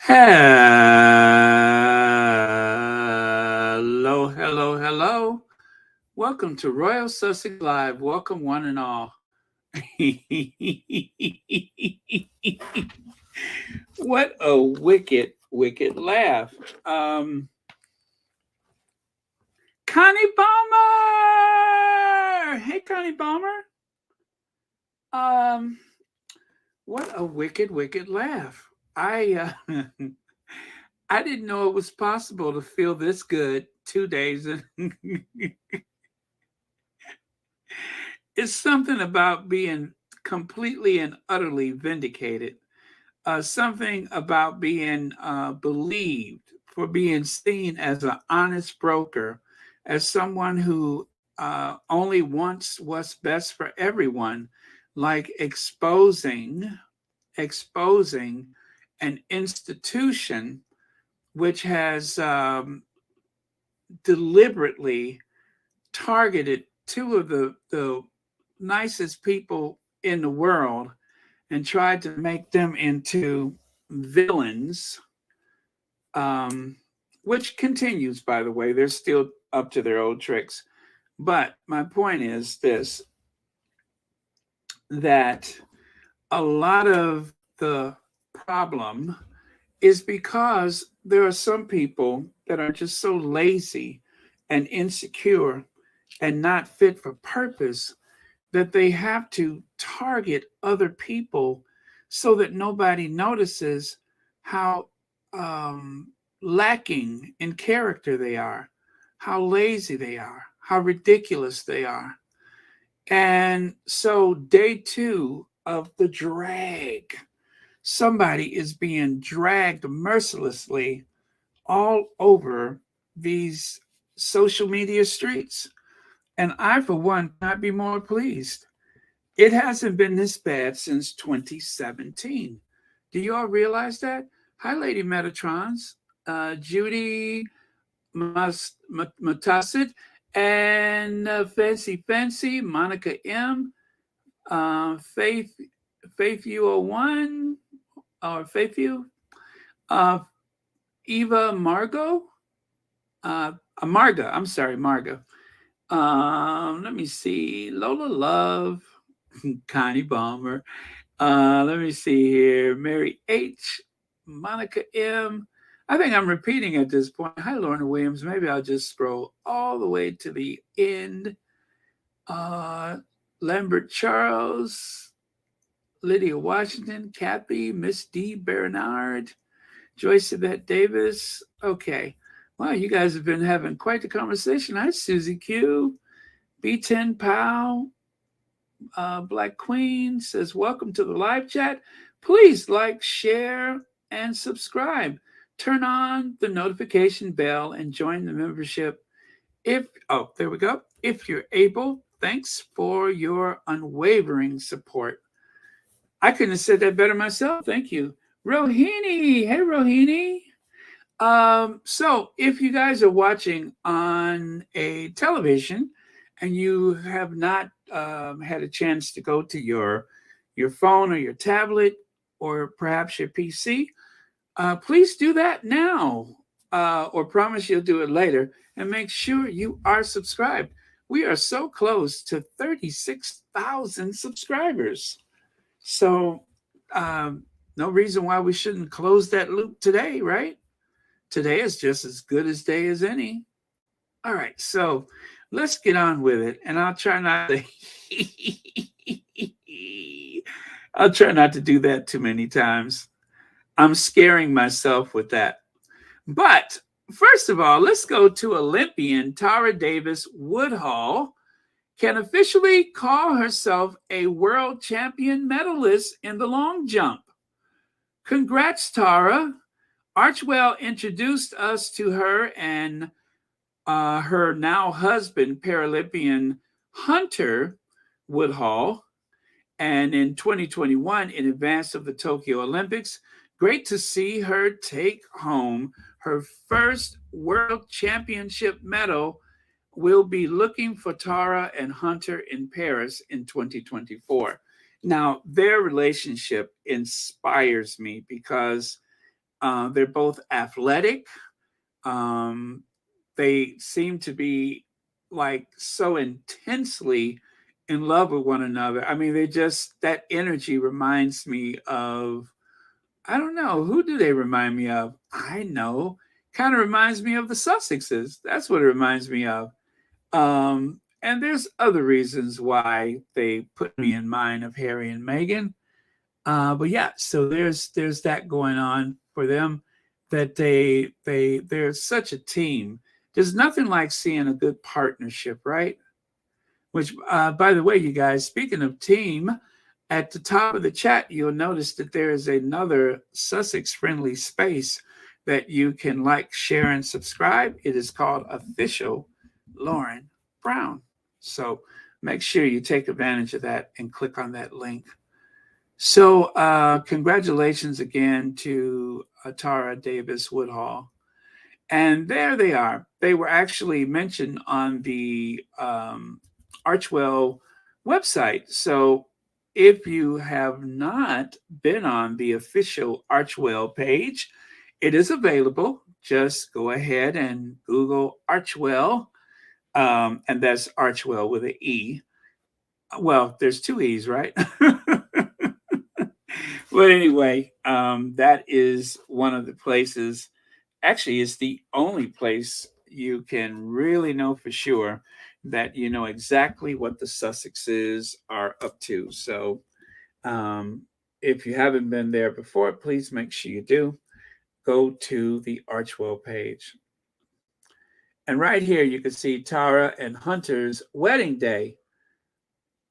Hello, hello, hello. Welcome to Royal Sussex Live. Welcome, one and all. What a wicked, wicked laugh. Connie Balmer! Hey, Connie Balmer. Um, what a wicked, wicked laugh. I didn't know it was possible to feel this good 2 days. It's something about being completely and utterly vindicated. Something about being believed, for being seen as an honest broker, as someone who only wants what's best for everyone, like exposing an institution which has deliberately targeted two of the nicest people in the world and tried to make them into villains, um, which continues, by the way. They're still up to their old tricks. But my point is this, that a lot of the problem is because there are some people that are just so lazy and insecure and not fit for purpose that they have to target other people so that nobody notices how lacking in character they are, how lazy they are, how ridiculous they are. And so, day two of the drag, somebody is being dragged mercilessly all over these social media streets. And I, for one, cannot be more pleased. It hasn't been this bad since 2017. Do you all realize that? Hi, Lady Metatrons, Judy Matassid, and Fancy, Monica M, Faith U01, or Faith U, uh, Eva Margot, Marga, I'm sorry, Marga. Let me see. Lola Love, Connie Balmer. Let me see here. Mary H, Monica M. I think I'm repeating at this point. Hi, Lorna Williams. Maybe I'll just scroll all the way to the end. Lambert Charles, Lydia Washington, Kathy, Miss D. Bernard, Joyce Yvette Davis. Okay. Wow, you guys have been having quite the conversation. Hi, Susie Q. B10 Powell, Black Queen says, welcome to the live chat. Please like, share, and subscribe. Turn on the notification bell and join the membership. There we go. If you're able, thanks for your unwavering support. I couldn't have said that better myself. Thank you. Rohini. Hey, Rohini. So if you guys are watching on a television and you have not had a chance to go to your phone or your tablet or perhaps your PC, please do that now, or promise you'll do it later, and make sure you are subscribed. We are so close to 36,000 subscribers. So no reason why we shouldn't close that loop today, right? Today is just as good as day as any. All right, so let's get on with it, and I'll try not to. I'll try not to do that too many times. I'm scaring myself with that. But first of all, let's go to Olympian Tara Davis Woodhull. Can officially call herself a world champion medalist in the long jump. Congrats, Tara. Archwell introduced us to her and her now husband, Paralympian Hunter Woodhull, and in 2021, in advance of the Tokyo Olympics. Great to see her take home her first world championship medal. We'll be looking for Tara and Hunter in Paris in 2024. Now, their relationship inspires me because They're both athletic. Um, they seem to be like so intensely in love with one another. I mean, they just, that energy reminds me of, I don't know, who do they remind me of? I know, kind of reminds me of the Sussexes. That's what it reminds me of. And there's other reasons why they put me in mind of Harry and Meghan. But yeah, so there's that going on for them, that they're such a team. There's nothing like seeing a good partnership, right? Which, by the way, you guys, speaking of team, at the top of the chat, you'll notice that there is another Sussex friendly space that you can like, share, and subscribe. It is called Official Lauren Brown. So make sure you take advantage of that and click on that link. So congratulations again to Tara Davis Woodhall. And there they are. They were actually mentioned on the Archwell website. So if you have not been on the official Archwell page, it is available. Just go ahead and Google Archwell, and that's Archwell with an E. Well, there's two E's, right? But anyway, that is one of the places. Actually, it's the only place you can really know for sure that you know exactly what the Sussexes are up to. So, if you haven't been there before, please make sure you do. Go to the Archwell page. And right here, you can see Tara and Hunter's wedding day.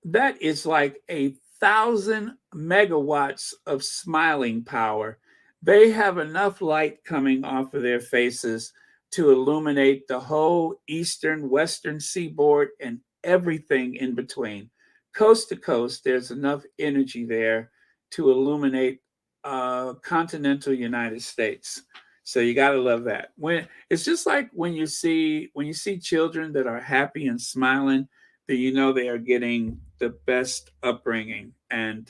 That is like 1,000 megawatts of smiling power. They have enough light coming off of their faces to illuminate the whole eastern, western seaboard and everything in between. Coast to coast, there's enough energy there to illuminate continental United States. So you got to love that. When it's just like when you see children that are happy and smiling, that you know they are getting the best upbringing. And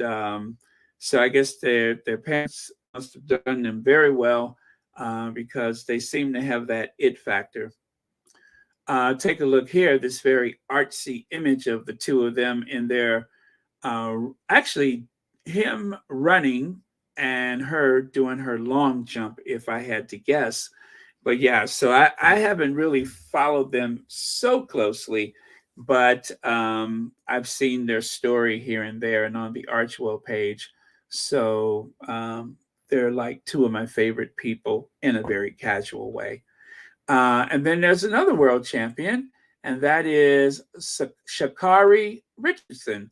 so I guess their parents must have done them very well, because they seem to have that it factor. Take a look here, this very artsy image of the two of them in their, actually, him running and her doing her long jump, if I had to guess. But yeah, so I haven't really followed them so closely, but I've seen their story here and there and on the Archwell page. So they're like two of my favorite people in a very casual way. And then there's another world champion, and that is Sha'Carri Richardson.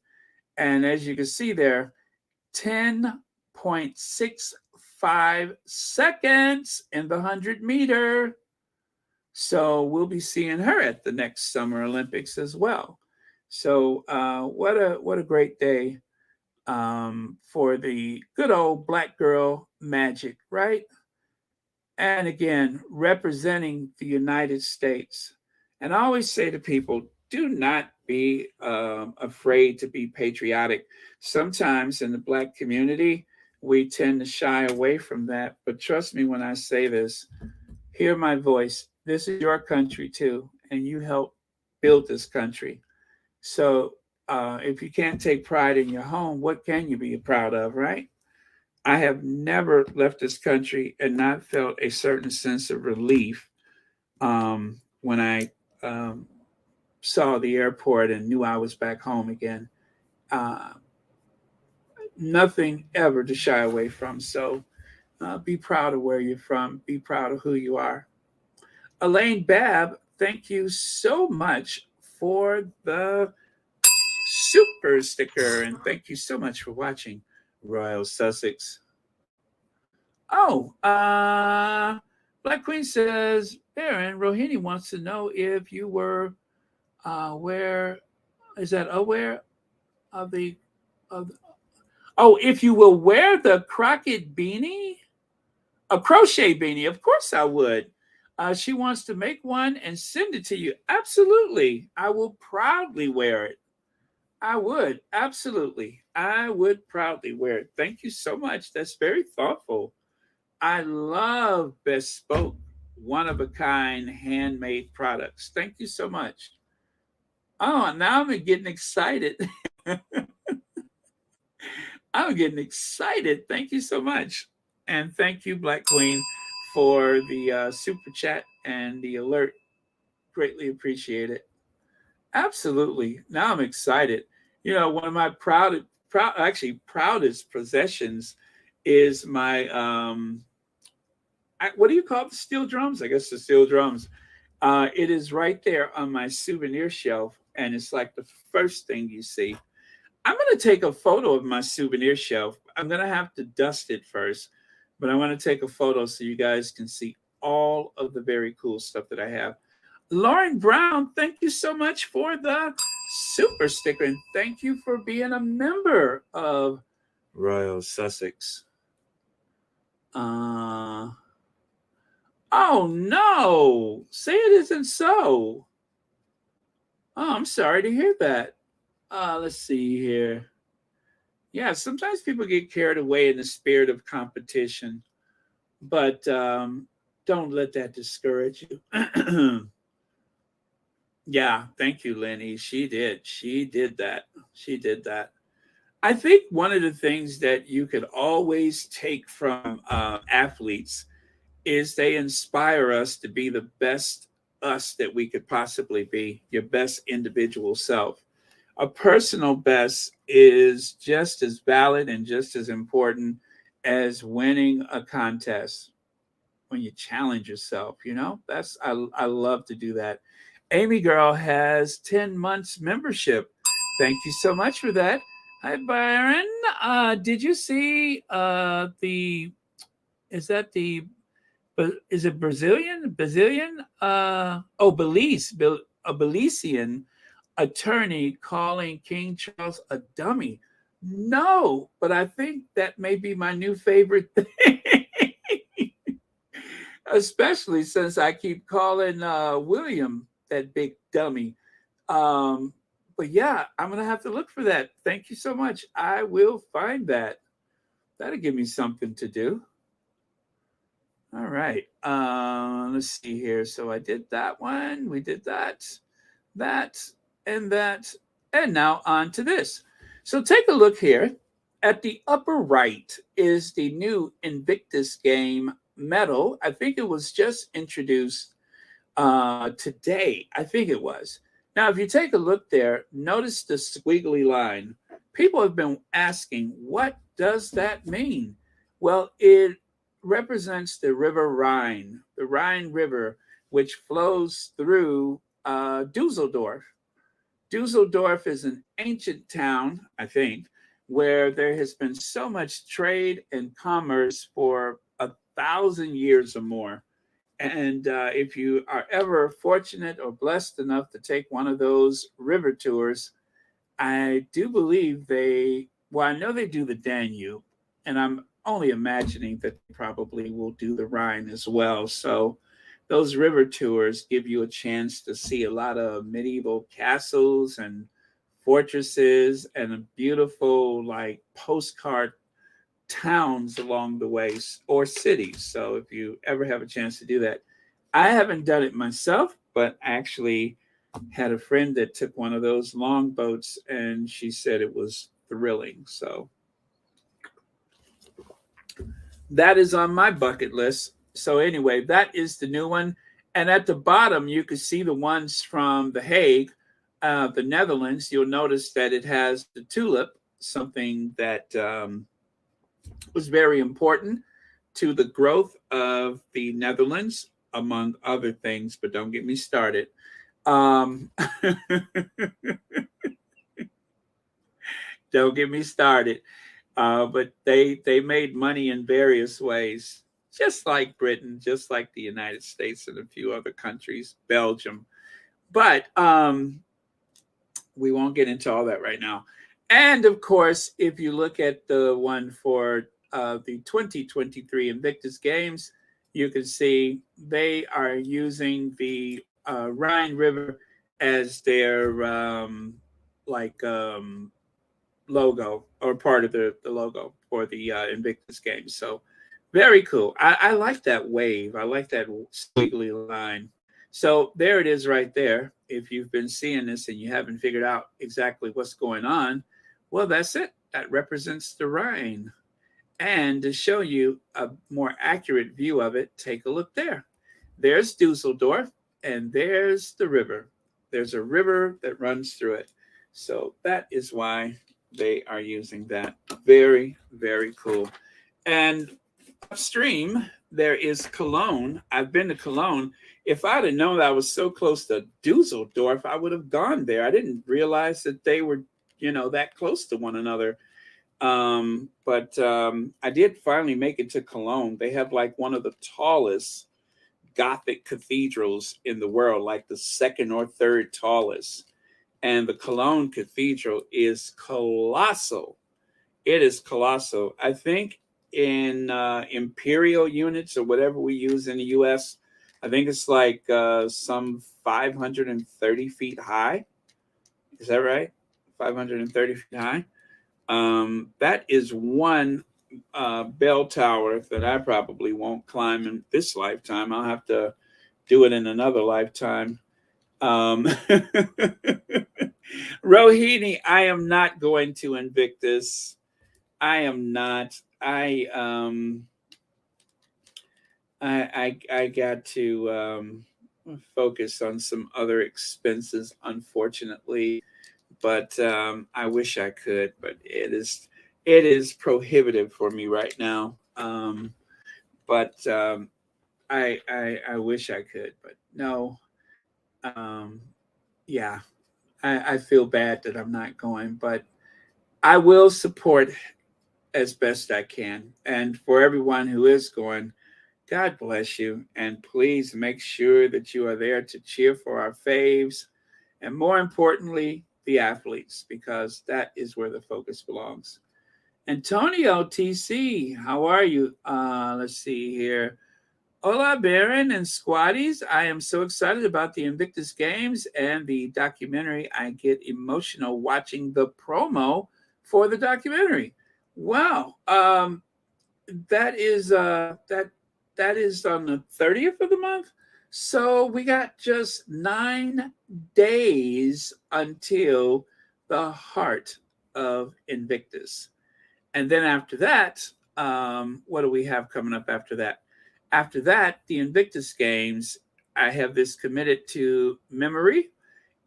And as you can see there, 10.65 seconds in the 100-meter. So we'll be seeing her at the next Summer Olympics as well. So what a great day for the good old Black girl magic, right? And again, representing the United States. And I always say to people, do not be afraid to be patriotic. Sometimes in the Black community, we tend to shy away from that. But trust me when I say this, hear my voice. This is your country too, and you help build this country. So if you can't take pride in your home, what can you be proud of, right? I have never left this country and not felt a certain sense of relief when I saw the airport and knew I was back home again. Uh, Nothing ever to shy away from. So be proud of where you're from. Be proud of who you are. Elaine Babb, thank you so much for the super sticker. And thank you so much for watching Royal Sussex. Oh, Black Queen says, Baron, Rohini wants to know if you were aware, is that aware of the, of, oh, if you will wear the Crockett beanie? A crochet beanie, of course I would. She wants to make one and send it to you. Absolutely. I will proudly wear it. I would. Absolutely. I would proudly wear it. Thank you so much. That's very thoughtful. I love bespoke, one of a kind, handmade products. Thank you so much. Oh, now I'm getting excited. I'm getting excited. Thank you so much. And thank you, Black Queen, for the super chat and the alert. Greatly appreciate it. Absolutely. Now I'm excited. You know, one of my proudest possessions is my what do you call it? The steel drums? I guess the steel drums. It is right there on my souvenir shelf, and it's like the first thing you see. I'm going to take a photo of my souvenir shelf. I'm going to have to dust it first, but I want to take a photo so you guys can see all of the very cool stuff that I have. Lauren Brown, thank you so much for the super sticker, and thank you for being a member of Royal Sussex. Oh no, say it isn't so. Oh, I'm sorry to hear that. Let's see here. Yeah, sometimes people get carried away in the spirit of competition, but don't let that discourage you. Yeah, thank you, Lenny. She did. She did that. She did that. I think one of the things that you could always take from athletes is they inspire us to be the best us that we could possibly be, your best individual self. A personal best is just as valid and just as important as winning a contest when you challenge yourself. You know, I love to do that. Amy Girl has 10 months membership. Thank you so much for that. Hi, Byron. Did you see is that the, is it Brazilian? A Belizean attorney calling King Charles a dummy. No, but I think that may be my new favorite thing. Especially since I keep calling William that big dummy. Um, but yeah, I'm gonna have to look for that. Thank you so much. I will find that. That'll give me something to do. All right. Let's see here. So I did that one. We did that, that, and that. And now on to this. So take a look here. At the upper right is the new Invictus game medal. I think it was just introduced today. I think it was. Now, if you take a look there, notice the squiggly line. People have been asking, what does that mean? Well, it represents the River Rhine, the Rhine River, which flows through Dusseldorf. Dusseldorf is an ancient town, I think, where there has been so much trade and commerce for 1,000 years or more. And if you are ever fortunate or blessed enough to take one of those river tours, I do believe well, I know they do the Danube, and I'm only imagining that they probably will do the Rhine as well. So those river tours give you a chance to see a lot of medieval castles and fortresses and a beautiful, like, postcard towns along the way, or cities. So if you ever have a chance to do that, I haven't done it myself, but actually had a friend that took one of those long boats, and she said it was thrilling. So that is on my bucket list. So anyway, that is the new one. And at the bottom, you can see the ones from The Hague, the Netherlands. You'll notice that it has the tulip, something that was very important to the growth of the Netherlands, among other things, but don't get me started. Don't get me started. But they made money in various ways, just like Britain, just like the United States and a few other countries, Belgium. But we won't get into all that right now. And of course, if you look at the one for the 2023 Invictus Games, you can see they are using the Rhine River as their logo, or part of the logo for the Invictus Games. So Very cool. I like that wave. I like that squiggly line. So there it is right there. If you've been seeing this and you haven't figured out exactly what's going on, well, that's it. That represents the Rhine. And to show you a more accurate view of it, take a look there. There's Dusseldorf, and there's the river. There's a river that runs through it. So that is why they are using that. Very, very cool. And upstream, there is Cologne. I've been to Cologne. If I'd have known that I was so close to Dusseldorf, I would have gone there. I didn't realize that they were, that close to one another. But I did finally make it to Cologne. They have like one of the tallest Gothic cathedrals in the world, like the second or third tallest. And the Cologne Cathedral is colossal. It is colossal. I think in imperial units or whatever we use in the US, I think it's like some 530 feet high. Is that right? 530 feet high. That is one bell tower that I probably won't climb in this lifetime. I'll have to do it in another lifetime. Rohini, I am not going to Invictus. I am not. I got to focus on some other expenses, unfortunately. But I wish I could. But it is prohibitive for me right now. But I wish I could. But no. Yeah, I feel bad that I'm not going, but I will support as best I can. And for everyone who is going, God bless you. And please make sure that you are there to cheer for our faves. And more importantly, the athletes, because that is where the focus belongs. Antonio TC, how are you? Let's see here. Hola, Baron and Squatties. I am so excited about the Invictus Games and the documentary. I get emotional watching the promo for the documentary. Wow. That is that is on the 30th of the month. So we got just 9 days until the heart of Invictus. And then after that, what do we have coming up after that? After that, the Invictus Games, I have this committed to memory,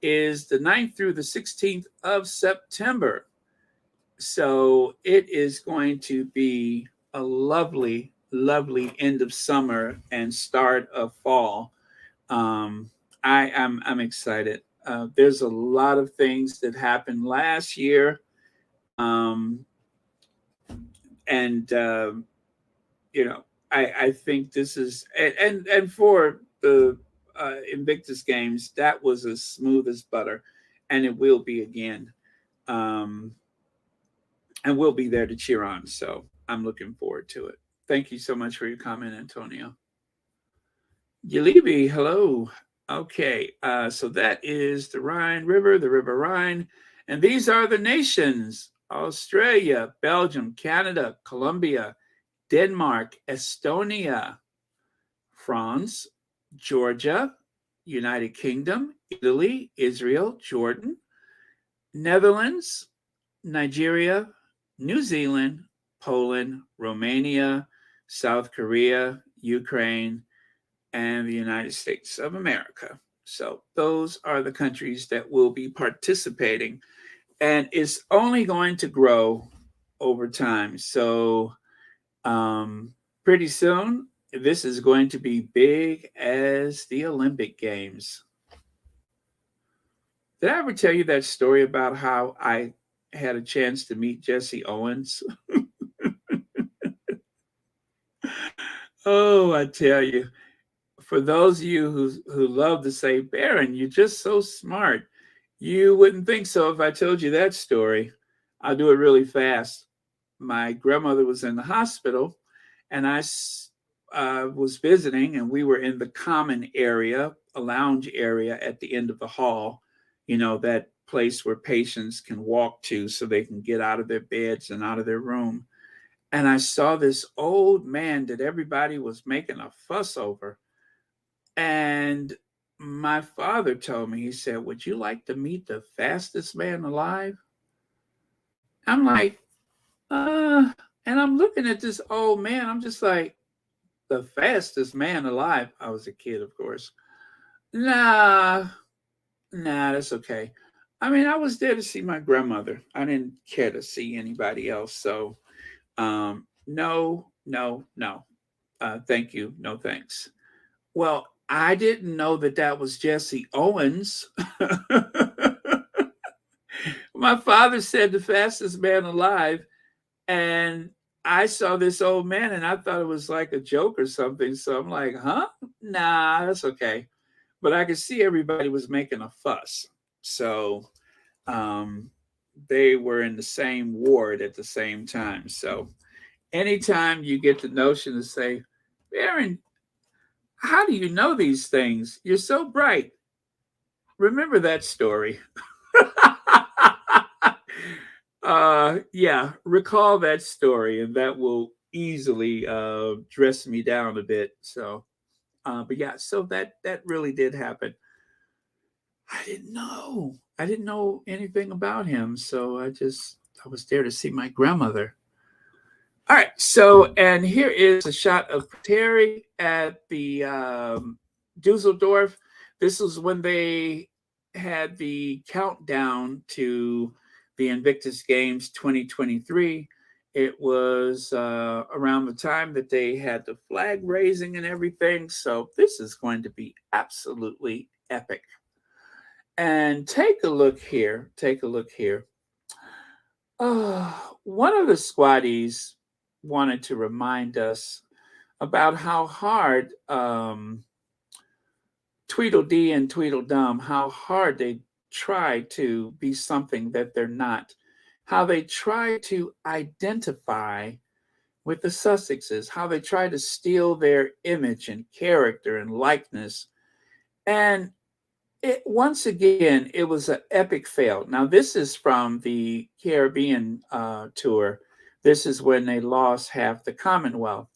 is the 9th through the 16th of September. So it is going to be a lovely, lovely end of summer and start of fall. I'm excited. There's a lot of things that happened last year. And I think this is and for the Invictus Games, that was as smooth as butter, and it will be again. And we'll be there to cheer on. So I'm looking forward to it. Thank you so much for your comment, Antonio. Yalibi, hello. Okay, so that is the Rhine River, the River Rhine, and these are the nations: Australia, Belgium, Canada, Colombia, Denmark, Estonia, France, Georgia, United Kingdom, Italy, Israel, Jordan, Netherlands, Nigeria, New Zealand, Poland, Romania, South Korea, Ukraine, and the United States of America. So those are the countries that will be participating, and it's only going to grow over time. So pretty soon, this is going to be big as the Olympic Games. Did I ever tell you that story about how I had a chance to meet Jesse Owens? Oh, I tell you, for those of you who love to say, Baron, you're just so smart. You wouldn't think so if I told you that story. I'll do it really fast. My grandmother was in the hospital, and I was visiting, and we were in the common area, a lounge area at the end of the hall, that place where patients can walk to so they can get out of their beds and out of their room. And I saw this old man that everybody was making a fuss over. And my father told me, he said, "Would you like to meet the fastest man alive?" I'm like, and I'm looking at this old man. I'm just like, the fastest man alive. I was a kid, of course. Nah, that's okay. I mean, I was there to see my grandmother. I didn't care to see anybody else. So, no, no, no. Thank you. No thanks. Well, I didn't know that that was Jesse Owens. My father said the fastest man alive, and I saw this old man and I thought it was like a joke or something. So I'm like, huh? Nah, that's okay. But I could see everybody was making a fuss. So um, they were in the same ward at the same time. So anytime you get the notion to say, Baron, how do you know these things? You're so bright. Remember that story. Yeah, recall that story, and that will easily dress me down a bit. So, but yeah, so that really did happen. I didn't know. I didn't know anything about him, so I was there to see my grandmother. All right, so and here is a shot of Terry at the Dusseldorf. This was when they had the countdown to the Invictus Games 2023. It was around the time that they had the flag raising and everything. So this is going to be absolutely epic. And take a look here. Take a look here. One of the squaddies wanted to remind us about how hard Tweedledee and Tweedledum, how hard they try to be something that they're not, how they try to identify with the Sussexes, how they try to steal their image and character and likeness. And once again, it was an epic fail. Now, this is from the Caribbean tour. This is when they lost half the Commonwealth.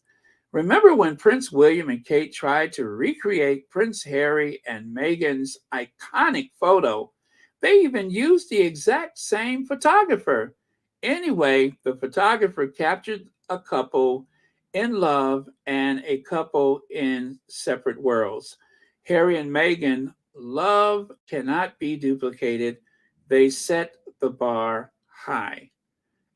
Remember when Prince William and Kate tried to recreate Prince Harry and Meghan's iconic photo? They even used the exact same photographer. Anyway, the photographer captured a couple in love and a couple in separate worlds. Harry and Meghan, love cannot be duplicated. They set the bar high.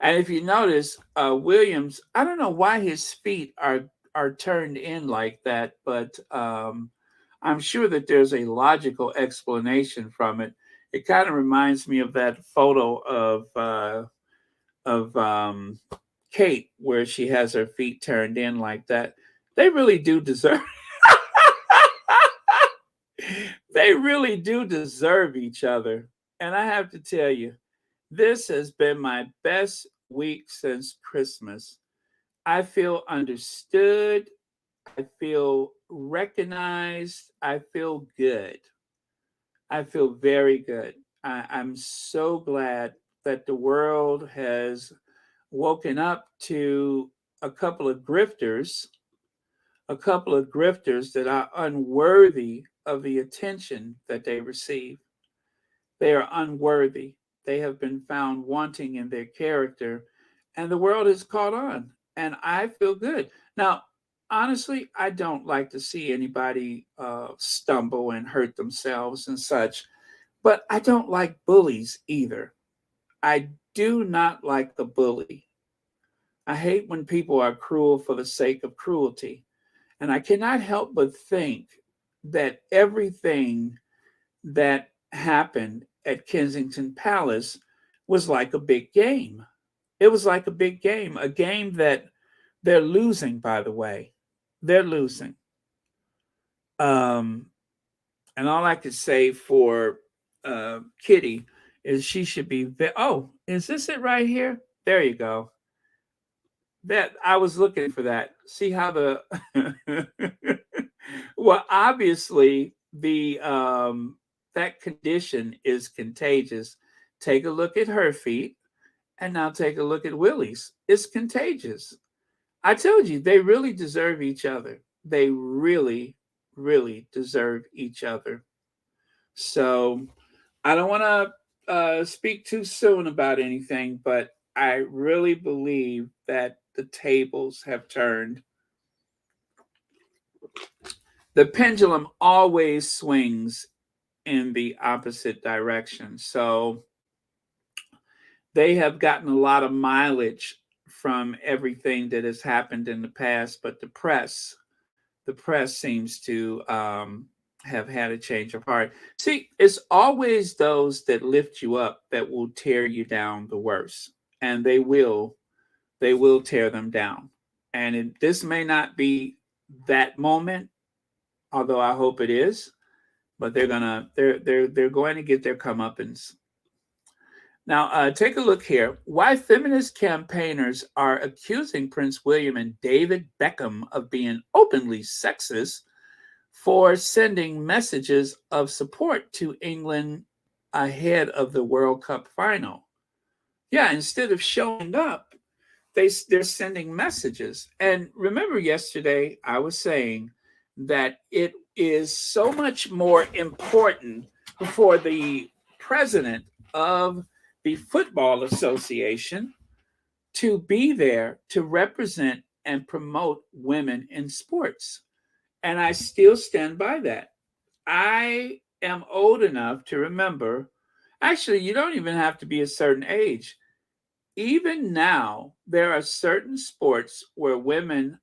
And if you notice, Williams, I don't know why his feet are turned in like that, but I'm sure that there's a logical explanation from it. It kind of reminds me of that photo of Kate where she has her feet turned in like that. They really do deserve. They really do deserve each other. And I have to tell you, this has been my best week since Christmas. I feel understood. I feel recognized. I feel good. I feel very good. I'm so glad that the world has woken up to a couple of grifters, that are unworthy of the attention that they receive. They are unworthy. They have been found wanting in their character, and the world has caught on. And I feel good. Now, honestly, I don't like to see anybody stumble and hurt themselves and such, but I don't like bullies either. I do not like the bully. I hate when people are cruel for the sake of cruelty. And I cannot help but think that everything that happened at Kensington Palace was like a big game. It was like a big game, a game that they're losing, by the way. They're losing. Um, and all I could say for Kitty is she should be. Oh, is this it right here? There you go. That I was looking for that. See how the well, obviously the that condition is contagious. Take a look at her feet, and now take a look at Willie's. It's contagious. I told you, they really deserve each other. They really, really deserve each other. So I don't want to speak too soon about anything, but I really believe that the tables have turned. The pendulum always swings in the opposite direction. So they have gotten a lot of mileage from everything that has happened in the past, but the press seems to have had a change of heart. See, it's always those that lift you up that will tear you down the worst, and they will tear them down. And this may not be that moment, although I hope it is. But they're going to get their comeuppance. Now, take a look here. Why feminist campaigners are accusing Prince William and David Beckham of being openly sexist for sending messages of support to England ahead of the World Cup final. Yeah, instead of showing up, they're sending messages. And remember yesterday, I was saying that it is so much more important for the president of the Football Association to be there to represent and promote women in sports. And I still stand by that. I am old enough to remember, actually, you don't even have to be a certain age. Even now, there are certain sports where women,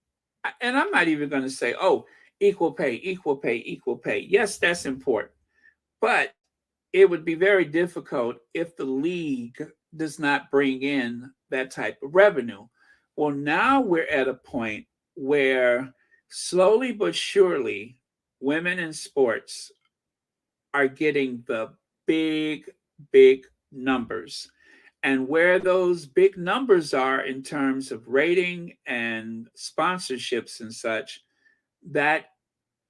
and I'm not even going to say, oh, equal pay, equal pay, equal pay. Yes, that's important. But it would be very difficult if the league does not bring in that type of revenue. Well, now we're at a point where slowly but surely women in sports are getting the big, big numbers. And where those big numbers are in terms of rating and sponsorships and such, that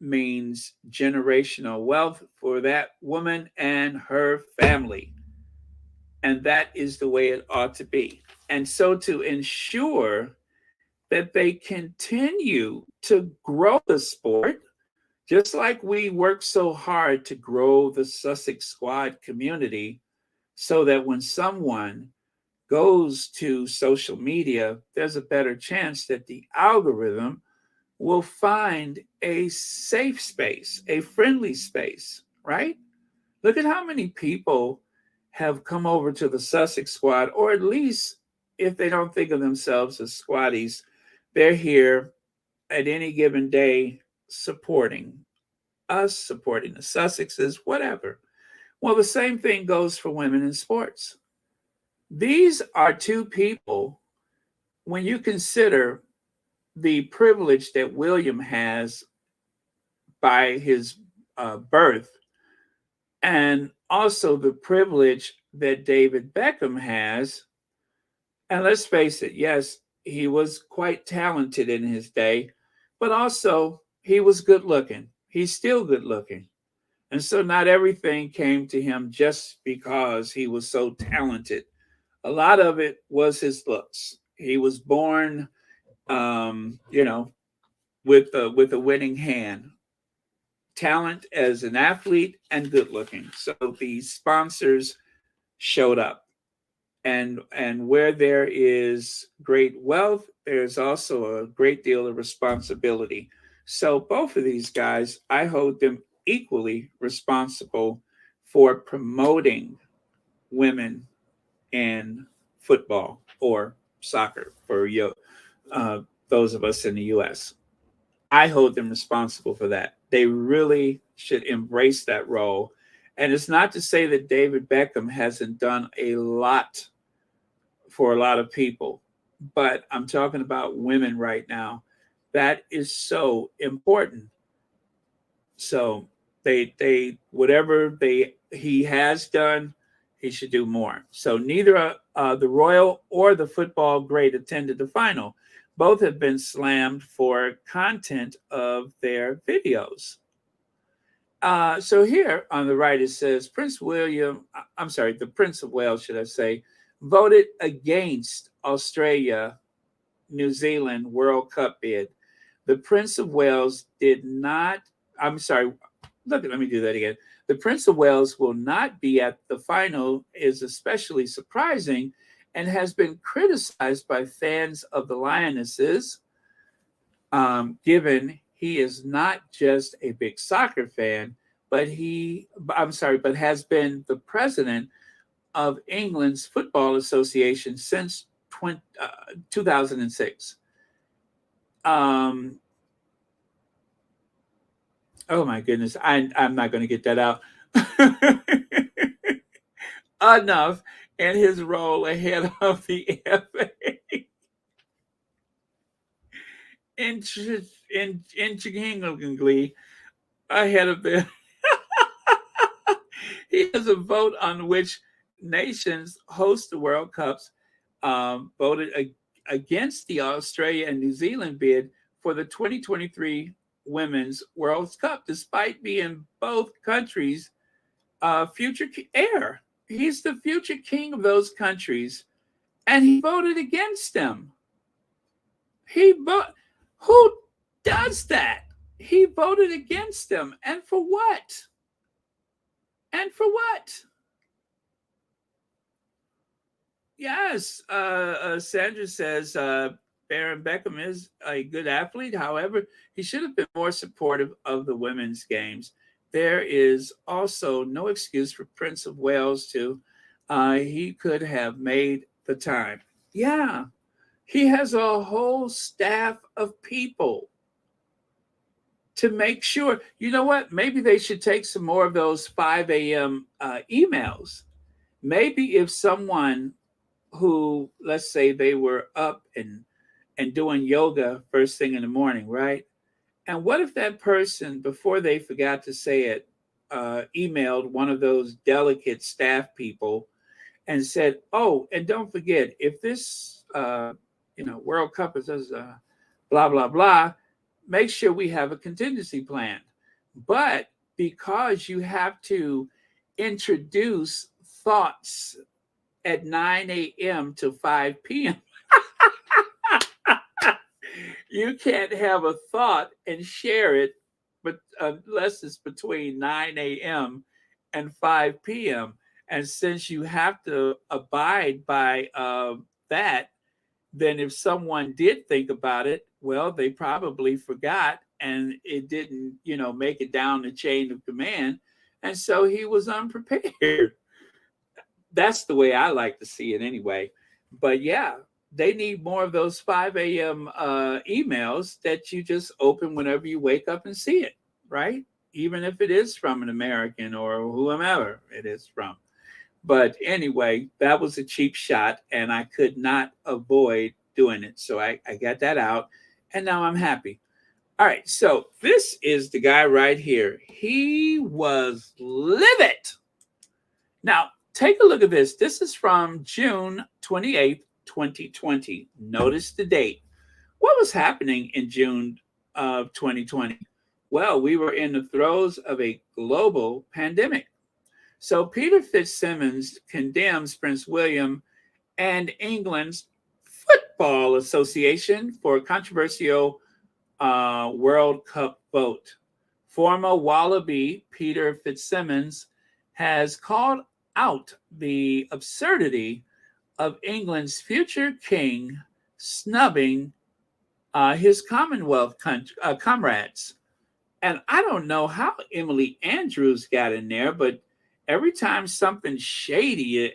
means generational wealth for that woman and her family. And that is the way it ought to be. And so, to ensure that they continue to grow the sport, just like we work so hard to grow the Sussex squad community, so that when someone goes to social media, there's a better chance that the algorithm will find a safe space, a friendly space, right? Look at how many people have come over to the Sussex squad, or at least if they don't think of themselves as squaddies, they're here at any given day supporting us, supporting the Sussexes, whatever. Well, the same thing goes for women in sports. These are two people, when you consider the privilege that William has by his birth, and also the privilege that David Beckham has. And let's face it, yes, he was quite talented in his day, but also he was good looking. He's still good looking. And so not everything came to him just because he was so talented. A lot of it was his looks. He was born, you know, with a winning hand, talent as an athlete, and good looking. So the sponsors showed up. And where there is great wealth, there's also a great deal of responsibility. So both of these guys, I hold them equally responsible for promoting women in football or soccer for those of us in the U.S. I hold them responsible for that. They really should embrace that role. And it's not to say that David Beckham hasn't done a lot for a lot of people, but I'm talking about women right now. That is so important. So they whatever they he has done, he should do more. So neither the royal or the football great attended the final. Both have been slammed for content of their videos. So here on the right, it says Prince William, I'm sorry, the Prince of Wales, should I say, voted against Australia New Zealand World Cup bid. The Prince of Wales did not, I'm sorry, let me do that again. The Prince of Wales will not be at the final is especially surprising and has been criticized by fans of the Lionesses, given he is not just a big soccer fan, but has been the president of England's Football Association since 2006. Oh my goodness, I'm not going to get that out. Enough in his role ahead of the FA intriguingly ahead of the he has a vote on which nations host the World Cups, voted against the Australia and New Zealand bid for the 2023 Women's World Cup, despite being both countries' future heir. He's the future king of those countries, and he voted against them. Who does that? He voted against them, and for what? And for what? Yes, Sandra says Baron Beckham is a good athlete. However, he should have been more supportive of the women's games. There is also no excuse for Prince of Wales to. He could have made the time. Yeah, he has a whole staff of people to make sure. You know what? Maybe they should take some more of those 5 a.m. Emails. Maybe if someone who, let's say they were up and doing yoga first thing in the morning, right? And what if that person, before they forgot to say it, emailed one of those delicate staff people and said, "Oh, and don't forget, if this World Cup is blah blah blah, make sure we have a contingency plan." But because you have to introduce thoughts at 9 a.m. to 5 p.m., you can't have a thought and share it, but unless it's between 9 a.m. and 5 p.m. And since you have to abide by that, then if someone did think about it, well, they probably forgot and it didn't, make it down the chain of command. And so he was unprepared. That's the way I like to see it anyway. But yeah, they need more of those 5 a.m. Emails that you just open whenever you wake up and see it, right? Even if it is from an American or whomever it is from. But anyway, that was a cheap shot and I could not avoid doing it. So I got that out and now I'm happy. All right. So this is the guy right here. He was livid. Now, take a look at this. This is from June 28th, 2020. Notice the date. What was happening in June of 2020? Well, we were in the throes of a global pandemic. So Peter Fitzsimmons condemns Prince William and England's Football Association for a controversial World Cup vote. Former Wallaby Peter Fitzsimmons has called out the absurdity of England's future king snubbing his Commonwealth comrades. And I don't know how Emily Andrews got in there, but every time something shady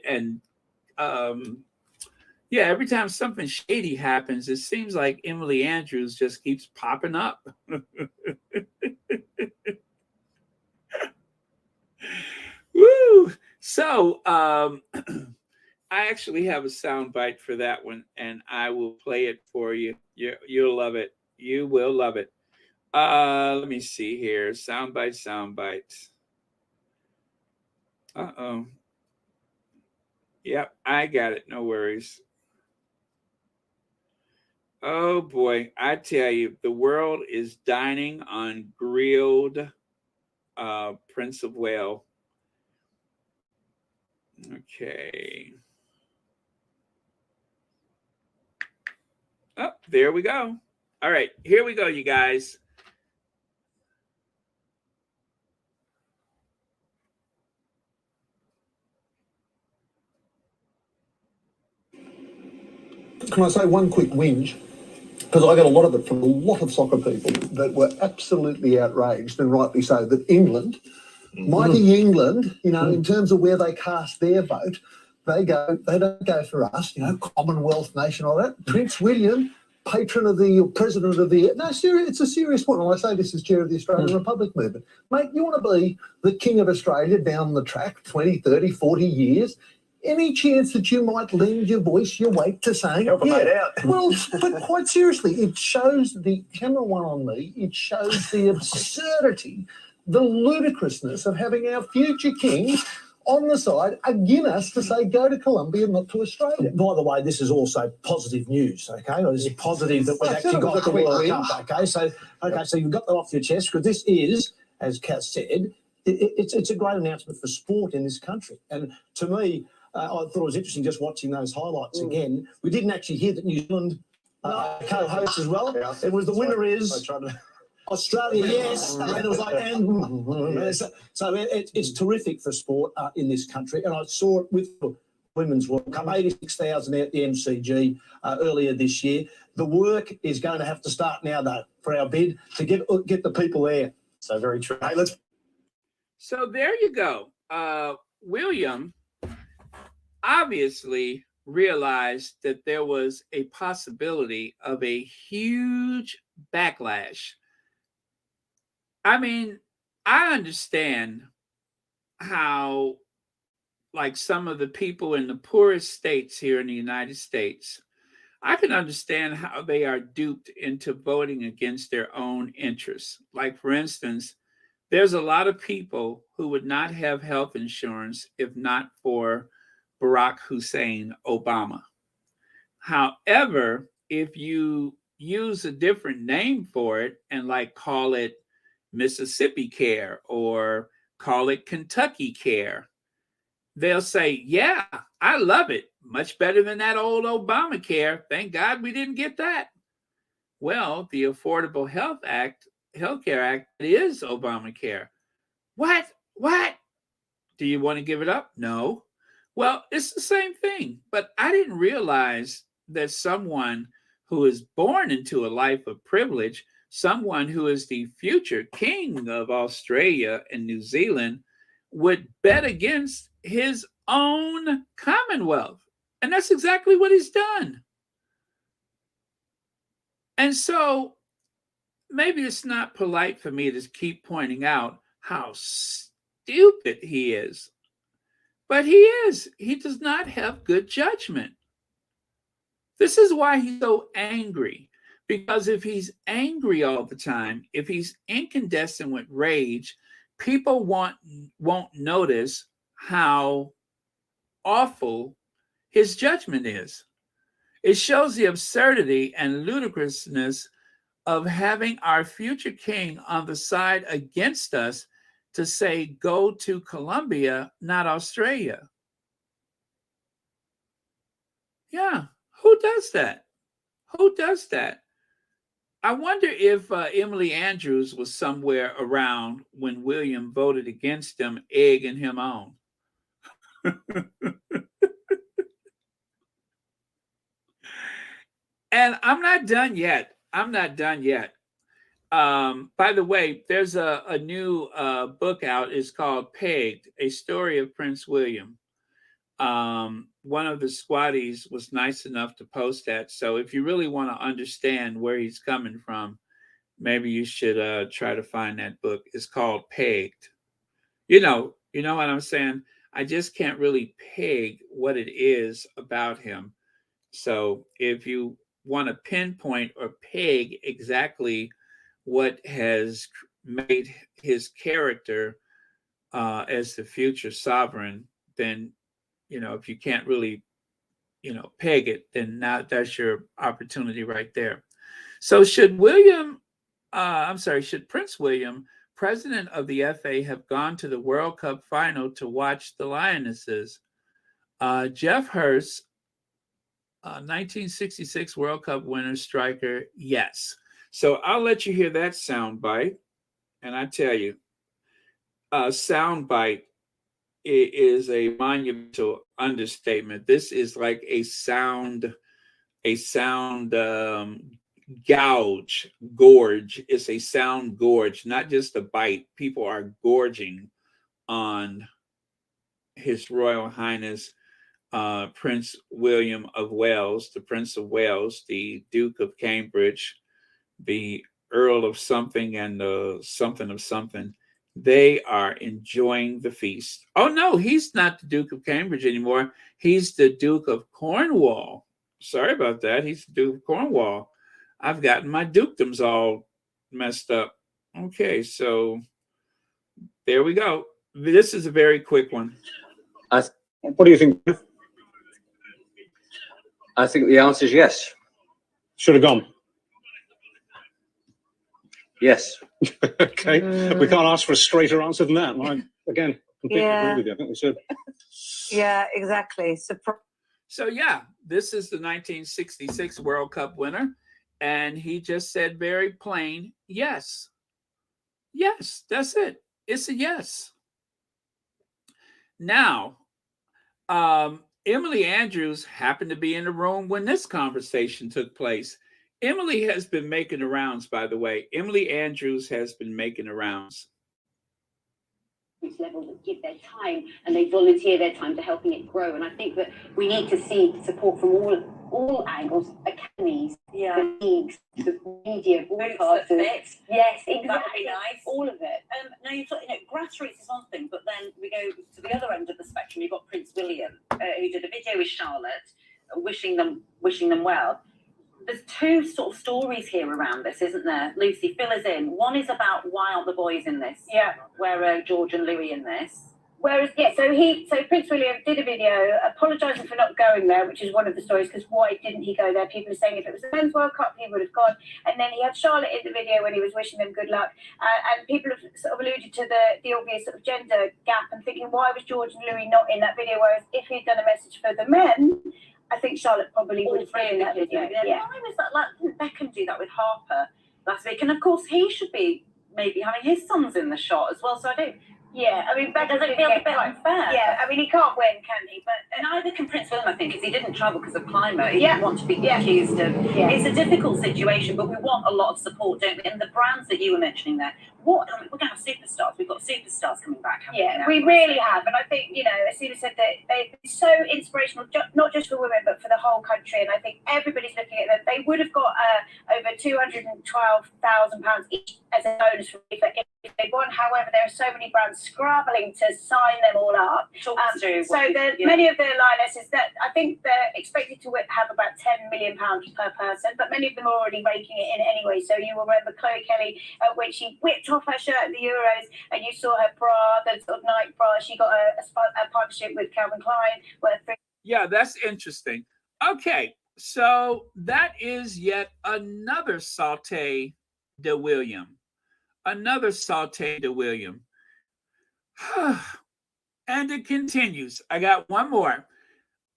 every time something shady happens, it seems like Emily Andrews just keeps popping up. Woo! So I actually have a sound bite for that one, and I will play it for you. You'll love it. You will love it. Let me see here. Sound bite. Uh-oh. Yep, I got it. No worries. Oh boy, I tell you, the world is dining on grilled Prince of Wales. Okay. Oh, there we go. All right, here we go, you guys. Can I say one quick whinge? Because I got a lot of it from a lot of soccer people that were absolutely outraged, and rightly so, that England, mighty England, in terms of where they cast their vote, they don't go for us, Commonwealth nation, all that. Prince William, patron of the, president of the, no, it's a serious point, and I say this as chair of the Australian Republic movement. Mate, you want to be the king of Australia down the track, 20, 30, 40 years, any chance that you might lend your voice, your weight to saying, help a mate out. Well, but quite seriously, it shows the camera one on me. It shows the absurdity, the ludicrousness of having our future king on the side against us to say go to Colombia, not to Australia. By the way, this is also positive news. Okay, it's positive that we've actually got the World Cup. Okay, so you've got that off your chest, because this is, as Kat said, it's a great announcement for sport in this country. And to me, I thought it was interesting just watching those highlights again. We didn't actually hear that New Zealand co-host as well. Yeah. It was the winner is Australia, yes. And it was like, so it's terrific for sport in this country. And I saw it with the Women's World Cup, 86,000 at the MCG earlier this year. The work is going to have to start now, though, for our bid to get the people there. So very true. Hey, So there you go. William obviously realized that there was a possibility of a huge backlash. I mean, I understand how, like, some of the people in the poorest states here in the United States, I can understand how they are duped into voting against their own interests. Like, for instance, there's a lot of people who would not have health insurance if not for Barack Hussein Obama. However, if you use a different name for it and, like, call it Mississippi Care or call it Kentucky Care, they'll say, yeah, I love it. Much better than that old Obamacare. Thank God we didn't get that. Well, the Affordable Healthcare Act is Obamacare. What? Do you want to give it up? No. Well, it's the same thing. But I didn't realize that someone who is born into a life of privilege, someone who is the future king of Australia and New Zealand, would bet against his own Commonwealth. And that's exactly what he's done. And so maybe it's not polite for me to keep pointing out how stupid he is. But he is. He does not have good judgment. This is why he's so angry. Because if he's angry all the time, if he's incandescent with rage, people won't notice how awful his judgment is. It shows the absurdity and ludicrousness of having our future king on the side against us to say, go to Colombia, not Australia. Yeah, who does that? Who does that? I wonder if Emily Andrews was somewhere around when William voted against him, egging him on. And I'm not done yet. By the way, there's a new book out. It's called Pegged, A Story of Prince William. One of the squatties was nice enough to post that. So if you really want to understand where he's coming from, maybe you should try to find that book. It's called Pegged. You know what I'm saying? I just can't really peg what it is about him. So if you want to pinpoint or peg exactly what has made his character as the future sovereign, then, if you can't really, peg it, then now that's your opportunity right there. So should Prince William, president of the FA, have gone to the World Cup final to watch the Lionesses? Jeff Hurst, 1966 World Cup winner striker, yes. So I'll let you hear that sound bite. And I tell you, sound bite is a monumental understatement. This is like a sound gorge. It's a sound gorge, not just a bite. People are gorging on His Royal Highness Prince William of Wales, the Prince of Wales, the Duke of Cambridge, the Earl of something, and the something of something. They are enjoying the feast. Oh no, he's not the Duke of Cambridge anymore. He's the Duke of Cornwall. Sorry about that. He's the Duke of Cornwall. I've gotten my dukedoms all messed up. Okay, so there we go. This is a very quick one. What do you think? I think the answer is yes. Should have gone. Yes. Okay. We can't ask for a straighter answer than that. I, again, completely agree with you. I think we should. Yeah, exactly. So yeah, this is the 1966 World Cup winner. And he just said very plain, yes. Yes, that's it. It's a yes. Now, Emily Andrews happened to be in the room when this conversation took place. Emily has been making the rounds, by the way. Emily Andrews has been making the rounds. Level that give their time and they volunteer their time to helping it grow. And I think that we need to see support from all angles, academies, the leagues, the media, broadcasters. Yes, exactly. That would be nice. All of it. Now grassroots is one thing, but then we go to the other end of the spectrum. You've got Prince William, who did a video with Charlotte, wishing them well. There's two sort of stories here around this, isn't there? Lucy, fill us in. One is about why aren't the boys in this? Yeah. Where are George and Louis in this? Whereas, so Prince William did a video apologising for not going there, which is one of the stories, because why didn't he go there? People are saying if it was the Men's World Cup, he would have gone. And then he had Charlotte in the video when he was wishing them good luck. And people have sort of alluded to the obvious sort of gender gap and thinking, why was George and Louis not in that video? Whereas if he'd done a message for the men, I think Charlotte probably would have been in that video. Yeah. Why was that? Like, didn't Beckham do that with Harper last week? And of course, he should be maybe having his sons in the shot as well. So I do. Yeah, I mean, Beckham doesn't feel a bit unfair. Yeah, I mean, he can't win, can he? But neither can Prince William, I think, because he didn't travel because of climate. He didn't want to be accused of. Yeah. It's a difficult situation, but we want a lot of support, don't we? And the brands that you were mentioning there. We're going to have superstars. We've got superstars coming back. We really have. And I think, as Stephen said, that they're so inspirational, not just for women, but for the whole country. And I think everybody's looking at them. They would have got over £212,000 each as a bonus if they won. However, there are so many brands scrabbling to sign them all up. Many of the lionesses that I think they're expected to have about £10 million per person, but many of them are already raking it in anyway. So you will remember Chloe Kelly, when she whipped off her shirt at the Euros, and you saw her bra, the sort of Nike bra. She got a partnership with Calvin Klein. Yeah, that's interesting. Okay, so that is yet another Sauté de William. Another Sauté de William. And it continues. I got one more.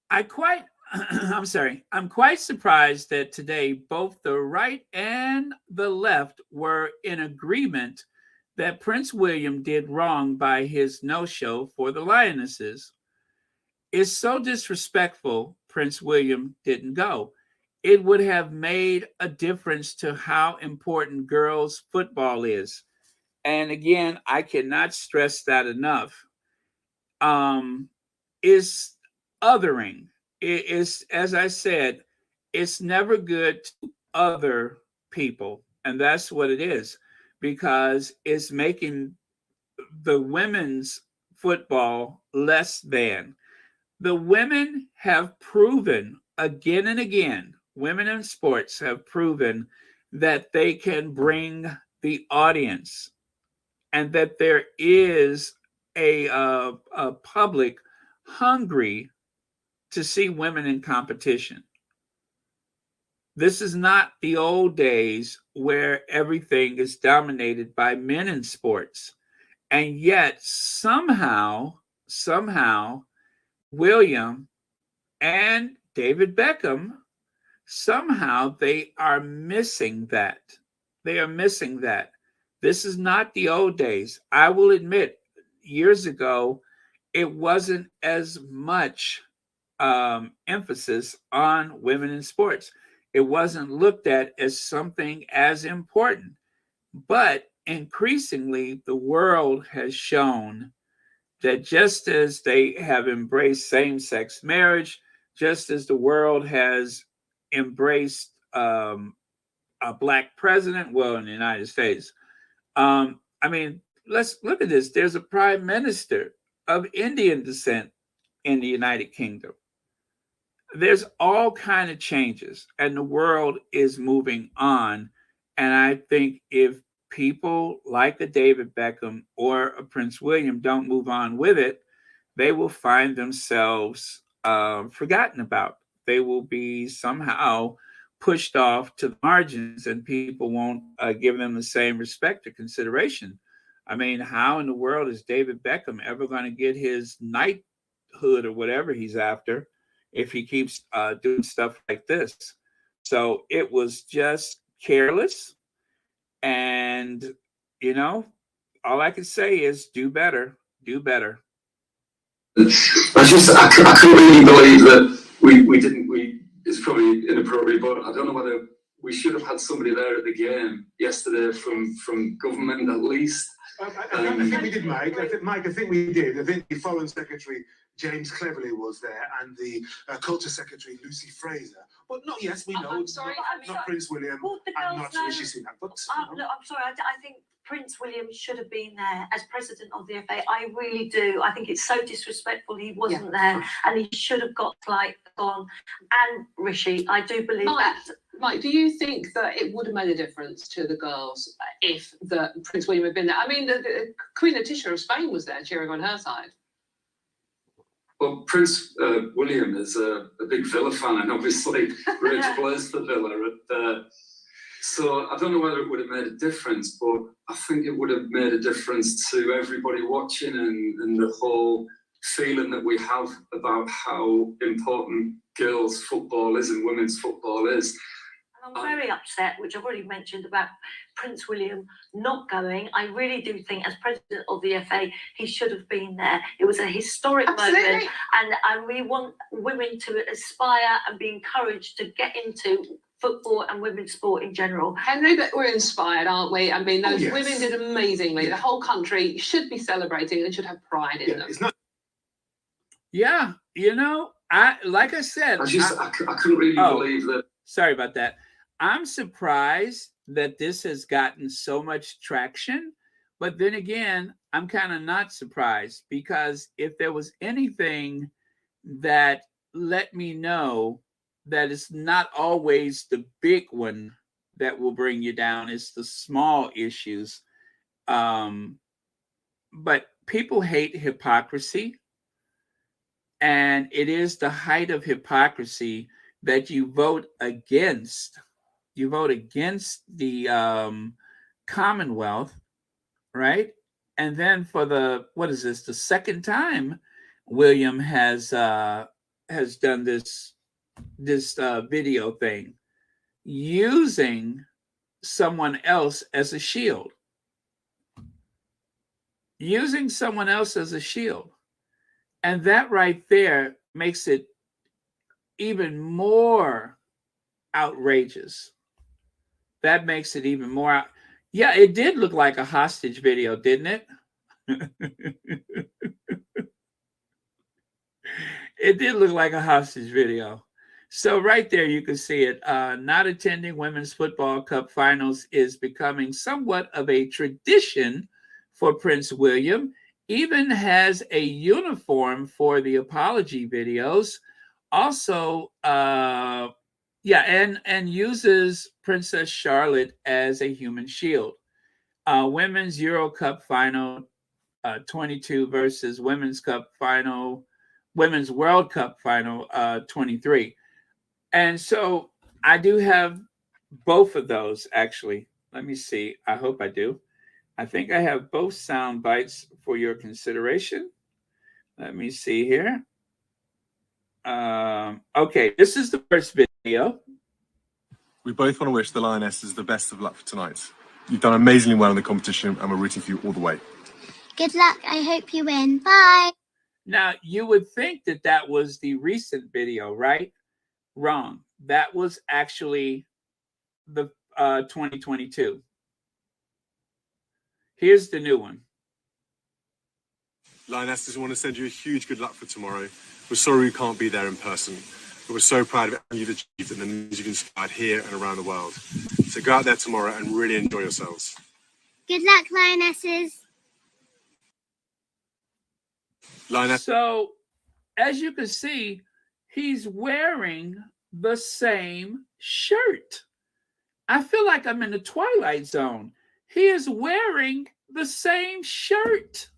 I'm quite surprised that today both the right and the left were in agreement that Prince William did wrong by his no-show for the Lionesses. It's so disrespectful Prince William didn't go. It would have made a difference to how important girls' football is. And again, I cannot stress that enough. Is othering. It is, as I said, it's never good to other people. And that's what it is, because it's making the women's football less than. The women have proven again and again, women in sports have proven that they can bring the audience and that there is a public hungry to see women in competition. This is not the old days where everything is dominated by men in sports. And yet somehow, William and David Beckham, somehow they are missing that. They are missing that. This is not the old days. I will admit, years ago, it wasn't as much emphasis on women in sports. It wasn't looked at as something as important. But increasingly, the world has shown that just as they have embraced same sex marriage, just as the world has embraced a black president, well, in the United States, I mean, let's look at this. There's a prime minister of Indian descent in the United Kingdom. There's all kind of changes, and the world is moving on. And I think if people like a David Beckham or a Prince William don't move on with it, they will find themselves forgotten about. They will be somehow pushed off to the margins, and people won't give them the same respect or consideration. I mean, how in the world is David Beckham ever going to get his knighthood or whatever he's after if he keeps doing stuff like this? So it was just careless. And, you know, all I can say is do better, do better. I couldn't really believe that it's probably inappropriate, but I don't know whether we should have had somebody there at the game yesterday from government at least. I think we did, Mike. I think we did. I think the Foreign Secretary, James Cleverly, was there, and the Culture Secretary, Lucy Fraser. But not, yes, we know. I'm sorry, not Prince William and not Rishi Sunak. But, look, I'm sorry, I think Prince William should have been there as president of the FA. I really do. I think it's so disrespectful he wasn't there, and he should have got on. And Rishi, I do believe that. Mike, do you think that it would have made a difference to the girls if Prince William had been there? I mean, the Queen Letizia of Spain was there cheering on her side. Well, Prince William is a big Villa fan, and obviously Rich plays for Villa. So I don't know whether it would have made a difference, but I think it would have made a difference to everybody watching and the whole feeling that we have about how important girls' football is and women's football is. I'm very upset, which I've already mentioned, about Prince William not going. I really do think, as president of the FA, he should have been there. It was a historic moment, and we want women to aspire and be encouraged to get into football and women's sport in general. Henry, but we're inspired, aren't we? I mean, those women did amazingly. The whole country should be celebrating and should have pride in them. It's not. Yeah, you know, like I said, I couldn't really believe that. Sorry about that. I'm surprised that this has gotten so much traction, but then again, I'm kind of not surprised, because if there was anything that let me know that it's not always the big one that will bring you down, it's the small issues. But people hate hypocrisy, and it is the height of hypocrisy that you vote against. You vote against the Commonwealth, right? And then for the second time William has done this video thing using someone else as a shield. Using someone else as a shield. And that right there makes it even more outrageous. That makes it even more. Yeah, it did look like a hostage video, didn't it? It did look like a hostage video. So right there, you can see it. Not attending Women's Football Cup finals is becoming somewhat of a tradition for Prince William. Even has a uniform for the apology videos. Also, and uses Princess Charlotte as a human shield. Women's Euro Cup final 22 versus Women's World Cup final 23. And so I do have both of those, actually. Let me see. I hope I do. I think I have both sound bites for your consideration. Let me see here. Okay, this is the first video. We both want to wish the Lionesses the best of luck for tonight. You've done amazingly well in the competition, and we're rooting for you all the way. Good luck. I hope you win. Bye. Now, you would think that that was the recent video, right? Wrong. That was actually the 2022. Here's the new one. Lionesses, we want to send you a huge good luck for tomorrow. We're sorry we can't be there in person, but we're so proud of everything you've achieved and the news you've inspired here and around the world. So go out there tomorrow and really enjoy yourselves. Good luck, Lionesses. So, as you can see, he's wearing the same shirt. I feel like I'm in the Twilight Zone. He is wearing the same shirt.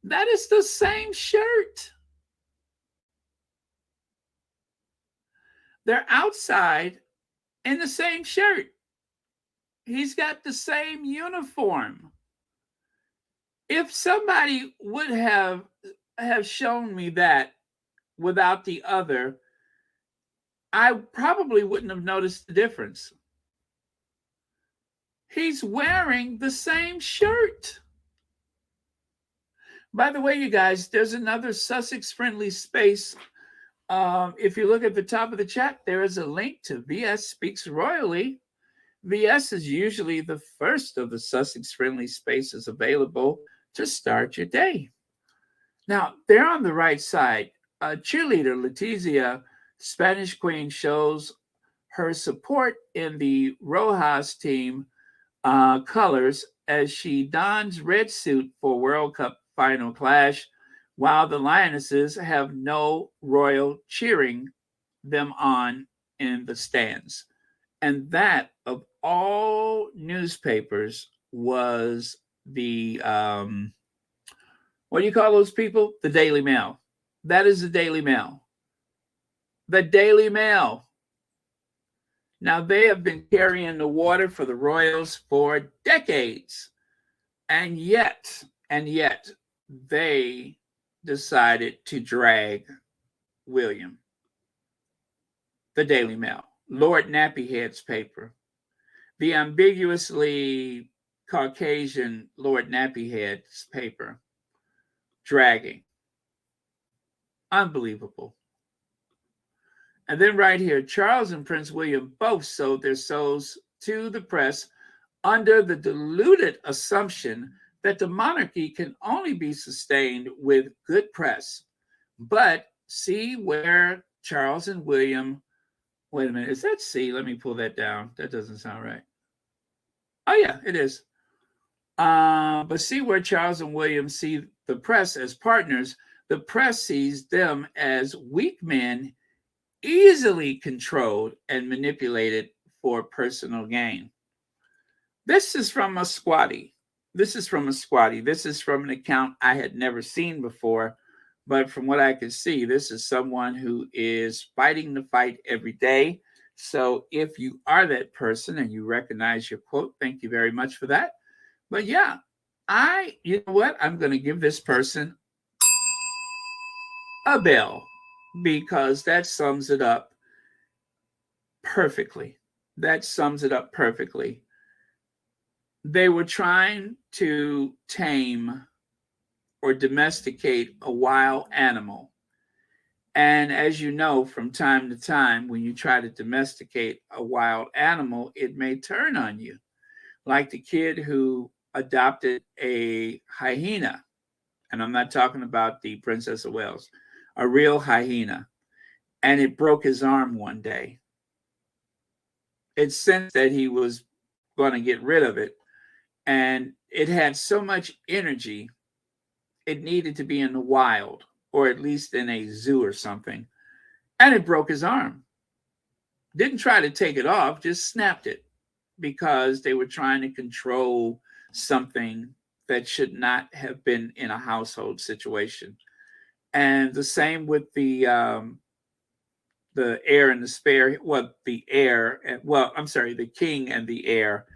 That is the same shirt. They're outside in the same shirt. He's got the same uniform. If somebody would have shown me that without the other, I probably wouldn't have noticed the difference. He's wearing the same shirt. By the way, you guys, there's another Sussex friendly space. If you look at the top of the chat, there is a link to VS Speaks Royally. VS is usually the first of the Sussex friendly spaces available to start your day. Now, they're on the right side. Cheerleader Letizia, Spanish Queen, shows her support in the Rojas team colors as she dons red suit for World Cup final clash, while the Lionesses have no royal cheering them on in the stands. And that, of all newspapers, was the, what do you call those people? The Daily Mail. That is the Daily Mail. The Daily Mail. Now, they have been carrying the water for the royals for decades. And yet, they decided to drag William. The Daily Mail, Lord Nappyhead's paper, the ambiguously Caucasian Lord Nappyhead's paper, dragging. Unbelievable. And then right here, Charles and Prince William both sold their souls to the press under the deluded assumption that the monarchy can only be sustained with good press. But see where Charles and William, wait a minute, is that C? Let me pull that down. That doesn't sound right. Oh yeah, it is. But see where Charles and William see the press as partners. The press sees them as weak men, easily controlled and manipulated for personal gain. This is from a squatty. This is from an account I had never seen before, but from what I could see, this is someone who is fighting the fight every day. So if you are that person and you recognize your quote, thank you very much for that. But yeah, you know what? I'm going to give this person a bell because that sums it up perfectly. They were trying to tame or domesticate a wild animal. And as you know, from time to time, when you try to domesticate a wild animal, it may turn on you. Like the kid who adopted a hyena. And I'm not talking about the Princess of Wales, a real hyena. And it broke his arm one day. It sensed that he was going to get rid of it. And it had so much energy, it needed to be in the wild, or at least in a zoo or something. And it broke his arm. Didn't try to take it off, just snapped it because they were trying to control something that should not have been in a household situation. And the same with the heir and the spare, the king and the heir.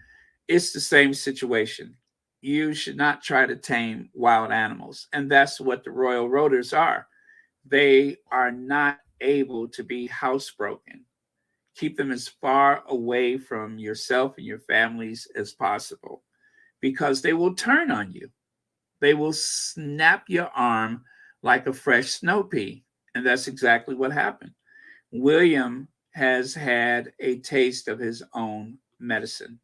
It's the same situation. You should not try to tame wild animals. And that's what the royal rotors are. they are not able to be housebroken. Keep them as far away from yourself and your families as possible, because they will turn on you. They will snap your arm like a fresh snow pea. And that's exactly what happened. William has had a taste of his own medicine.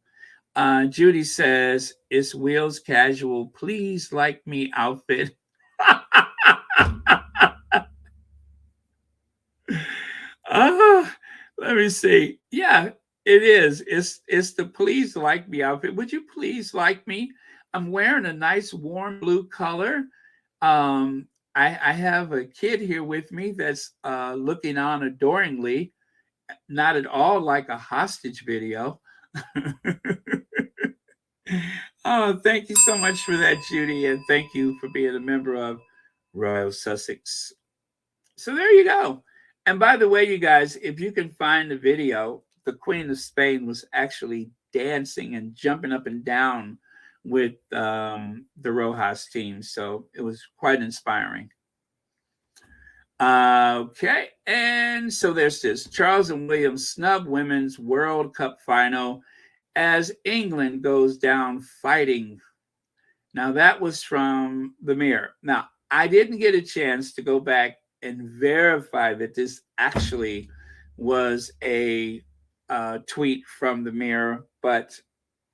Judy says, "It's Will's casual, please like me outfit." Let me see. Yeah, it is. It's the please like me outfit. Would you please like me? I'm wearing a nice warm blue color. I have a kid here with me that's looking on adoringly, not at all like a hostage video. Oh, thank you so much for that, Judy, and thank you for being a member of Royal Sussex. So there you go. And by the way, you guys, if you can find the video, the Queen of Spain was actually dancing and jumping up and down with the Rojas team. So it was quite inspiring. Okay, and so there's this. Charles and William snub Women's World Cup final as England goes down fighting. Now, that was from the Mirror. Now, I didn't get a chance to go back and verify that this actually was a tweet from the Mirror, but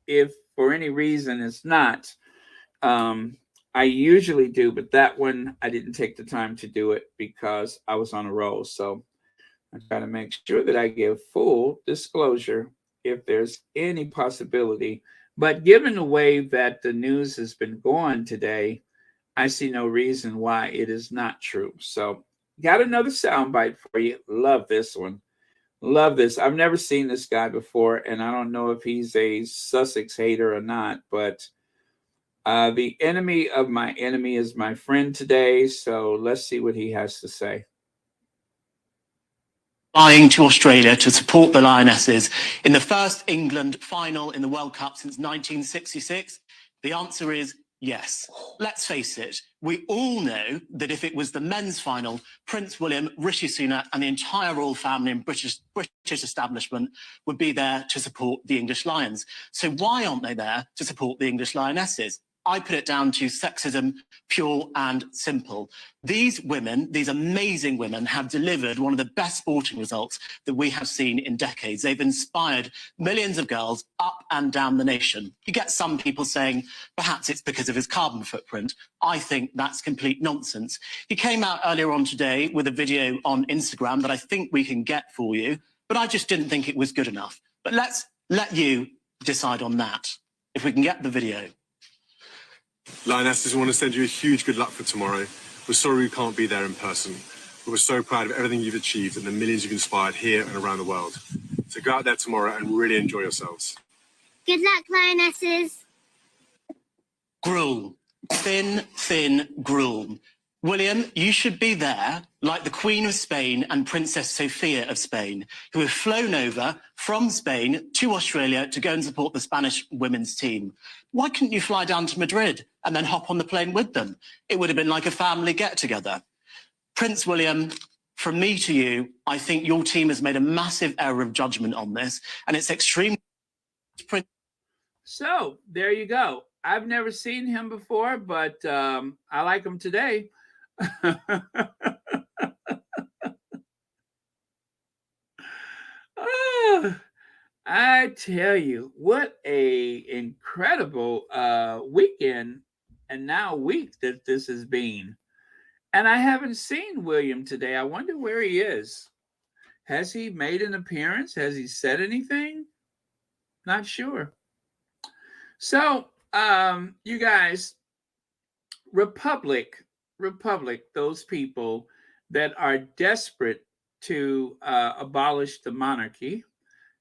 if for any reason it's not, I usually do, but that one I didn't take the time to do it because I was on a roll. So I try to make sure that I give full disclosure if there's any possibility. But given the way that the news has been going today, I see no reason why it is not true. So got another soundbite for you. Love this one. Love this. I've never seen this guy before, and I don't know if he's a Sussex hater or not, but the enemy of my enemy is my friend today. So let's see what he has to say. Flying to Australia to support the Lionesses in the first England final in the World Cup since 1966? The answer is yes. Let's face it, we all know that if it was the men's final, Prince William, Rishi Sunak and the entire royal family and British establishment would be there to support the English Lions. So why aren't they there to support the English Lionesses? I put it down to sexism, pure and simple. These women, these amazing women, have delivered one of the best sporting results that we have seen in decades. They've inspired millions of girls up and down the nation. You get some people saying, perhaps it's because of his carbon footprint. I think that's complete nonsense. He came out earlier on today with a video on Instagram that I think we can get for you, but I just didn't think it was good enough. But let's let you decide on that, if we can get the video. Lionesses, we want to send you a huge good luck for tomorrow. We're sorry we can't be there in person, but we're so proud of everything you've achieved and the millions you've inspired here and around the world. So go out there tomorrow and really enjoy yourselves. Good luck, Lionesses. Gruel. Thin gruel. William, you should be there like the Queen of Spain and Princess Sofia of Spain, who have flown over from Spain to Australia to go and support the Spanish women's team. Why couldn't you fly down to Madrid and then hop on the plane with them? It would have been like a family get-together. Prince William, from me to you, I think your team has made a massive error of judgment on this, and it's extremely... So there you go. I've never seen him before, but I like him today. I tell you, what a incredible weekend and now week that this has been. And I haven't seen William today. I wonder where he is. Has he made an appearance? Has he said anything? Not sure. So, you guys, Republic, those people that are desperate to abolish the monarchy.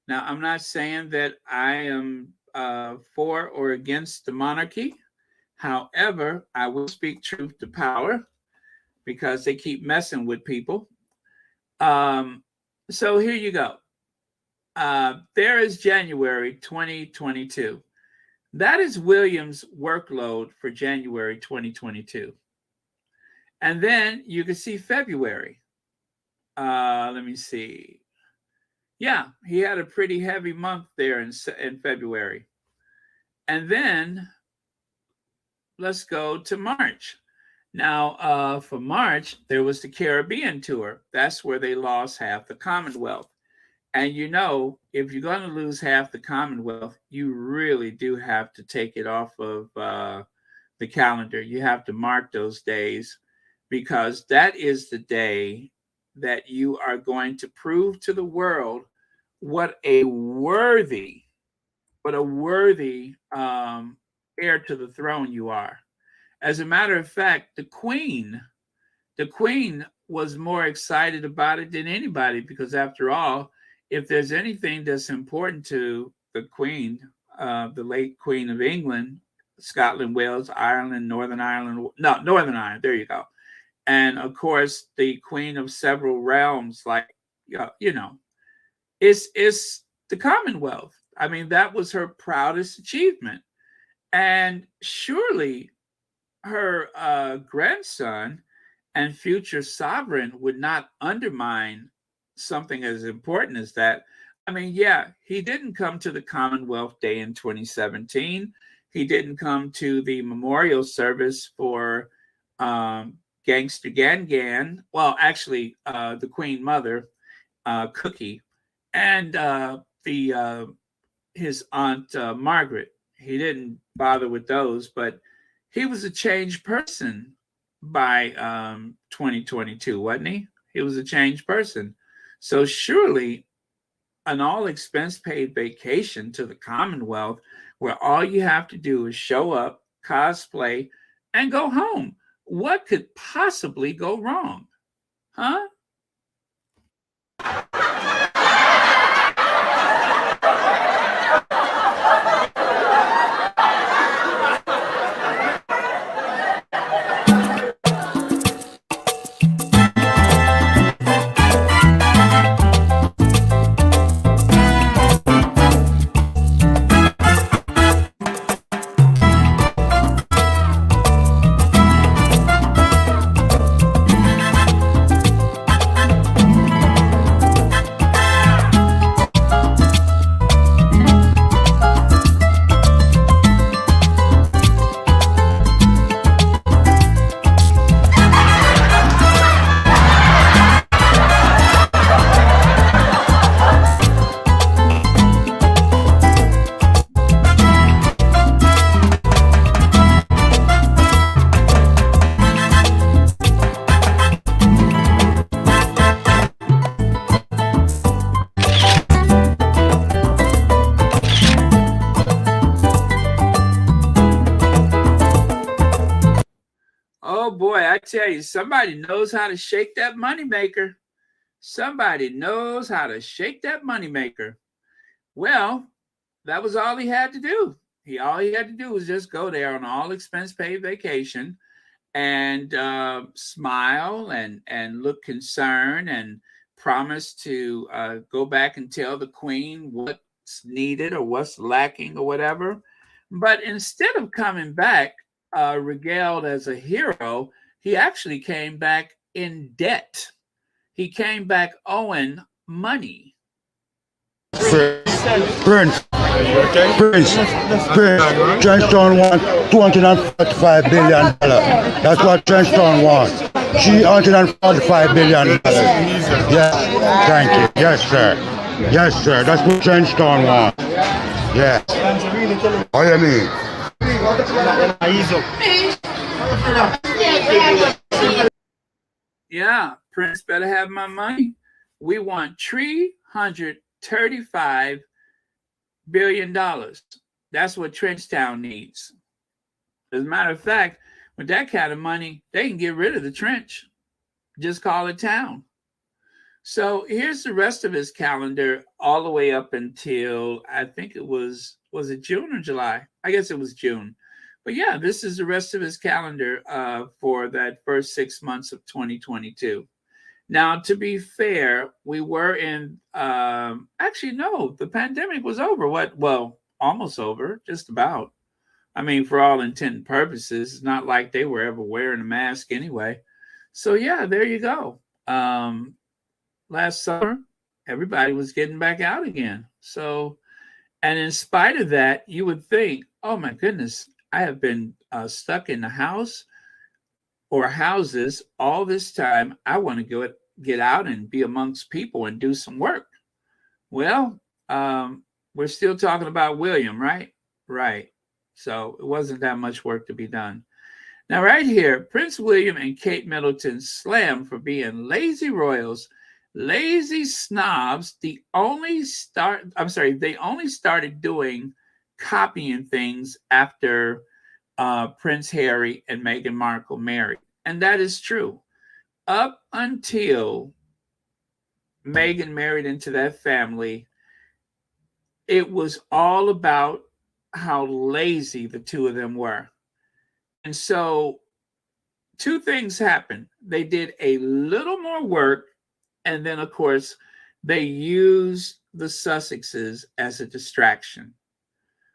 Now, I'm not saying that I am for or against the monarchy. However, I will speak truth to power because they keep messing with people. So here you go. There is January 2022. That is William's workload for January 2022. And then you can see February. Let me see. Yeah, he had a pretty heavy month there in February. And then let's go to March. Now, for March, there was the Caribbean tour. That's where they lost half the Commonwealth. And you know, if you're going to lose half the Commonwealth, you really do have to take it off of the calendar. You have to mark those days, because that is the day that you are going to prove to the world what a worthy heir to the throne you are. As a matter of fact, the Queen was more excited about it than anybody, because after all, if there's anything that's important to the Queen, the late Queen of England, Scotland, Wales, Ireland, Northern Ireland, there you go. And of course, the Queen of several realms, like, you know, it's the Commonwealth. I mean, that was her proudest achievement. And surely her grandson and future sovereign would not undermine something as important as that. I mean, yeah, he didn't come to the Commonwealth Day in 2017. He didn't come to the memorial service for Gangster Gan. Well, actually, the Queen Mother, Cookie, and his aunt Margaret. He didn't bother with those, but he was a changed person by 2022, wasn't he? He was a changed person. So surely an all expense paid vacation to the Commonwealth, where all you have to do is show up, cosplay, and go home. What could possibly go wrong? Huh? Oh boy, I tell you, somebody knows how to shake that moneymaker. Somebody knows how to shake that moneymaker. Well, that was all he had to do. All he had to do was just go there on all expense paid vacation and smile and look concerned and promise to go back and tell the Queen what's needed or what's lacking or whatever. But instead of coming back regaled as a hero, he actually came back in debt. He came back owing money. Prince, Trenchtown wants $245 billion. That's what Trenchtown wants. $345 billion. Yes, thank you. Yes, sir. Yes, sir. That's what Trenchtown wants. Yes. What do you mean? Yeah, Prince better have my money. We want $335 billion. That's what Trenchtown needs. As a matter of fact, with that kind of money, they can get rid of the trench. Just call it town. So here's the rest of his calendar all the way up until, I think it was it June or July? I guess it was June. But yeah, this is the rest of his calendar for that first 6 months of 2022. Now, to be fair, we were in, actually, no, the pandemic was over. Well, almost over, just about. I mean, for all intent and purposes, it's not like they were ever wearing a mask anyway. So yeah, there you go. Last summer, everybody was getting back out again. So, and in spite of that, you would think, oh my goodness, I have been stuck in the house or houses all this time. I want to get out and be amongst people and do some work. Well, we're still talking about William, right? Right. So it wasn't that much work to be done. Now, right here, Prince William and Kate Middleton slammed for being lazy royals, lazy snobs. They only started doing copying things after Prince Harry and Meghan Markle married. And that is true. Up until Meghan married into that family, it was all about how lazy the two of them were. And so two things happened. They did a little more work, and then, of course, they used the Sussexes as a distraction.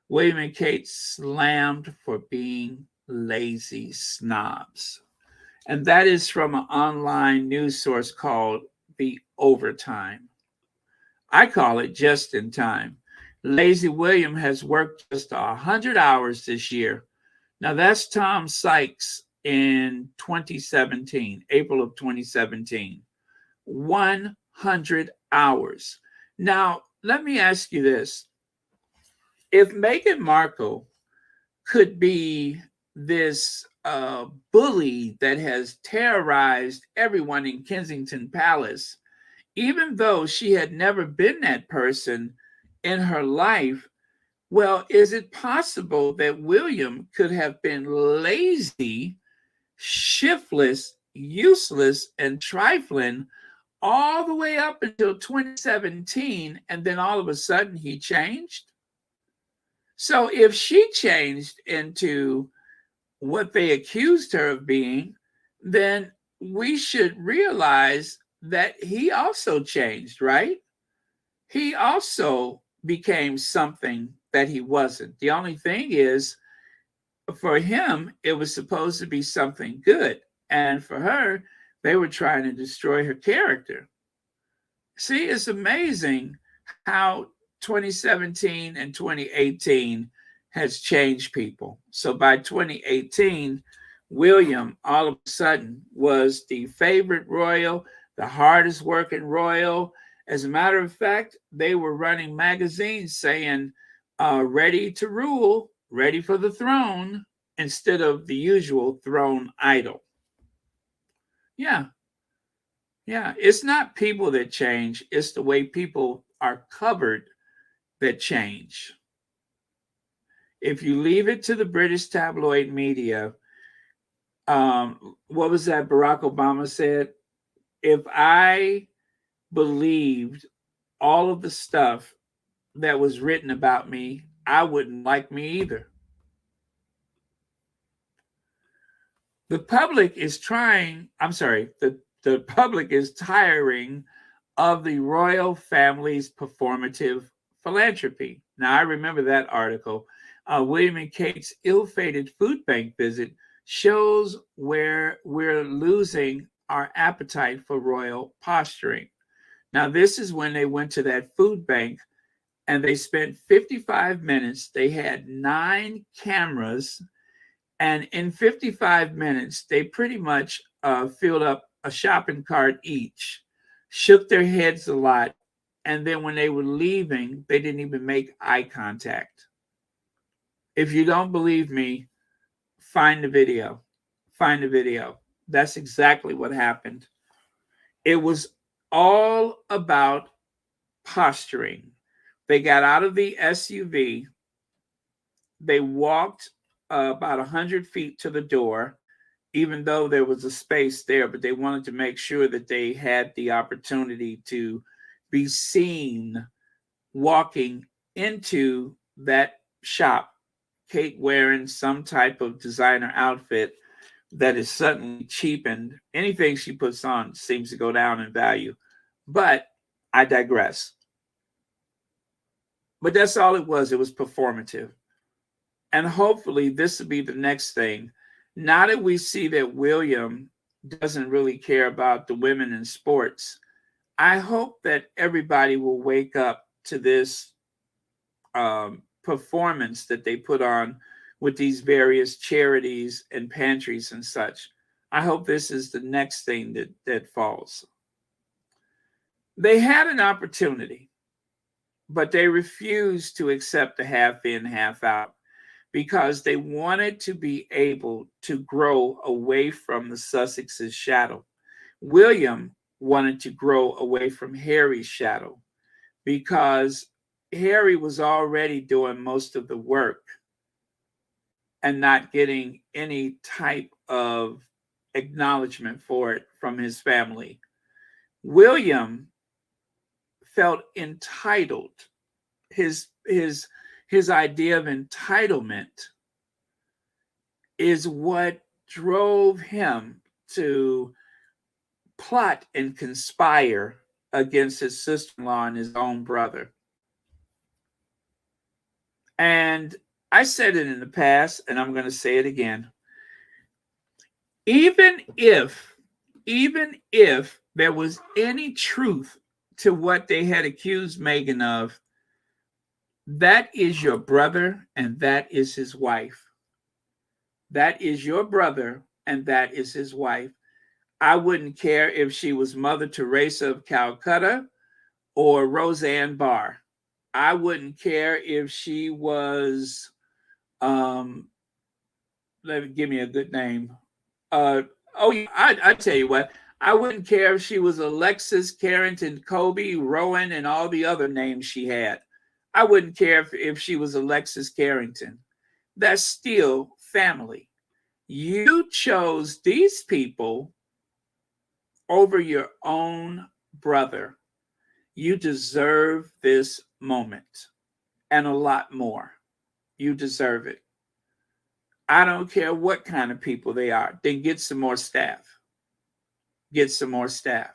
William and Kate slammed for being lazy snobs. And that is from an online news source called The Overtime. I call it Just in Time. Lazy William has worked just 100 hours this year. Now, that's Tom Sykes in 2017, April of 2017. 100 hours. Now, let me ask you this. If Meghan Markle could be this bully that has terrorized everyone in Kensington Palace, even though she had never been that person in her life, well, is it possible that William could have been lazy, shiftless, useless, and trifling all the way up until 2017, and then all of a sudden he changed? So if she changed into what they accused her of being, then we should realize that he also changed, right? He also became something that he wasn't. The only thing is, for him, it was supposed to be something good. And for her, they were trying to destroy her character. See, it's amazing how 2017 and 2018 has changed people. So by 2018, William all of a sudden was the favorite royal, the hardest working royal. As a matter of fact, they were running magazines saying, ready to rule, ready for the throne, instead of the usual throne idol. Yeah. Yeah. It's not people that change, it's the way people are covered that change. If you leave it to the British tabloid media, what was that Barack Obama said? If I believed all of the stuff that was written about me, I wouldn't like me either. The public is the public is tiring of the royal family's performative philanthropy. Now, I remember that article. William and Kate's ill-fated food bank visit shows where we're losing our appetite for royal posturing. Now, this is when they went to that food bank and they spent 55 minutes. They had 9 cameras, and in 55 minutes, they pretty much filled up a shopping cart each, shook their heads a lot, and then when they were leaving, they didn't even make eye contact. If you don't believe me, find the video. Find the video. That's exactly what happened. It was all about posturing. They got out of the SUV. They walked about 100 feet to the door, even though there was a space there, but they wanted to make sure that they had the opportunity to be seen walking into that shop, Kate wearing some type of designer outfit that is suddenly cheapened. Anything she puts on seems to go down in value. But I digress. But that's all it was. It was performative. And hopefully this will be the next thing. Now that we see that William doesn't really care about the women in sports. I hope that everybody will wake up to this performance that they put on with these various charities and pantries and such. I hope this is the next thing that falls. They had an opportunity, but they refused to accept the half in, half out because they wanted to be able to grow away from the Sussex's shadow. William wanted to grow away from Harry's shadow because Harry was already doing most of the work and not getting any type of acknowledgement for it from his family. William felt entitled. His idea of entitlement is what drove him to plot and conspire against his sister-in-law and his own brother. And I said it in the past, and I'm going to say it again. Even if there was any truth to what they had accused Meghan of, that is your brother and that is his wife. That is your brother and that is his wife. I wouldn't care if she was Mother Teresa of Calcutta or Roseanne Barr. I wouldn't care if she was, give me a good name. I tell you what, I wouldn't care if she was Alexis, Carrington, Kobe, Rowan, and all the other names she had. I wouldn't care if she was Alexis Carrington. That's still family. You chose these people over your own brother. You deserve this moment and a lot more. You deserve it. I don't care what kind of people they are. Then get some more staff. Get some more staff.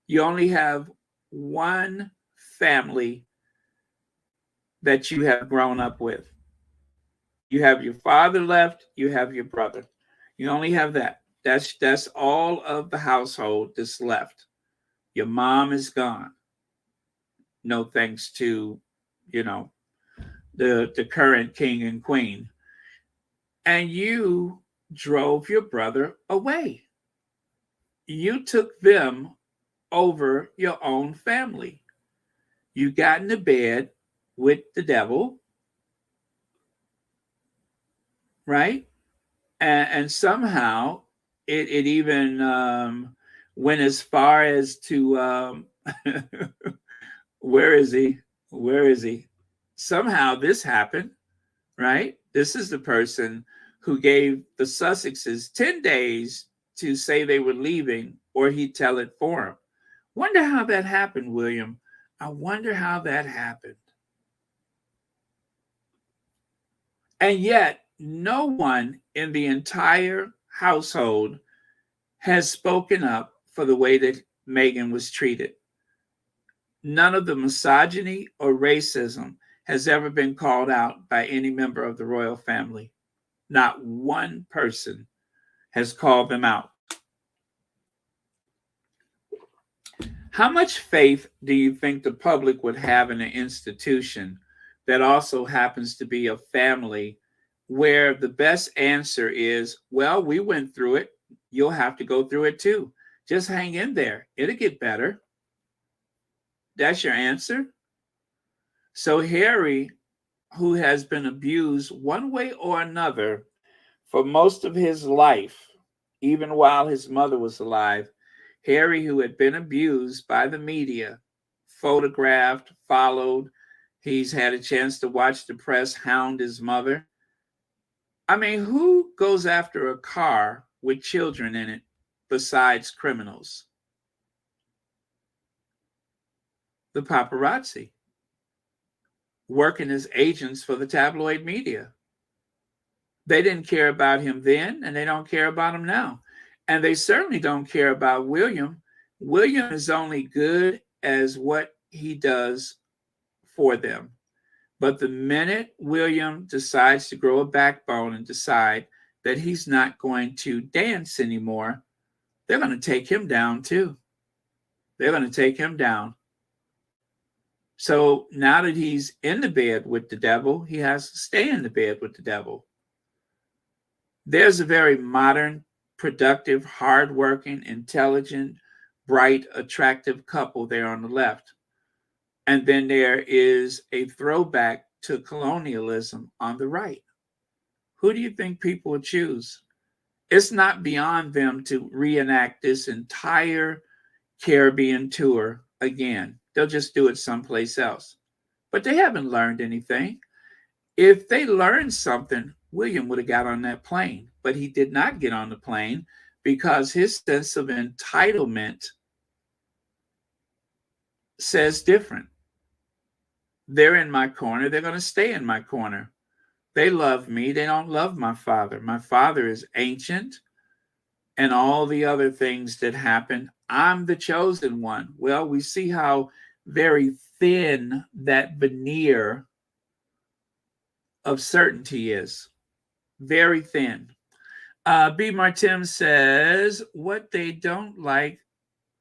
You only have one family that you have grown up with. You have your father left, you have your brother. You only have that. That's all of the household that's left. Your mom is gone. No thanks to, the current king and queen. And you drove your brother away. You took them over your own family. You got into bed with the devil, right? And somehow it even went as far as to where is he? Where is he? Somehow this happened, right? This is the person who gave the Sussexes 10 days to say they were leaving, or he'd tell it for them. Wonder how that happened, William. I wonder how that happened. And yet, no one in the entire household has spoken up for the way that Meghan was treated. None of the misogyny or racism has ever been called out by any member of the royal family. Not one person has called them out. How much faith do you think the public would have in an institution that also happens to be a family where the best answer is, well, we went through it. You'll have to go through it too. Just hang in there. It'll get better. That's your answer? So Harry, who has been abused one way or another for most of his life, even while his mother was alive, Harry, who had been abused by the media, photographed, followed, he's had a chance to watch the press hound his mother. I mean, who goes after a car with children in it besides criminals? The paparazzi, working as agents for the tabloid media. They didn't care about him then, and they don't care about him now. And they certainly don't care about William. William is only good as what he does for them. But the minute William decides to grow a backbone and decide that he's not going to dance anymore, they're going to take him down too. They're going to take him down. So now that he's in the bed with the devil, he has to stay in the bed with the devil. There's a very modern, productive, hardworking, intelligent, bright, attractive couple there on the left. And then there is a throwback to colonialism on the right. Who do you think people would choose? It's not beyond them to reenact this entire Caribbean tour again. They'll just do it someplace else. But they haven't learned anything. If they learned something, William would have got on that plane. But he did not get on the plane because his sense of entitlement says different. They're in my corner. They're going to stay in my corner. They love me. They don't love my father. My father is ancient and all the other things that happen. I'm the chosen one. Well, we see how very thin that veneer of certainty is. Very thin. B. Martin says, what they don't like,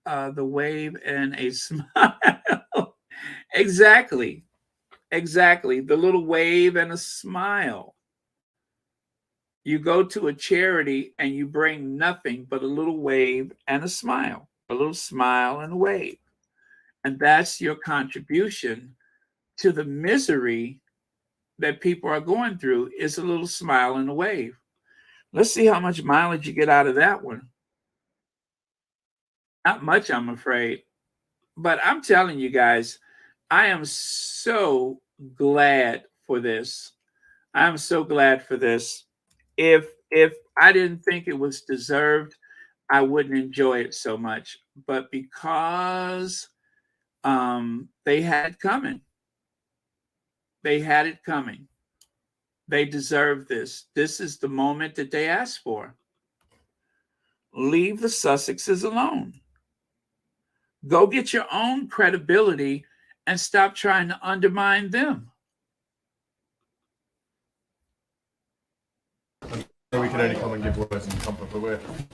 the wave and a smile. Exactly. Exactly. The little wave and a smile. You go to a charity and you bring nothing but a little wave and a smile. A little smile and a wave. And that's your contribution to the misery that people are going through, is a little smile and a wave. Let's see how much mileage you get out of that one. Not much, I'm afraid. But I'm telling you guys, I am so glad for this. I'm so glad for this. If I didn't think it was deserved, I wouldn't enjoy it so much. But because they had it coming. They had it coming. They deserve this. This is the moment that they asked for. Leave the Sussexes alone. Go get your own credibility and stop trying to undermine them. We can only come and give words and comfort, but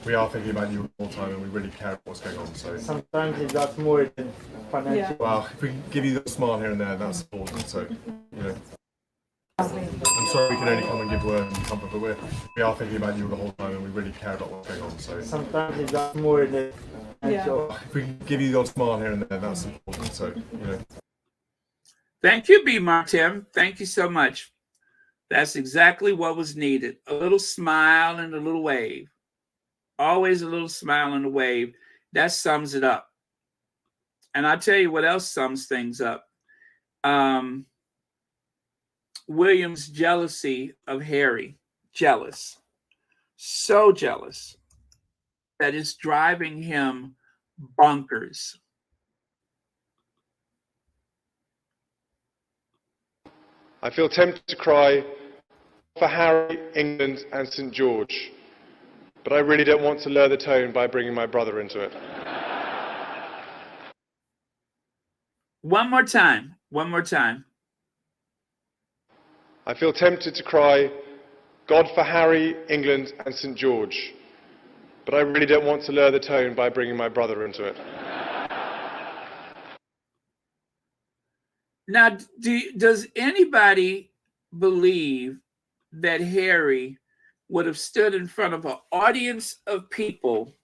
we are thinking about you all the time, and we really care about what's going on. So sometimes it's got more than financial. Yeah. Well, if we can give you a smile here and there, that's important. So you know, I'm sorry we can only come and give words and comfort, but we are thinking about you the whole time, and we really care about what's going on. So sometimes it's got more than financial. Well, if we can give you a smile here and there, that's important. So you know. Thank you, B. Martin. Thank you so much. That's exactly what was needed. A little smile and a little wave. Always a little smile and a wave. That sums it up. And I'll tell you what else sums things up. William's jealousy of Harry. Jealous. So jealous that it's driving him bonkers. I feel tempted to cry for Harry, England, and St. George, but I really don't want to lower the tone by bringing my brother into it. One more time. One more time. I feel tempted to cry, God for Harry, England, and St. George, but I really don't want to lower the tone by bringing my brother into it. Now, does anybody believe that Harry would have stood in front of an audience of people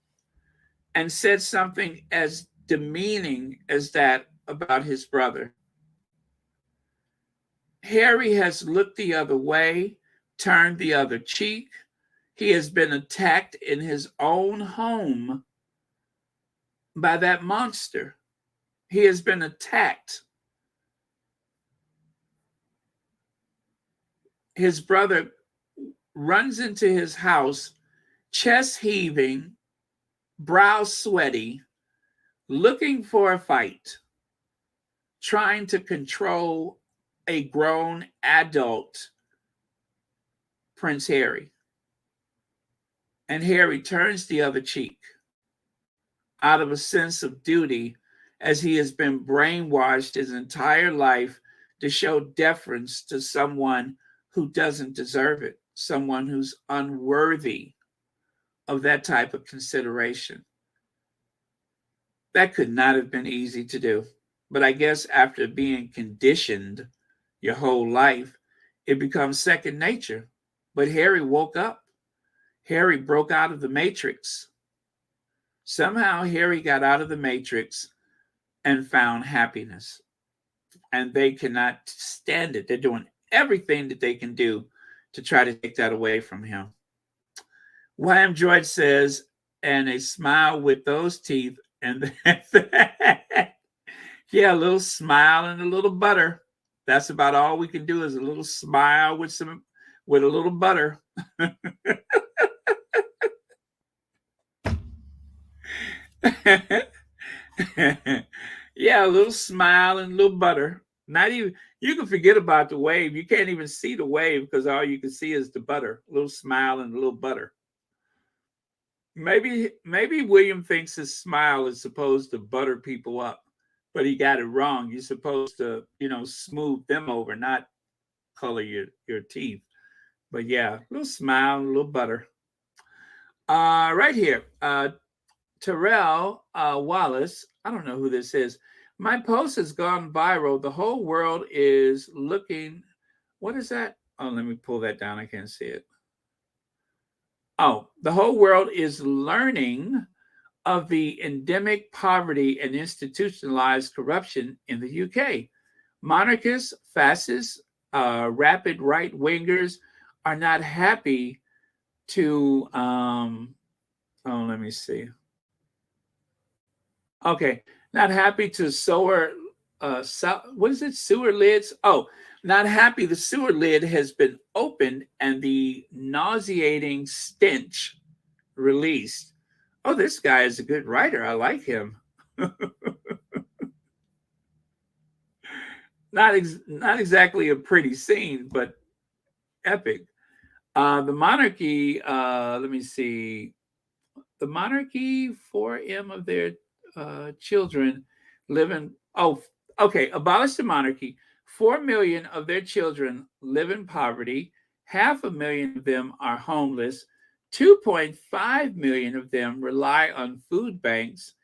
and said something as demeaning as that about his brother? Harry has looked the other way, turned the other cheek. He has been attacked in his own home by that monster. He has been attacked. His brother runs into his house, chest heaving, brow sweaty, looking for a fight, trying to control a grown adult Prince Harry. And Harry turns the other cheek out of a sense of duty, as he has been brainwashed his entire life to show deference to someone who doesn't deserve it, someone who's unworthy of that type of consideration. That could not have been easy to do. But I guess after being conditioned your whole life, it becomes second nature. But Harry woke up. Harry broke out of the matrix. Somehow Harry got out of the matrix and found happiness. And they cannot stand it. They're doing everything that they can do to try to take that away from him. Wham George says, and a smile with those teeth. And yeah, a little smile and a little butter. That's about all we can do is a little smile with a little butter. Yeah, a little smile and a little butter. Not even, you can forget about the wave. You can't even see the wave because all you can see is the butter. A little smile and a little butter. Maybe William thinks his smile is supposed to butter people up, but he got it wrong. You're supposed to, smooth them over, not color your teeth. But yeah, a little smile, a little butter. Right here, Terrell Wallace. I don't know who this is. My post has gone viral. The whole world is looking. What is that? Oh, let me pull that down. I can't see it. Oh, the whole world is learning of the endemic poverty and institutionalized corruption in the UK. Monarchists, fascists, rapid right-wingers are not happy to, let me see. Okay, not happy to sewer lids? Oh, not happy the sewer lid has been opened and the nauseating stench released. Oh, this guy is a good writer. I like him. Not exactly a pretty scene, but epic. The monarchy, let me see. The monarchy, 4M of their children live in, abolish the monarchy. 4 million of their children live in poverty. 500,000 of them are homeless. 2.5 million of them rely on food banks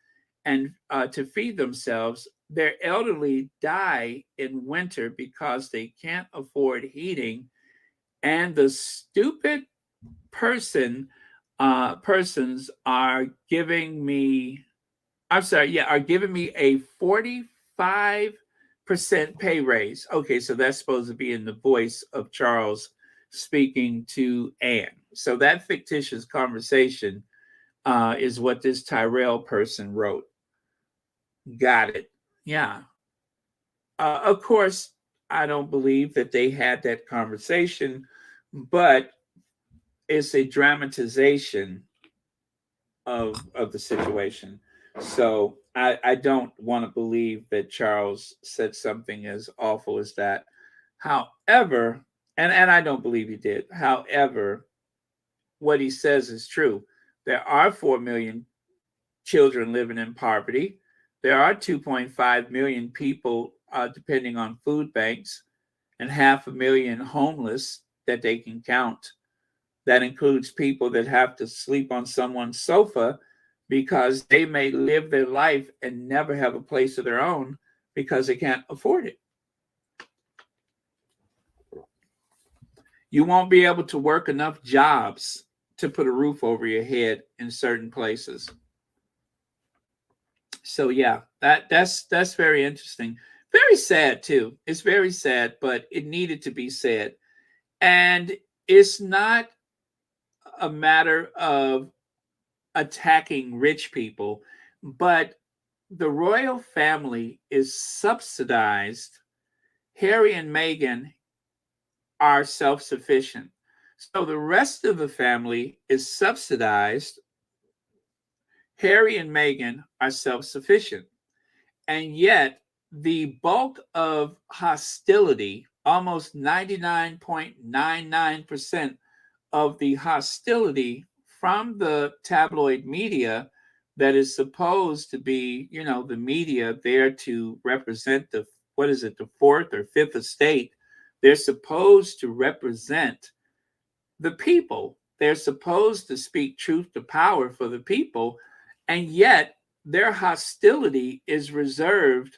and to feed themselves. Their elderly die in winter because they can't afford heating. And the stupid persons are giving me a 45% pay raise. Okay, so that's supposed to be in the voice of Charles speaking to Anne. So that fictitious conversation is what this Tyrell person wrote. Got it. Yeah. Of course, I don't believe that they had that conversation, but it's a dramatization of the situation. So I don't want to believe that Charles said something as awful as that. However, and I don't believe he did. However, what he says is true. There are 4 million children living in poverty. There are 2.5 million people depending on food banks, and 500,000 homeless that they can count. That includes people that have to sleep on someone's sofa because they may live their life and never have a place of their own because they can't afford it. You won't be able to work enough jobs to put a roof over your head in certain places. So yeah, that's very interesting. Very sad too. It's very sad, but it needed to be said. And it's not a matter of attacking rich people, but the royal family is subsidized. Harry and Meghan are self-sufficient. So the rest of the family is subsidized. Harry and Meghan are self-sufficient. And yet the bulk of hostility, almost 99.99% of the hostility from the tabloid media that is supposed to be, the media there to represent the fourth or fifth estate. They're supposed to represent the people. They're supposed to speak truth to power for the people. And yet their hostility is reserved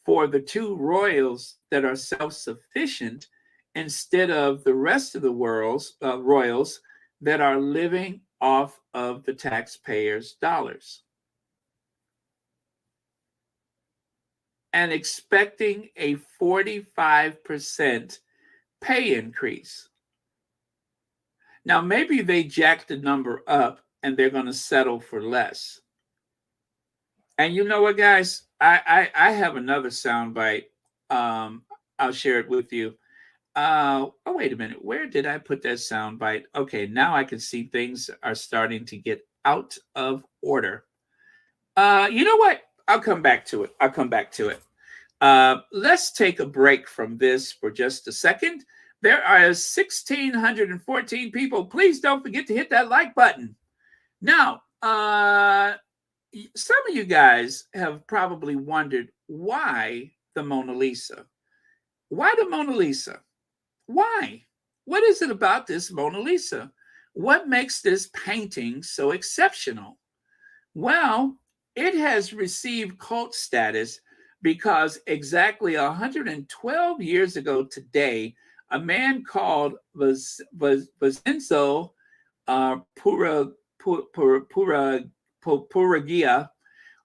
for the two royals that are self-sufficient instead of the rest of the royals that are living off of the taxpayers' dollars and expecting a 45% pay increase. Now, maybe they jacked the number up and they're going to settle for less. And you know what, guys? I have another soundbite. I'll share it with you. Oh, wait a minute. Where did I put that soundbite? Okay, now I can see things are starting to get out of order. You know what? I'll come back to it. Let's take a break from this for just a second. There are 1,614 people. Please don't forget to hit that like button. Now, some of you guys have probably wondered why the Mona Lisa? Why the Mona Lisa? Why? What is it about this Mona Lisa? What makes this painting so exceptional? Well, it has received cult status because exactly 112 years ago today, a man called Vincenzo Puragia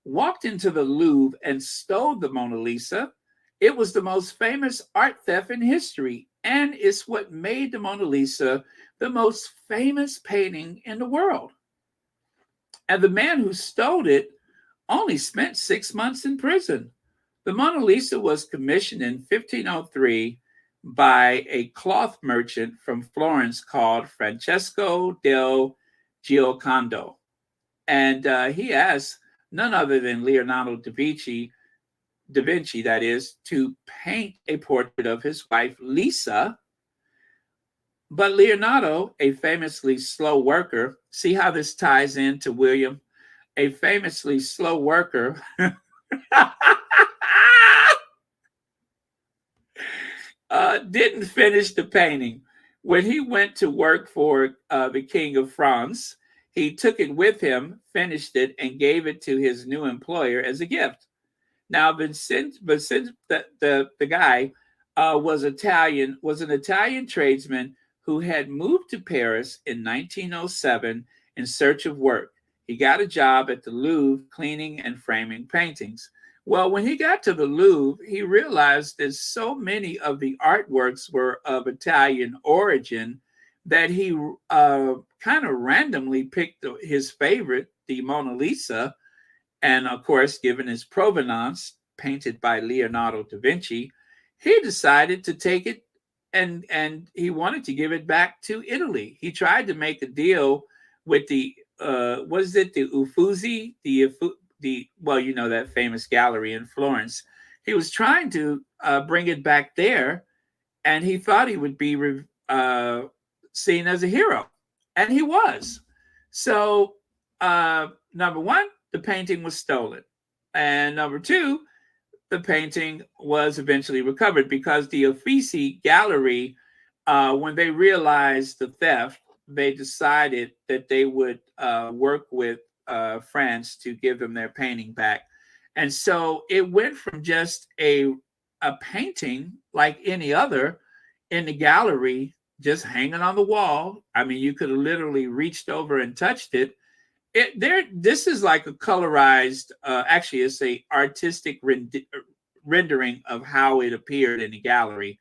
walked into the Louvre and stole the Mona Lisa. It was the most famous art theft in history, and it's what made the Mona Lisa the most famous painting in the world. And the man who stole it only spent 6 months in prison. The Mona Lisa was commissioned in 1503 by a cloth merchant from Florence called Francesco del Giocondo. And he asked none other than Leonardo da Vinci, that is, to paint a portrait of his wife, Lisa. But Leonardo, a famously slow worker, see how this ties into William? A famously slow worker didn't finish the painting. When he went to work for the King of France, he took it with him, finished it, and gave it to his new employer as a gift. Now, Vincent the guy was an Italian tradesman who had moved to Paris in 1907 in search of work. He got a job at the Louvre cleaning and framing paintings. Well, when he got to the Louvre, he realized that so many of the artworks were of Italian origin that he kind of randomly picked his favorite, the Mona Lisa. And of course, given his provenance, painted by Leonardo da Vinci, he decided to take it and he wanted to give it back to Italy. He tried to make a deal with the the Uffizi, well, you know, that famous gallery in Florence. He was trying to bring it back there, and he thought he would be seen as a hero, and he was. So, number one, the painting was stolen, and number two, the painting was eventually recovered because the Uffizi gallery, when they realized the theft, they decided that they would work with France to give them their painting back. And so it went from just a painting like any other in the gallery, just hanging on the wall. I mean, you could have literally reached over and touched it. This is like a colorized, actually, it's a artistic rendering of how it appeared in the gallery.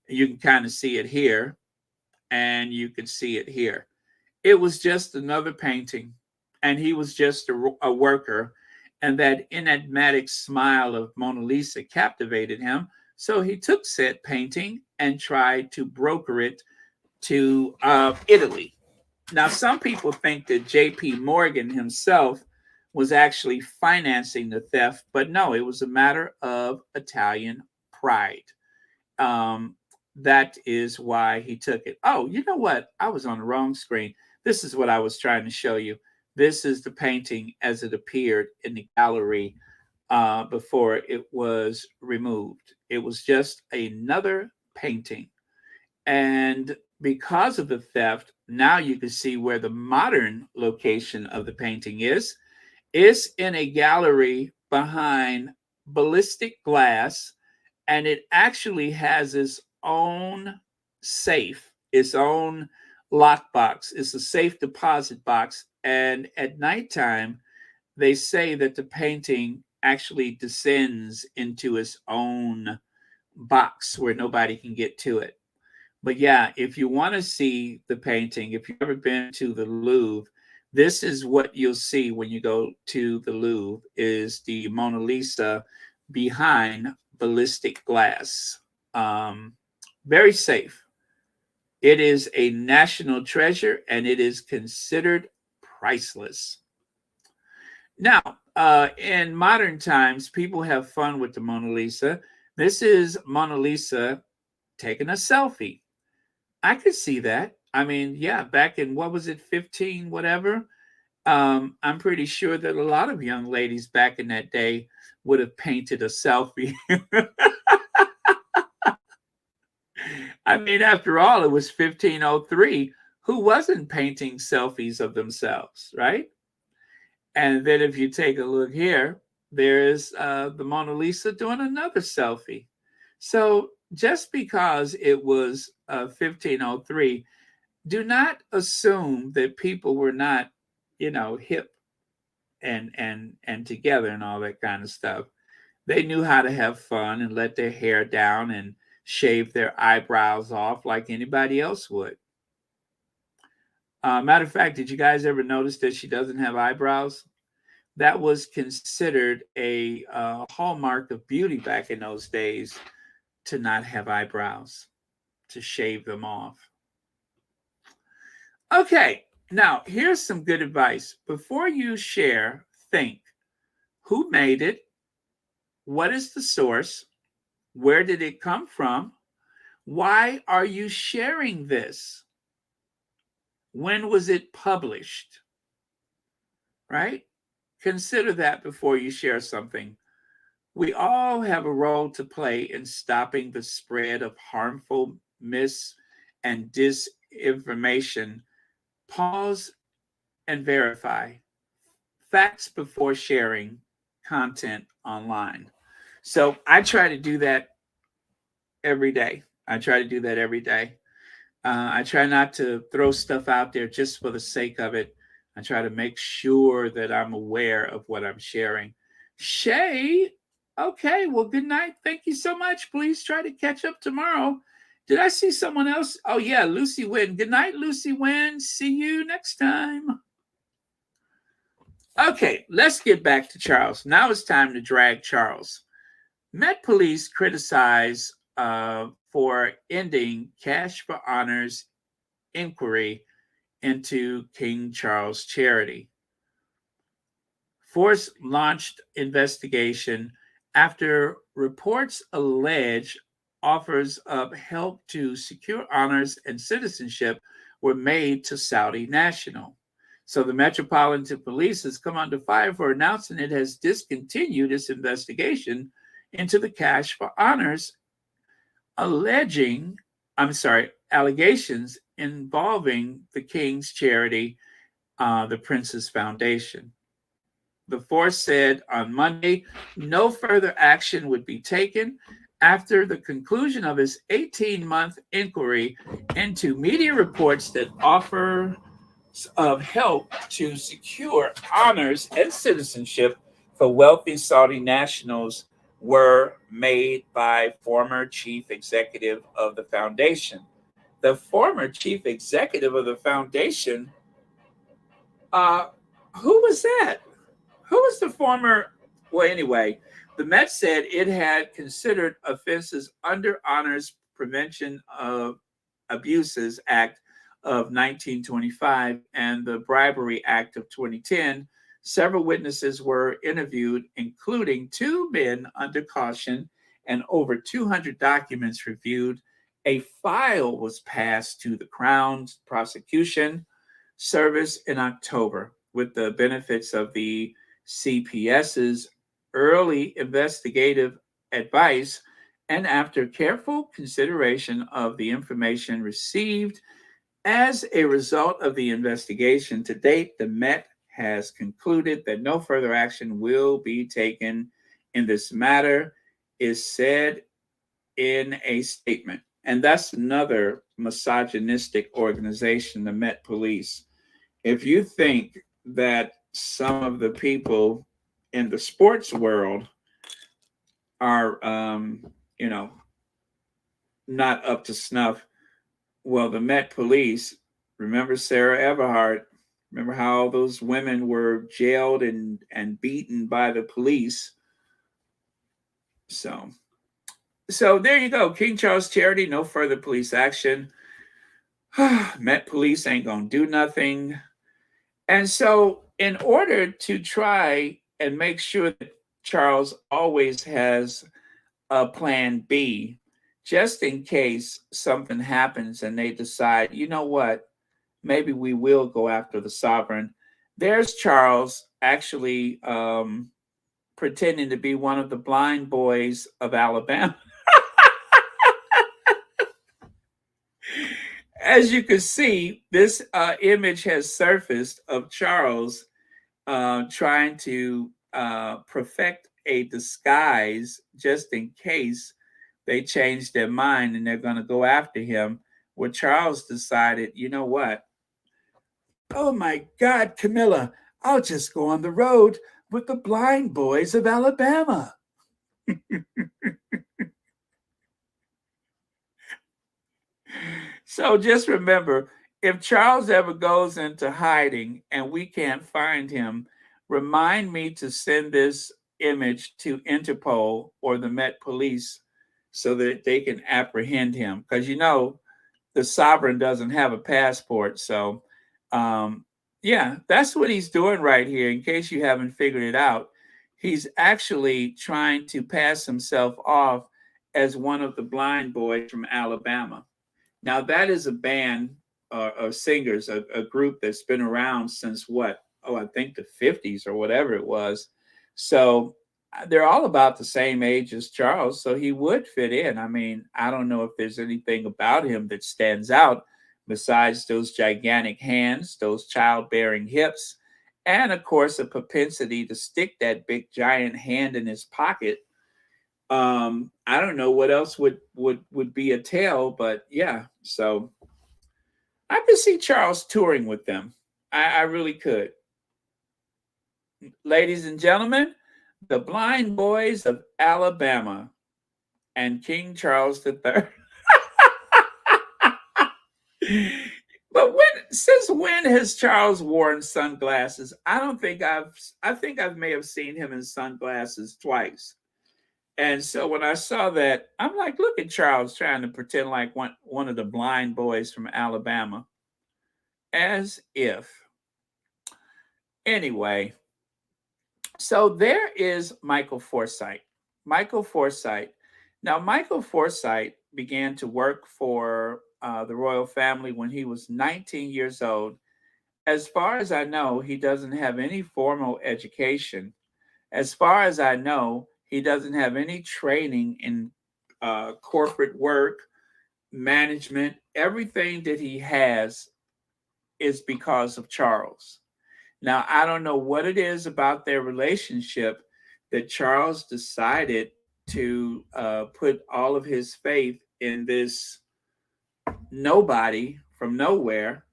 You can kind of see it here, and you can see it here. It was just another painting, and he was just a worker, and that enigmatic smile of Mona Lisa captivated him. So he took said painting and tried to broker it to Italy. Now, some people think that J.P. Morgan himself was actually financing the theft, but no, it was a matter of Italian pride. That is why he took it. Oh, you know what? I was on the wrong screen. This is what I was trying to show you. This is the painting as it appeared in the gallery before it was removed. It was just another painting. And because of the theft, now you can see where the modern location of the painting is. It's in a gallery behind ballistic glass, and it actually has its own safe, its own lockbox. It's a safe deposit box. And at nighttime, they say that the painting actually descends into its own box where nobody can get to it. But yeah, if you want to see the painting, if you've ever been to the Louvre, this is what you'll see when you go to the Louvre, is the Mona Lisa behind ballistic glass. Very safe. It is a national treasure, and it is considered priceless. Now, in modern times, people have fun with the Mona Lisa. This is Mona Lisa taking a selfie. I could see that. I mean, yeah, back in, what was it, 15, whatever. I'm pretty sure that a lot of young ladies back in that day would have painted a selfie. I mean, after all, it was 1503. Who wasn't painting selfies of themselves, right? And then if you take a look here, there is the Mona Lisa doing another selfie. So just because it was 1503, do not assume that people were not, hip and together and all that kind of stuff. They knew how to have fun and let their hair down and shave their eyebrows off like anybody else would. Matter of fact, did you guys ever notice that she doesn't have eyebrows? That was considered a hallmark of beauty back in those days, to not have eyebrows, to shave them off. Okay, now here's some good advice. Before you share, think, who made it? What is the source? Where did it come from? Why are you sharing this? When was it published? Right? Consider that before you share something. We all have a role to play in stopping the spread of harmful mis and disinformation. Pause and verify facts before sharing content online. So I try to do that every day. I try not to throw stuff out there just for the sake of it. I try to make sure that I'm aware of what I'm sharing. Shay, okay, well, good night. Thank you so much. Please try to catch up tomorrow. Did I see someone else? Oh, yeah, Lucy Wynn. Good night, Lucy Wynn. See you next time. Okay, let's get back to Charles. Now it's time to drag Charles. Met Police criticize for ending Cash for Honors inquiry into King Charles charity. Force launched investigation after reports allege offers of help to secure honors and citizenship were made to Saudi national. So the Metropolitan Police has come under fire for announcing it has discontinued its investigation into the Cash for Honors allegations involving the King's charity, the Prince's Foundation. The force said on Monday no further action would be taken after the conclusion of its 18-month inquiry into media reports that offer of help to secure honors and citizenship for wealthy Saudi nationals were made by former chief executive of the foundation. The former chief executive of the foundation, who was that? Who was the former? Well, anyway, the Met said it had considered offenses under Honors Prevention of Abuses Act of 1925 and the Bribery Act of 2010. Several witnesses were interviewed, including 2 men under caution, and over 200 documents reviewed. A file was passed to the Crown's prosecution service in October with the benefits of the CPS's early investigative advice, and after careful consideration of the information received as a result of the investigation to date, the Met has concluded that no further action will be taken in this matter, is said in a statement. And that's another misogynistic organization, the Met Police. If you think that some of the people in the sports world are, not up to snuff, well, the Met Police, remember Sarah Everhart, remember how all those women were jailed and beaten by the police. So there you go. King Charles Charity, no further police action. Met Police ain't gonna do nothing. And so, in order to try and make sure that Charles always has a plan B, just in case something happens and they decide, you know what, maybe we will go after the sovereign. There's Charles actually pretending to be one of the blind boys of Alabama. As you can see, this image has surfaced of Charles trying to perfect a disguise just in case they change their mind and they're going to go after him. Where Charles decided, you know what? Oh my God, Camilla, I'll just go on the road with the blind boys of Alabama. So just remember, if Charles ever goes into hiding and we can't find him, remind me to send this image to Interpol or the Met Police so that they can apprehend him. Because the sovereign doesn't have a passport. So yeah, that's what he's doing right here. In case you haven't figured it out, he's actually trying to pass himself off as one of the blind boys from Alabama. Now, that is a band of singers, a group that's been around since what? Oh, I think the 50s or whatever it was. So they're all about the same age as Charles. So he would fit in. I mean, I don't know if there's anything about him that stands out besides those gigantic hands, those childbearing hips, and of course, a propensity to stick that big giant hand in his pocket. I don't know what else would be a tale, but yeah. So I could see Charles touring with them. I really could. Ladies and gentlemen, the Blind Boys of Alabama and King Charles III. But since when has Charles worn sunglasses? I think I may have seen him in sunglasses twice. And so when I saw that, I'm like, look at Charles trying to pretend like one of the blind boys from Alabama. As if. Anyway, so there is Michael Forsythe. Michael Forsythe. Now, Michael Forsythe began to work for the royal family when he was 19 years old. As far as I know, he doesn't have any formal education. As far as I know, he doesn't have any training in corporate work, management. Everything that he has is because of Charles. Now, I don't know what it is about their relationship that Charles decided to put all of his faith in this nobody from nowhere.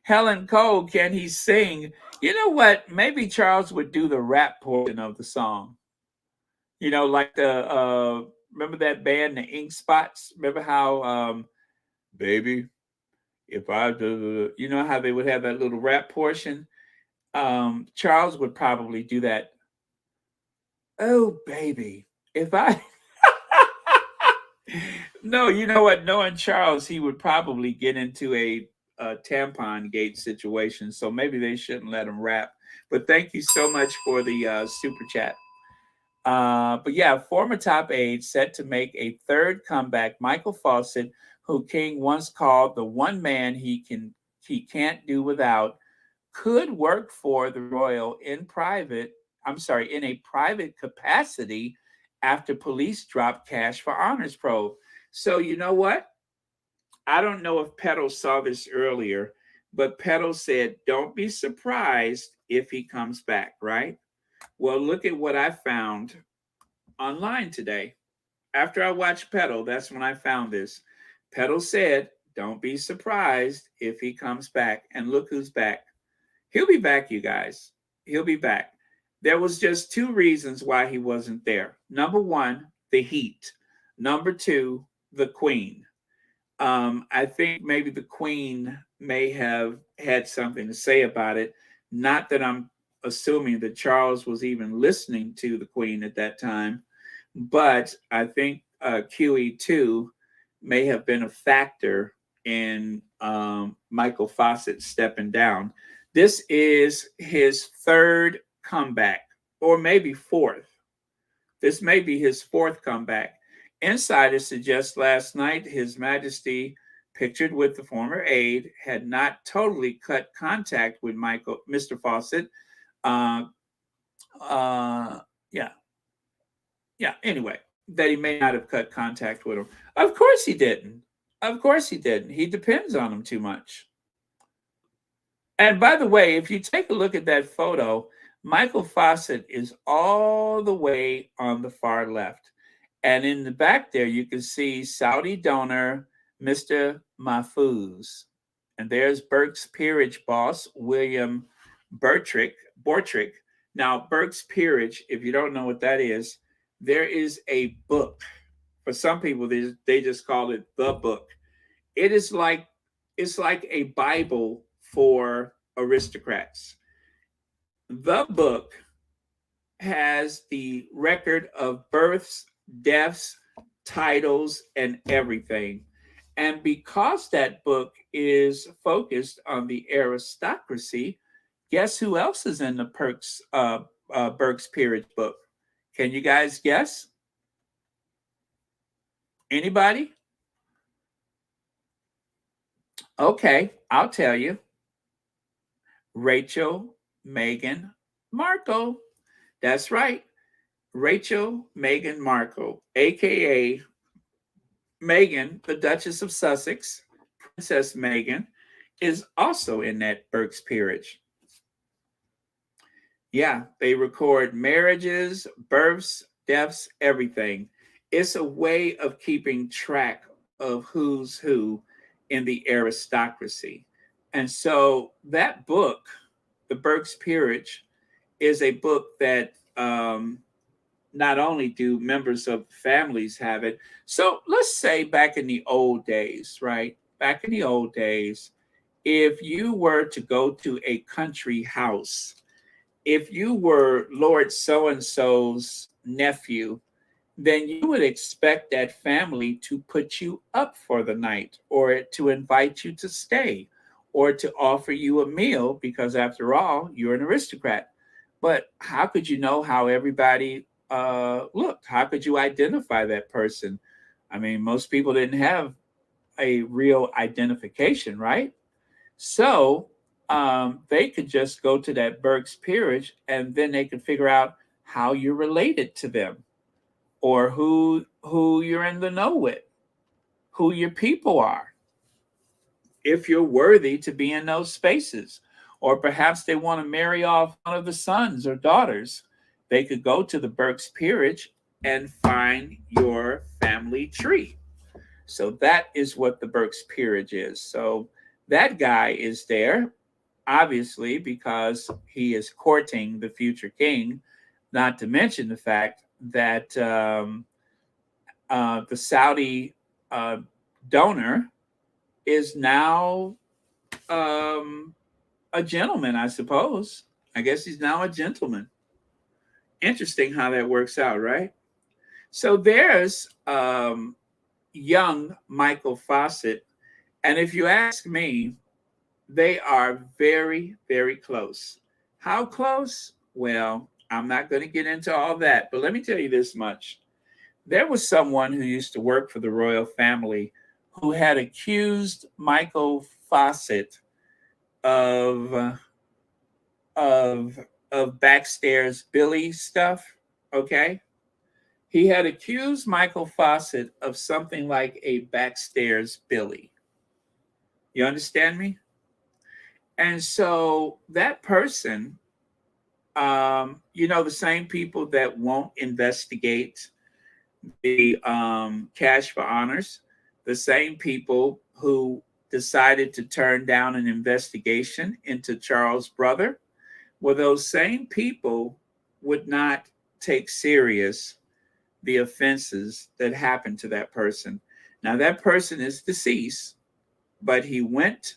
Helen Cole, can he sing? You know what? Maybe Charles would do the rap portion of the song. Like the remember that band, the Ink Spots? Remember how baby, if I do, how they would have that little rap portion? Charles would probably do that. Oh baby, if I no, you know what? Knowing Charles, he would probably get into a tampon gate situation. So maybe they shouldn't let him rap. But thank you so much for the super chat. But yeah, former top aide set to make a third comeback. Michael Fawcett, who King once called the one man he can't do without, could work for the royal in a private capacity after police dropped cash for honors probe. So you know what? I don't know if Petal saw this earlier, but Petal said, don't be surprised if he comes back, right? Well, look at what I found online today. After I watched Petal, that's when I found this. Petal said, don't be surprised if he comes back. And look who's back. He'll be back, you guys. He'll be back. There was just two reasons why he wasn't there. Number one, the heat. Number two, the Queen. I think maybe the Queen may have had something to say about it. Not that I'm assuming that Charles was even listening to the Queen at that time, but I think QE2 may have been a factor in Michael Fawcett stepping down. This is his third comeback, or maybe fourth. This may be his fourth comeback. Insiders suggest last night His Majesty, pictured with the former aide, had not totally cut contact with Mr. Fawcett. Anyway, that he may not have cut contact with him. Of course he didn't. Of course he didn't. He depends on him too much. And by the way, if you take a look at that photo, Michael Fawcett is all the way on the far left. And in the back there, you can see Saudi donor, Mr. Mahfouz. And there's Burke's Peerage boss, William Bortrick. Now, Burke's Peerage, if you don't know what that is, there is a book. For some people, they just call it the book. It's like a Bible for aristocrats. The book has the record of births, deaths, titles, and everything. And because that book is focused on the aristocracy, guess who else is in the Burke's Peerage book? Can you guys guess? Anybody? Okay, I'll tell you. Rachel Meghan Markle. That's right. Rachel Meghan Markle, aka Meghan, the Duchess of Sussex, Princess Meghan, is also in that Burke's Peerage. Yeah, they record marriages, births, deaths, everything. It's a way of keeping track of who's who in the aristocracy. And so that book, the Burke's Peerage, is a book that not only do members of families have it. So let's say back in the old days, right? Back in the old days, if you were to go to a country house, if you were Lord so-and-so's nephew, then you would expect that family to put you up for the night, or to invite you to stay, or to offer you a meal, because after all, you're an aristocrat. But how could you know how everybody looked? How could you identify that person? I mean, most people didn't have a real identification, right? So they could just go to that Burke's Peerage, and then they could figure out how you're related to them, or who you're in the know with, who your people are, if you're worthy to be in those spaces. Or perhaps they want to marry off one of the sons or daughters. They could go to the Burke's Peerage and find your family tree. So that is what the Burke's Peerage is. So that guy is there, obviously, because he is courting the future king, not to mention the fact that the Saudi donor is now a gentleman, I suppose. I guess he's now a gentleman. Interesting how that works out, right? So there's young Michael Fawcett. And if you ask me, they are very, very close. How close? Well, I'm not going to get into all that, but let me tell you this much. There was someone who used to work for the royal family who had accused Michael Fawcett of backstairs Billy stuff, okay? He had accused Michael Fawcett of something like a backstairs Billy, You understand me? And so that person, the same people that won't investigate the cash for honors, the same people who decided to turn down an investigation into Charles' brother, well, those same people would not take serious the offenses that happened to that person. Now, that person is deceased, but he went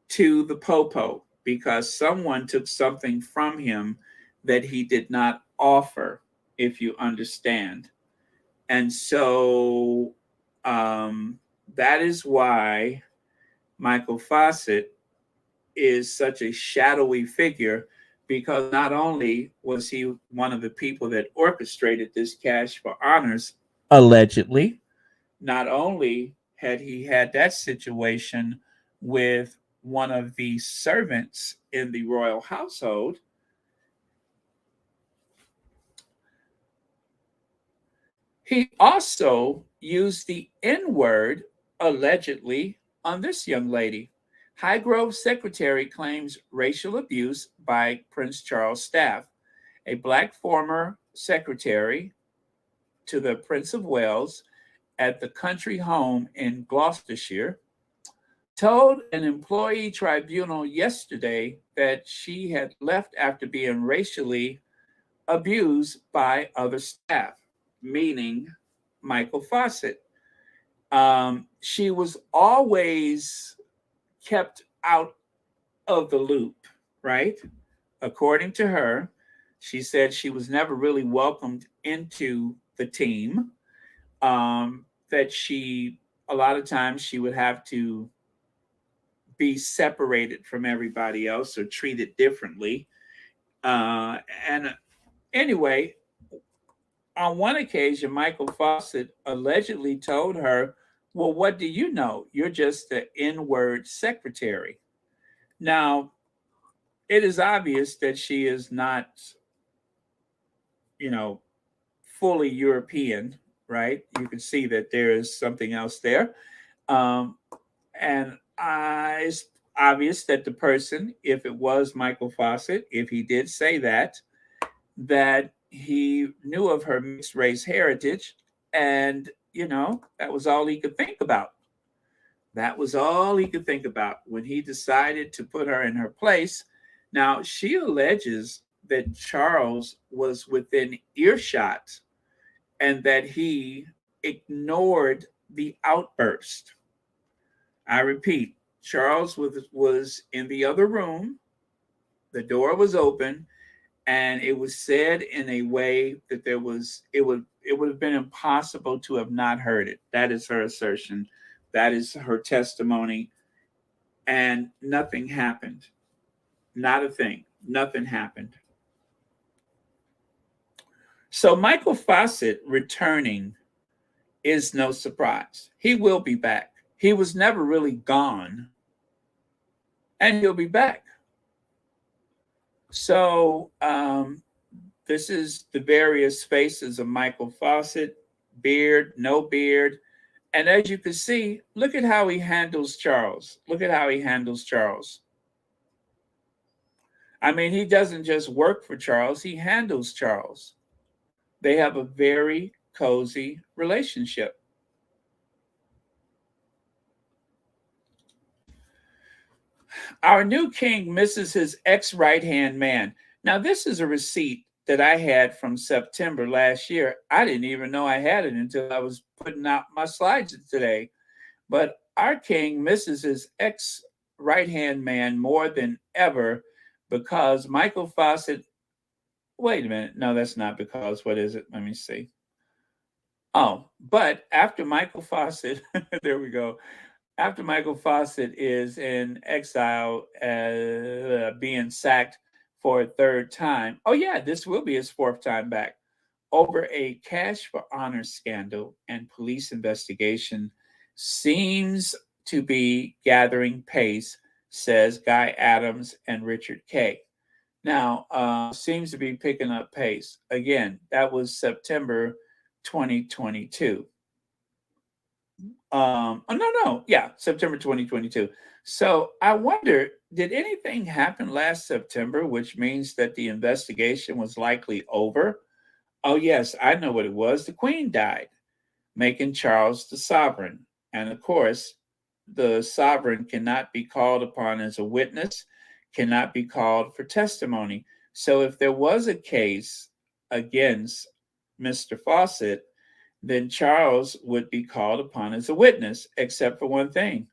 to the popo because someone took something from him that he did not offer, if you understand. And so that is why Michael Fawcett is such a shadowy figure, because not only was he one of the people that orchestrated this cash for honors, allegedly, not only had he had that situation with one of the servants in the royal household, he also used the N word allegedly on this young lady. Highgrove secretary claims racial abuse by Prince Charles staff. A black former secretary to the Prince of Wales at the country home in Gloucestershire told an employee tribunal yesterday that she had left after being racially abused by other staff, meaning Michael Fawcett. She was always kept out of the loop, right? According to her, she said she was never really welcomed into the team. That a lot of times she would have to be separated from everybody else or treated differently. And anyway, on one occasion, Michael Fawcett allegedly told her, well, what do you know? You're just the N-word secretary. Now, it is obvious that she is not, fully European, right? You can see that there is something else there. And it's obvious that the person, if it was Michael Fawcett, if he did say that he knew of her mixed race heritage, and that was all he could think about. That was all he could think about when he decided to put her in her place. Now, she alleges that Charles was within earshot and that he ignored the outburst. I repeat, Charles was in the other room. The door was open, and it was said in a way that it would have been impossible to have not heard it. That is her assertion. That is her testimony. And nothing happened. Not a thing. Nothing happened. So Michael Fawcett returning is no surprise. He will be back. He was never really gone, and he'll be back. So this is the various faces of Michael Fawcett: beard, no beard. And as you can see, look at how he handles Charles. Look at how he handles Charles. I mean, he doesn't just work for Charles, he handles Charles. They have a very cozy relationship. Our new king misses his ex-right-hand man. Now, this is a receipt that I had from September last year. I didn't even know I had it until I was putting out my slides today. But our king misses his ex-right-hand man more than ever because Michael Fawcett, wait a minute. No, that's not because. What is it? Let me see. Oh, but after Michael Fawcett, there we go. After Michael Fawcett is in exile, being sacked for a third time. Oh, yeah, this will be his fourth time back. Over a cash for honor scandal and police investigation seems to be gathering pace, says Guy Adams and Richard Kay. Now, seems to be picking up pace. Again, that was September 2022. September 2022. So I wonder, did anything happen last September, which means that the investigation was likely over? Oh, yes, I know what it was. The Queen died, making Charles the sovereign. And of course, the sovereign cannot be called upon as a witness, cannot be called for testimony. So if there was a case against Mr. Fawcett, then Charles would be called upon as a witness, except for one thing.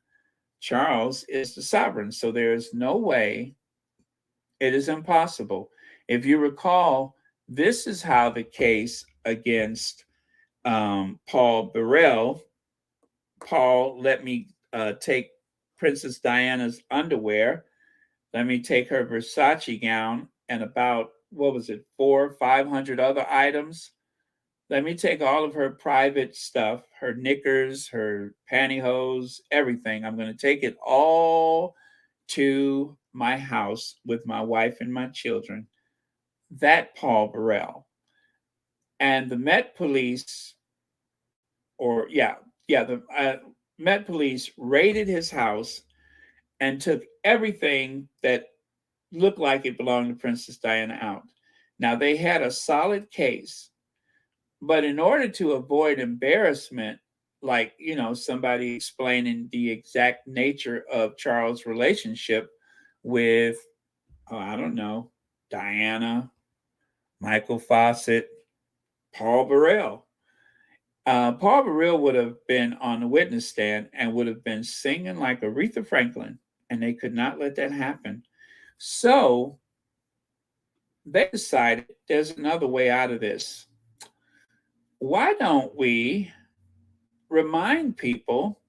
Charles is the sovereign, so there is no way, it is impossible. If you recall, this is how the case against Paul Burrell, Paul, let me take Princess Diana's underwear, let me take her Versace gown, and about, what was it, 400-500 other items. Let me take all of her private stuff, her knickers, her pantyhose, everything. I'm going to take it all to my house with my wife and my children. That Paul Burrell. And the Met Police, the Met Police raided his house and took everything that looked like it belonged to Princess Diana out. Now, they had a solid case. But in order to avoid embarrassment, like, somebody explaining the exact nature of Charles' relationship with, I don't know, Diana, Michael Fawcett, Paul Burrell. Paul Burrell would have been on the witness stand and would have been singing like Aretha Franklin, and they could not let that happen. So they decided there's another way out of this. Why don't we remind people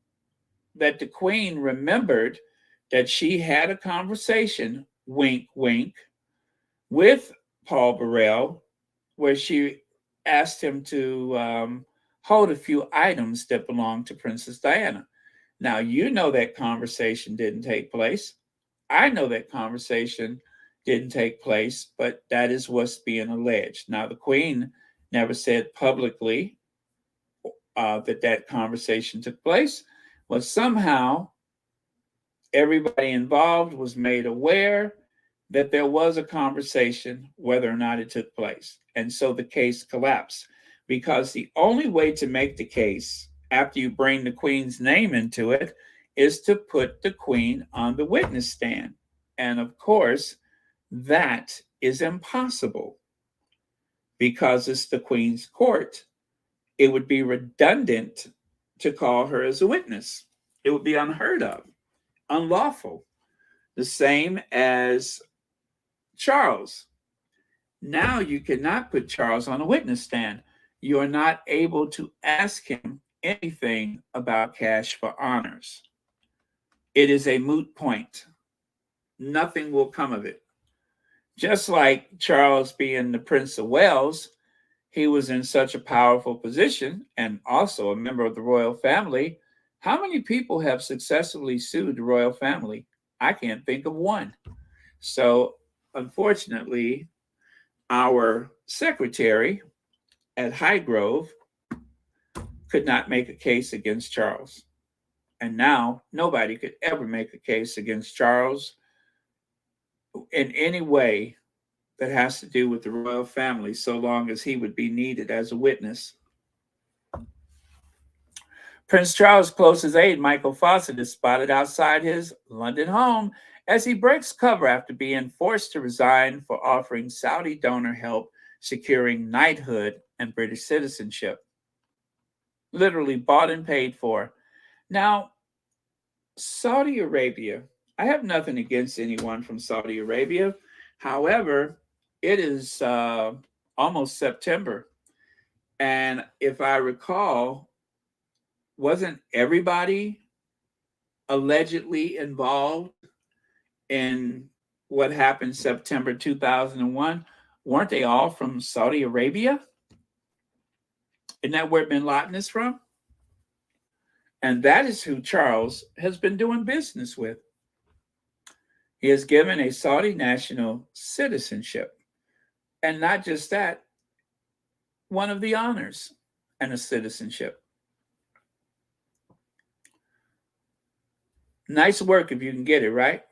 that the Queen remembered that she had a conversation, wink, wink, with Paul Burrell, where she asked him to hold a few items that belonged to Princess Diana. Now, you know that conversation didn't take place. I know that conversation didn't take place, but that is what's being alleged. Now, the Queen never said publicly that conversation took place, but somehow everybody involved was made aware that there was a conversation, whether or not it took place. And so the case collapsed, because the only way to make the case after you bring the Queen's name into it is to put the Queen on the witness stand. And of course, that is impossible because it's the Queen's court. It would be redundant to call her as a witness. It would be unheard of, unlawful. The same as Charles. Now you cannot put Charles on a witness stand. You are not able to ask him anything about cash for honors. It is a moot point. Nothing will come of it. Just like Charles being the Prince of Wales, he was in such a powerful position and also a member of the royal family. How many people have successfully sued the royal family? I can't think of one. So, unfortunately, our secretary at Highgrove could not make a case against Charles. And now nobody could ever make a case against Charles in any way that has to do with the royal family, so long as he would be needed as a witness. Prince Charles' closest aide, Michael Fawcett, is spotted outside his London home as he breaks cover after being forced to resign for offering Saudi donor help securing knighthood and British citizenship. Literally bought and paid for. Now, Saudi Arabia, I have nothing against anyone from Saudi Arabia. However, it is almost September. And if I recall, wasn't everybody allegedly involved in what happened September 2001? Weren't they all from Saudi Arabia? Isn't that where bin Laden is from? And that is who Charles has been doing business with. He has given a Saudi national citizenship. And not just that, one of the honors and a citizenship. Nice work if you can get it right.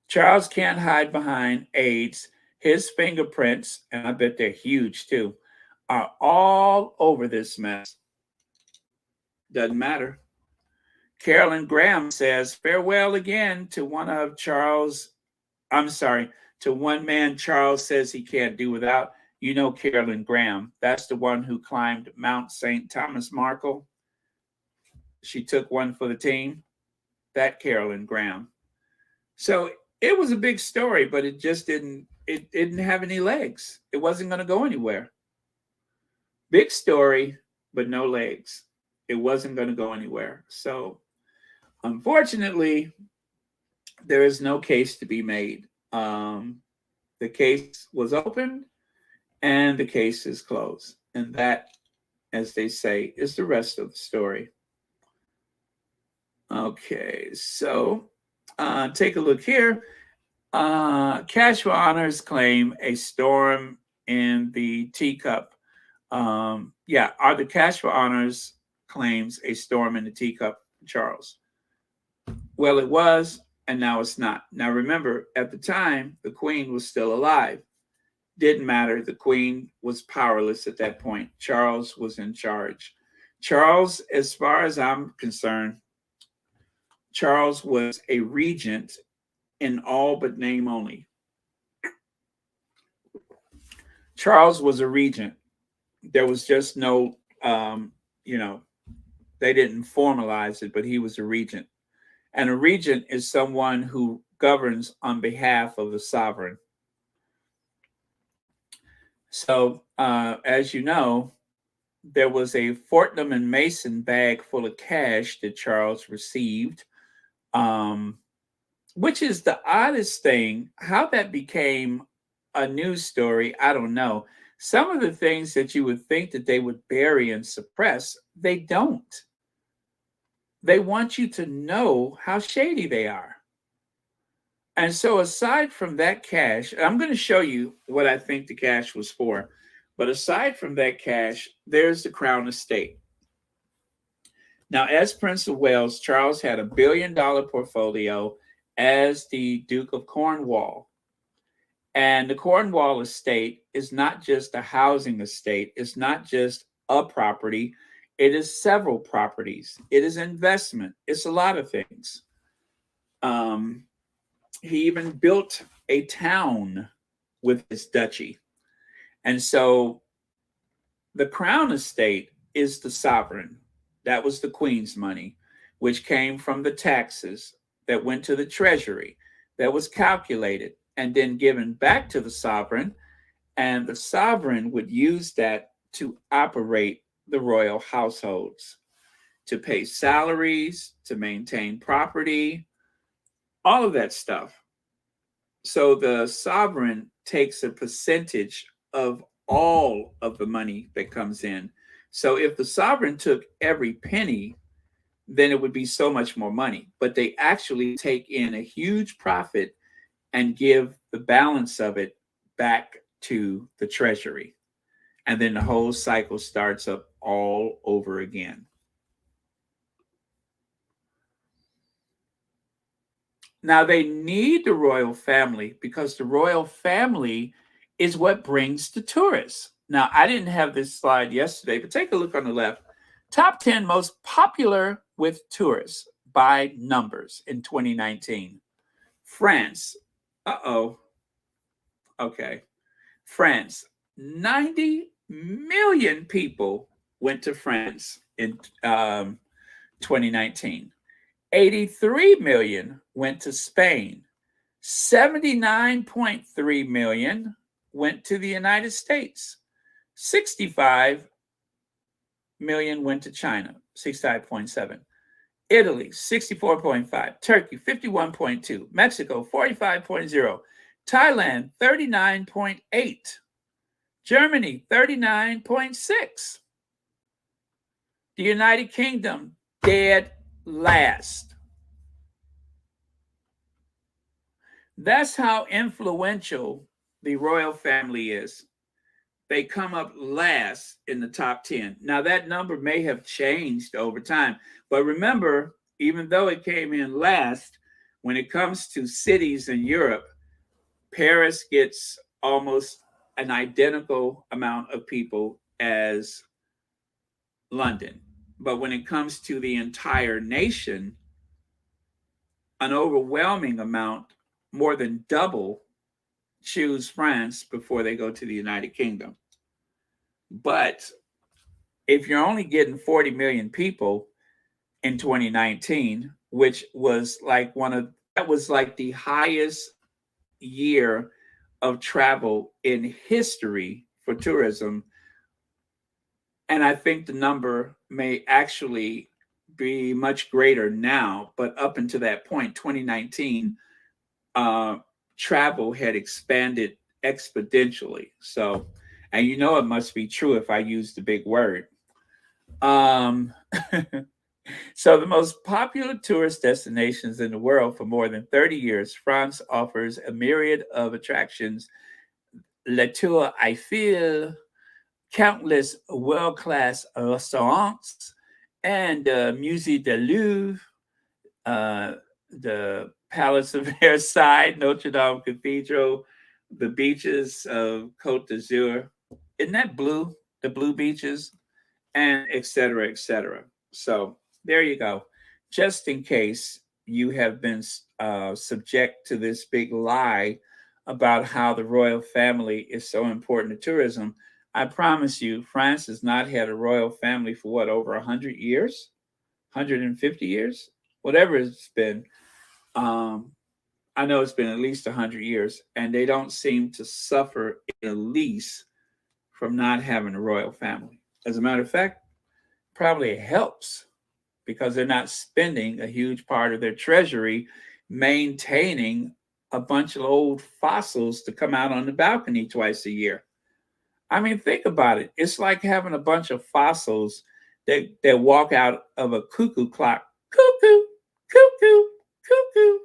Charles can't hide behind AIDS. His fingerprints, and I bet they're huge too, are all over this mess. Doesn't matter. Carolyn Graham says, farewell again to one man Charles says he can't do without. You know Carolyn Graham. That's the one who climbed Mount St. Thomas Markle. She took one for the team. That Carolyn Graham. So it was a big story, but it didn't have any legs. It wasn't going to go anywhere. Big story, but no legs. It wasn't going to go anywhere. So unfortunately, there is no case to be made. The case was opened and the case is closed. And that, as they say, is the rest of the story. Okay, so take a look here. Cash for Honors claim a storm in the teacup. Are the Cash for Honors claims a storm in the teacup, Charles? Well, it was, and now it's not. Now, remember, at the time, the Queen was still alive. Didn't matter. The Queen was powerless at that point. Charles was in charge. Charles, as far as I'm concerned, Charles was a regent in all but name only. Charles was a regent. There was just no, they didn't formalize it, but he was a regent. And a regent is someone who governs on behalf of the sovereign. So, as you know, there was a Fortnum and Mason bag full of cash that Charles received, which is the oddest thing. How that became a news story, I don't know. Some of the things that you would think that they would bury and suppress, they don't. They want you to know how shady they are. And so aside from that cash, I'm going to show you what I think the cash was for. But aside from that cash, there's the Crown Estate. Now, as Prince of Wales, Charles had $1 billion portfolio as the Duke of Cornwall. And the Cornwall estate is not just a housing estate. It's not just a property. It is several properties. It is investment. It's a lot of things. He even built a town with his duchy. And so the Crown Estate is the sovereign. That was the Queen's money, which came from the taxes that went to the treasury, that was calculated and then given back to the sovereign. And the sovereign would use that to operate the royal households, to pay salaries, to maintain property, all of that stuff. So the sovereign takes a percentage of all of the money that comes in. So if the sovereign took every penny, then it would be so much more money. But they actually take in a huge profit and give the balance of it back to the treasury. And then the whole cycle starts up all over again. Now, they need the royal family because the royal family is what brings the tourists. Now, I didn't have this slide yesterday, but take a look on the left. Top 10 most popular with tourists by numbers in 2019. France. Okay. France. 90 million people went to France in 2019. 83 million went to Spain. 79.3 million went to the United States. 65 million went to China, 65.7. Italy, 64.5. Turkey, 51.2. Mexico, 45.0. Thailand, 39.8. Germany, 39.6. The United Kingdom, dead last. That's how influential the royal family is. They come up last in the top 10. Now, that number may have changed over time, but remember, even though it came in last, when it comes to cities in Europe, Paris gets almost an identical amount of people as London. But when it comes to the entire nation, an overwhelming amount, more than double, choose France before they go to the United Kingdom. But if you're only getting 40 million people in 2019, which was like that was like the highest year of travel in history for tourism. And I think the number may actually be much greater now, but up until that point, 2019, travel had expanded exponentially. So, and you know it must be true if I use the big word. So the most popular tourist destinations in the world for more than 30 years, France offers a myriad of attractions. La Tour Eiffel, countless world-class restaurants, and Musée du Louvre, the Palace of Versailles, Notre Dame Cathedral, the beaches of Côte d'Azur. Isn't that blue? The blue beaches, and et cetera, et cetera. So there you go. Just in case you have been subject to this big lie about how the royal family is so important to tourism, I promise you, France has not had a royal family for what, over 100 years? 150 years? Whatever it's been. I know it's been at least 100 years, and they don't seem to suffer in the least from not having a royal family. As a matter of fact, probably it helps because they're not spending a huge part of their treasury maintaining a bunch of old fossils to come out on the balcony twice a year. I mean, think about it. It's like having a bunch of fossils that walk out of a cuckoo clock. Cuckoo, cuckoo, cuckoo.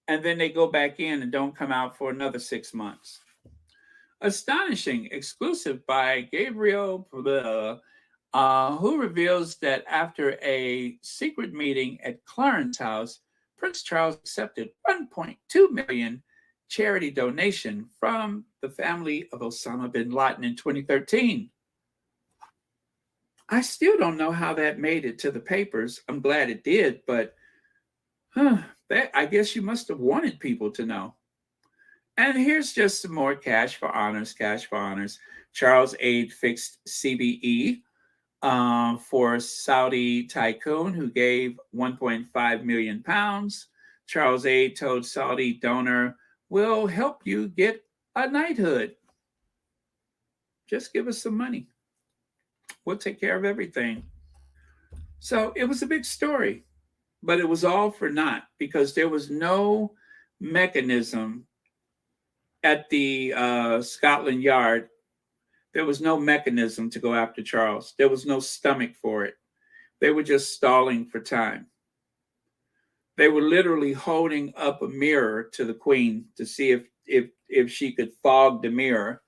And then they go back in and don't come out for another 6 months. Astonishing, exclusive by Gabriel, who reveals that after a secret meeting at Clarence House, Prince Charles accepted 1.2 million charity donation from the family of Osama bin Laden in 2013. I still don't know how that made it to the papers. I'm glad it did, but I guess you must have wanted people to know. And here's just some more cash for honors, cash for honors. Charles Aid fixed CBE for Saudi tycoon who gave 1.5 million pounds. Charles Aid told Saudi donor, "We'll help you get a knighthood. Just give us some money. We'll take care of everything." So it was a big story, but it was all for naught because there was no mechanism at the Scotland Yard. There was no mechanism to go after Charles. There was no stomach for it. They were just stalling for time. They were literally holding up a mirror to the Queen to see if she could fog the mirror,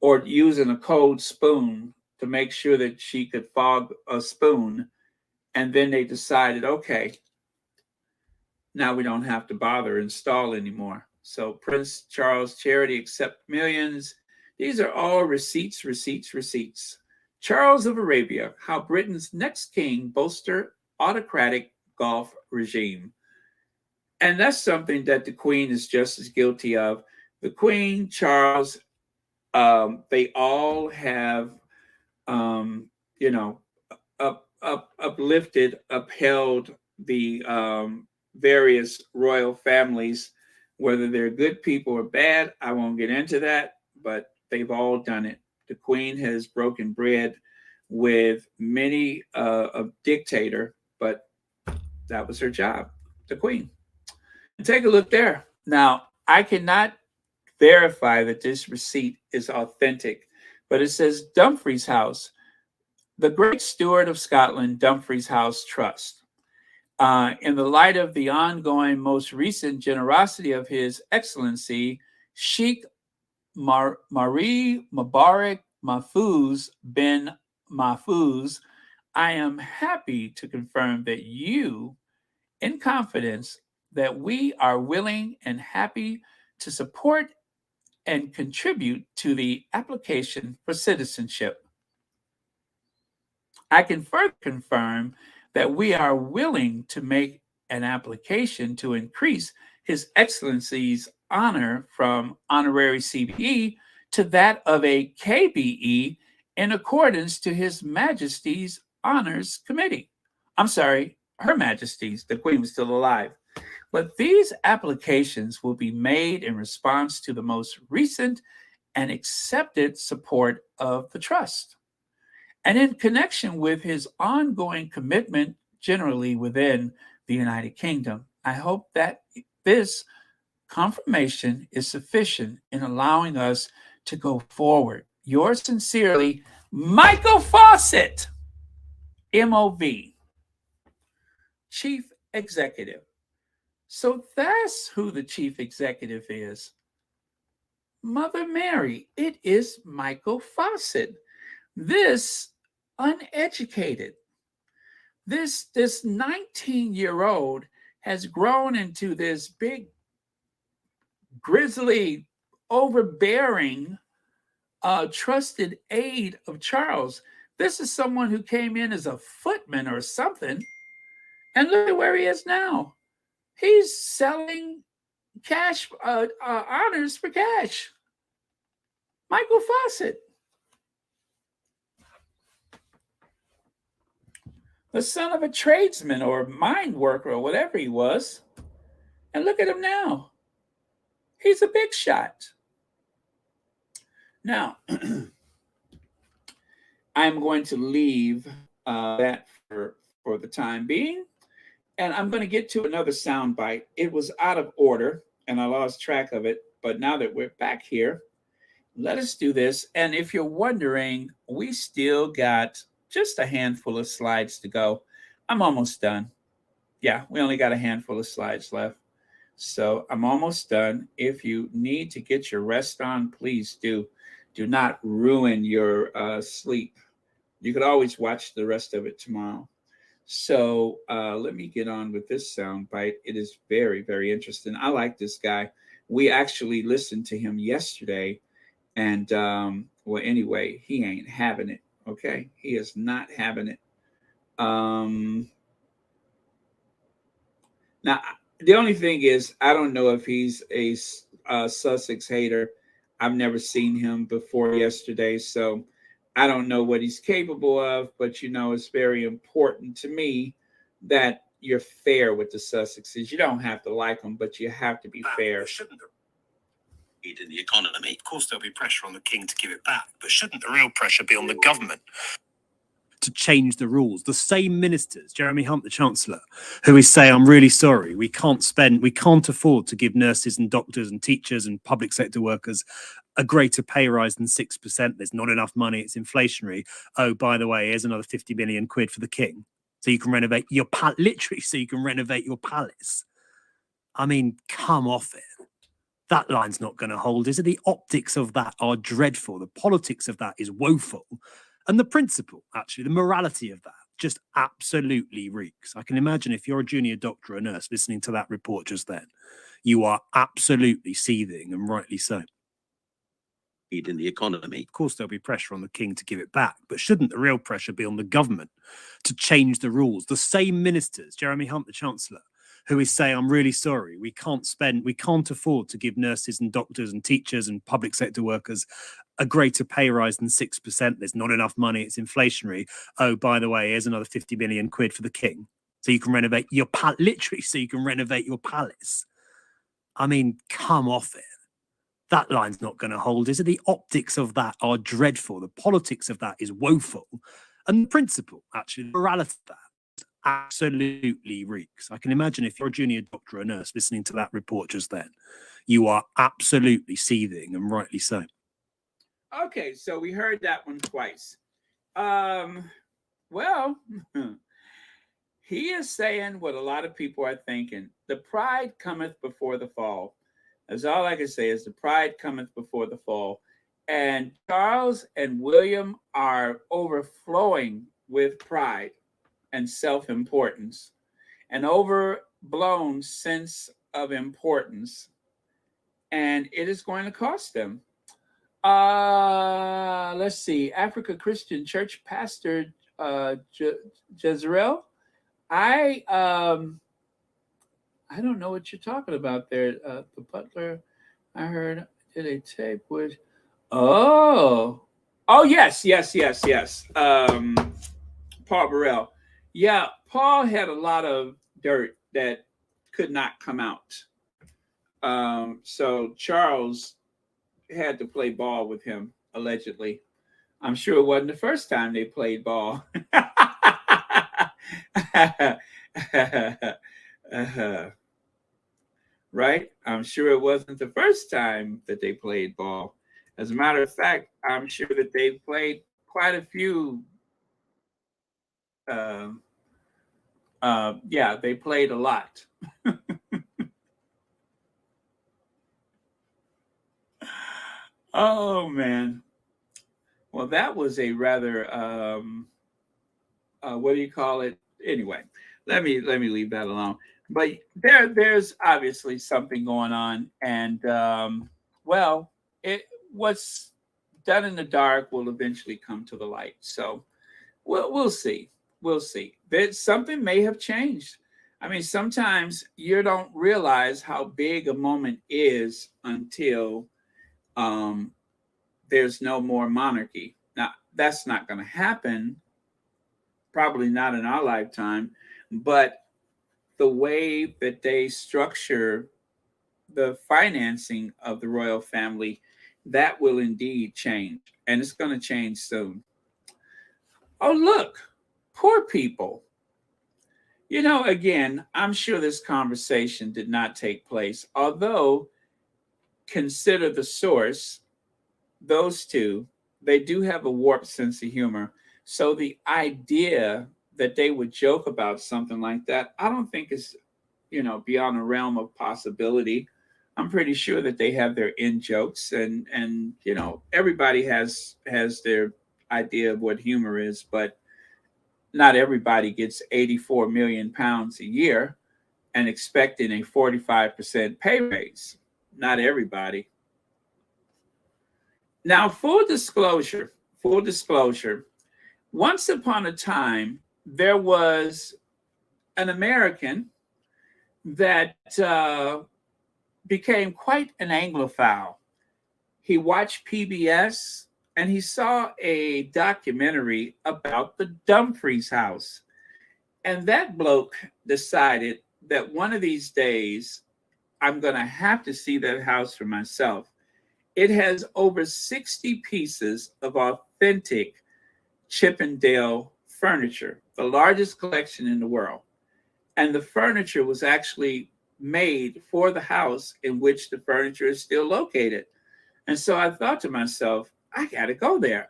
or using a cold spoon to make sure that she could fog a spoon. And then they decided, okay, now we don't have to bother and stall anymore. So Prince Charles charity accept millions. These are all receipts, receipts, receipts. Charles of Arabia, how Britain's next king bolster autocratic Gulf regime. And that's something that the Queen is just as guilty of. The Queen, Charles, they all have, uplifted, upheld the various royal families, whether they're good people or bad. I won't get into that, but they've all done it. The Queen has broken bread with many a dictator, but that was her job, the Queen. And take a look there. Now, I cannot verify that this receipt is authentic, but it says Dumfries House, the great steward of Scotland, Dumfries House Trust. In the light of the ongoing, most recent generosity of His Excellency, Sheikh Marie Mubarak Mahfouz bin Mahfouz, I am happy to confirm that you in confidence that we are willing and happy to support and contribute to the application for citizenship. I can further confirm that we are willing to make an application to increase His Excellency's honor from honorary CBE to that of a KBE in accordance to His Majesty's Honors Committee. I'm sorry, Her Majesty's, the Queen was still alive. But these applications will be made in response to the most recent and accepted support of the Trust, and in connection with his ongoing commitment generally within the United Kingdom. I hope that this confirmation is sufficient in allowing us to go forward. Yours sincerely, Michael Fawcett, MOV, Chief Executive. So that's who the Chief Executive is. Mother Mary, it is Michael Fawcett. This uneducated, this 19-year-old has grown into this big, grizzly, overbearing, trusted aide of Charles. This is someone who came in as a footman or something, and look at where he is now. He's selling cash, honors for cash. Michael Fawcett, the son of a tradesman or mine worker or whatever he was. And look at him now. He's a big shot. Now, I'm going to leave that for the time being. And I'm going to get to another sound bite. It was out of order and I lost track of it. But now that we're back here, let us do this. And if you're wondering, we still got just a handful of slides to go. I'm almost done. Yeah, we only got a handful of slides left. So I'm almost done. If you need to get your rest on, please do. Do not ruin your sleep. You could always watch the rest of it tomorrow. So let me get on with this sound bite. It is very, very interesting. I like this guy. We actually listened to him yesterday. And well, anyway, he ain't having it. Okay, he is not having it. Now, the only thing is, I don't know if he's a Sussex hater. I've never seen him before yesterday, so I don't know what he's capable of. But you know, it's very important to me that you're fair with the Sussexes. You don't have to like them, but you have to be fair. Shouldn't in the economy. Of course, there'll be pressure on the king to give it back, but shouldn't the real pressure be on the government to change the rules? The same ministers, Jeremy Hunt, the Chancellor, who is saying, I'm really sorry, we can't afford to give nurses and doctors and teachers and public sector workers a greater pay rise than 6%. There's not enough money, it's inflationary. Oh, by the way, here's another 50 million quid for the king. So you can renovate your literally, so you can renovate your palace. I mean, come off it. That line's not going to hold, is it? The optics of that are dreadful. The politics of that is woeful. And the principle, actually, the morality of that just absolutely reeks. I can imagine if you're a junior doctor or a nurse listening to that report just then, you are absolutely seething, and rightly so. In the economy. Of course, there'll be pressure on the king to give it back, but shouldn't the real pressure be on the government to change the rules? The same ministers, Jeremy Hunt, the Chancellor, who is saying, I'm really sorry, we can't afford to give nurses and doctors and teachers and public sector workers a greater pay rise than 6%. There's not enough money, it's inflationary. Oh, by the way, here's another 50 million quid for the king. So you can renovate your literally, so you can renovate your palace. I mean, come off it. That line's not going to hold, is it? The optics of that are dreadful. The politics of that is woeful. And the principle, actually, the morality of that absolutely reeks. I can imagine if you're a junior doctor or a nurse listening to that report just then, you are absolutely seething, and rightly so. Okay, so we heard that one twice. Well, he is saying what a lot of people are thinking. The pride cometh before the fall. That's all I can say is the pride cometh before the fall. And Charles and William are overflowing with pride and self-importance. And over blown sense of importance, and it is going to cost them. Let's see. Africa Christian Church pastor Jezreel. I don't know what you're talking about there. The butler, I heard, did a tape with. Oh, yes. Paul Burrell. Yeah, Paul had a lot of dirt that could not come out. So Charles had to play ball with him, allegedly. I'm sure it wasn't the first time they played ball. Right? I'm sure it wasn't the first time that they played ball. As a matter of fact, I'm sure that they played quite a few. Yeah, they played a lot. Oh man. Well, that was a rather what do you call it? Anyway, let me leave that alone. But there's obviously something going on, and well, what's done in the dark will eventually come to the light. So we'll see. We'll see. That something may have changed. I mean, sometimes you don't realize how big a moment is until there's no more monarchy. Now, that's not going to happen, probably not in our lifetime, but the way that they structure the financing of the royal family, that will indeed change, and it's going to change soon. Oh, look, poor people. You know, again, I'm sure this conversation did not take place, although consider the source, those two, they do have a warped sense of humor. So the idea that they would joke about something like that, I don't think is, beyond the realm of possibility. I'm pretty sure that they have their in jokes, and everybody has their idea of what humor is, but not everybody gets 84 million pounds a year and expecting a 45% pay raise. Not everybody. Now, full disclosure, once upon a time, there was an American that became quite an Anglophile. He watched PBS and he saw a documentary about the Dumfries house. And that bloke decided that one of these days, I'm going to have to see that house for myself. It has over 60 pieces of authentic Chippendale furniture, the largest collection in the world. And the furniture was actually made for the house in which the furniture is still located. And so I thought to myself, I got to go there.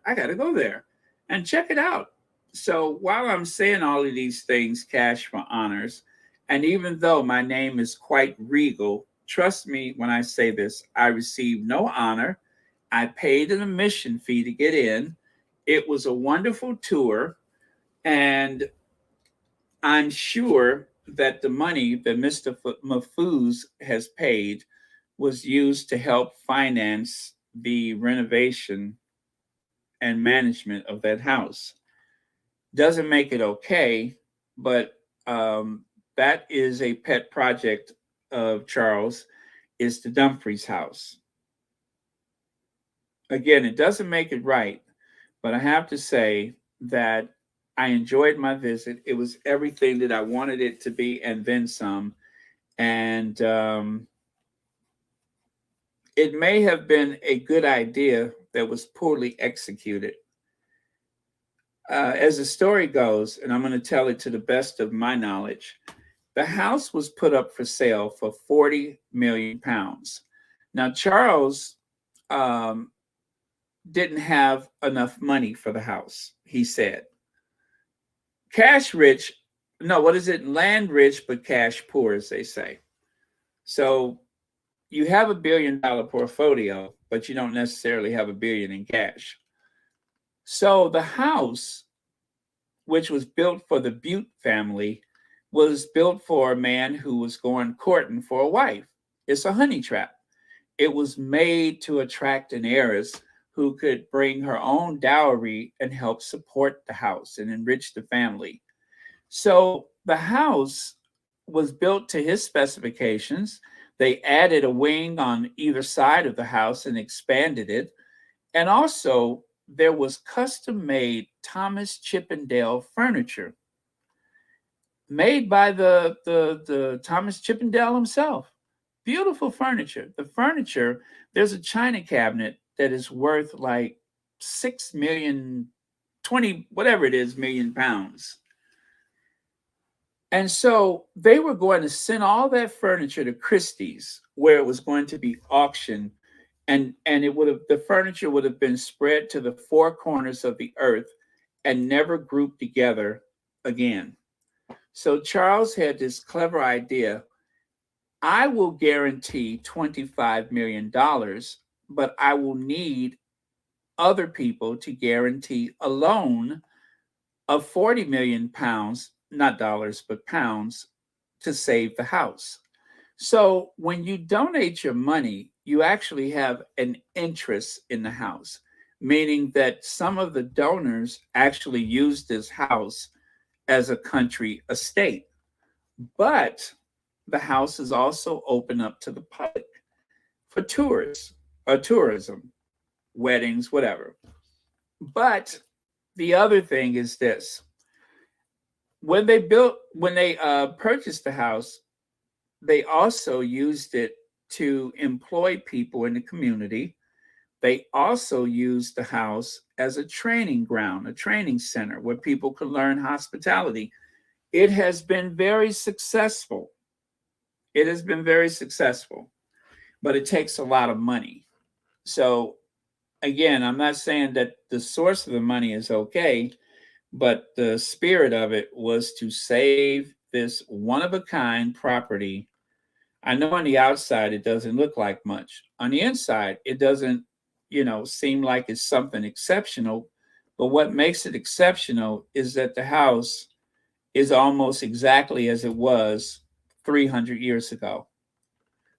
And check it out. So while I'm saying all of these things, cash for honors, and even though my name is quite regal, trust me when I say this, I received no honor. I paid an admission fee to get in. It was a wonderful tour. And I'm sure that the money that Mr. Mahfouz has paid was used to help finance the renovation and management of that house. Doesn't make it okay, but that is a pet project of Charles, is the Dumfries house. Again, it doesn't make it right, but I have to say that I enjoyed my visit. It was everything that I wanted it to be and then some. And it may have been a good idea that was poorly executed. As the story goes, and I'm going to tell it to the best of my knowledge, the house was put up for sale for 40 million pounds. Now, Charles didn't have enough money for the house, he said. Cash rich, no, what is it? Land rich, but cash poor, as they say. So you have $1 billion portfolio, but you don't necessarily have $1 billion in cash. So the house, which was built for the Butte family, was built for a man who was going courting for a wife. It's a honey trap. It was made to attract an heiress who could bring her own dowry and help support the house and enrich the family. So the house was built to his specifications. They added a wing on either side of the house and expanded it. And also, there was custom made Thomas Chippendale furniture made by the Thomas Chippendale himself. Beautiful furniture. The furniture, there's a china cabinet that is worth like 6 million, 20, whatever it is, million pounds. And so they were going to send all that furniture to Christie's, where it was going to be auctioned, and the furniture would have been spread to the four corners of the earth and never grouped together again. So Charles had this clever idea. I will guarantee $25 million, but I will need other people to guarantee a loan of 40 million pounds, not dollars, but pounds, to save the house. So when you donate your money, you actually have an interest in the house, meaning that some of the donors actually use this house as a country estate. But the house is also open up to the public for tourists or tourism, weddings, whatever. But the other thing is this. When they purchased the house, they also used it to employ people in the community. They also used the house as a training ground, a training center where people could learn hospitality. It has been very successful. It has been very successful, but it takes a lot of money. So again, I'm not saying that the source of the money is okay, but the spirit of it was to save this one-of-a-kind property. I know on the outside it doesn't look like much. On the inside, it doesn't, seem like it's something exceptional. But what makes it exceptional is that the house is almost exactly as it was 300 years ago.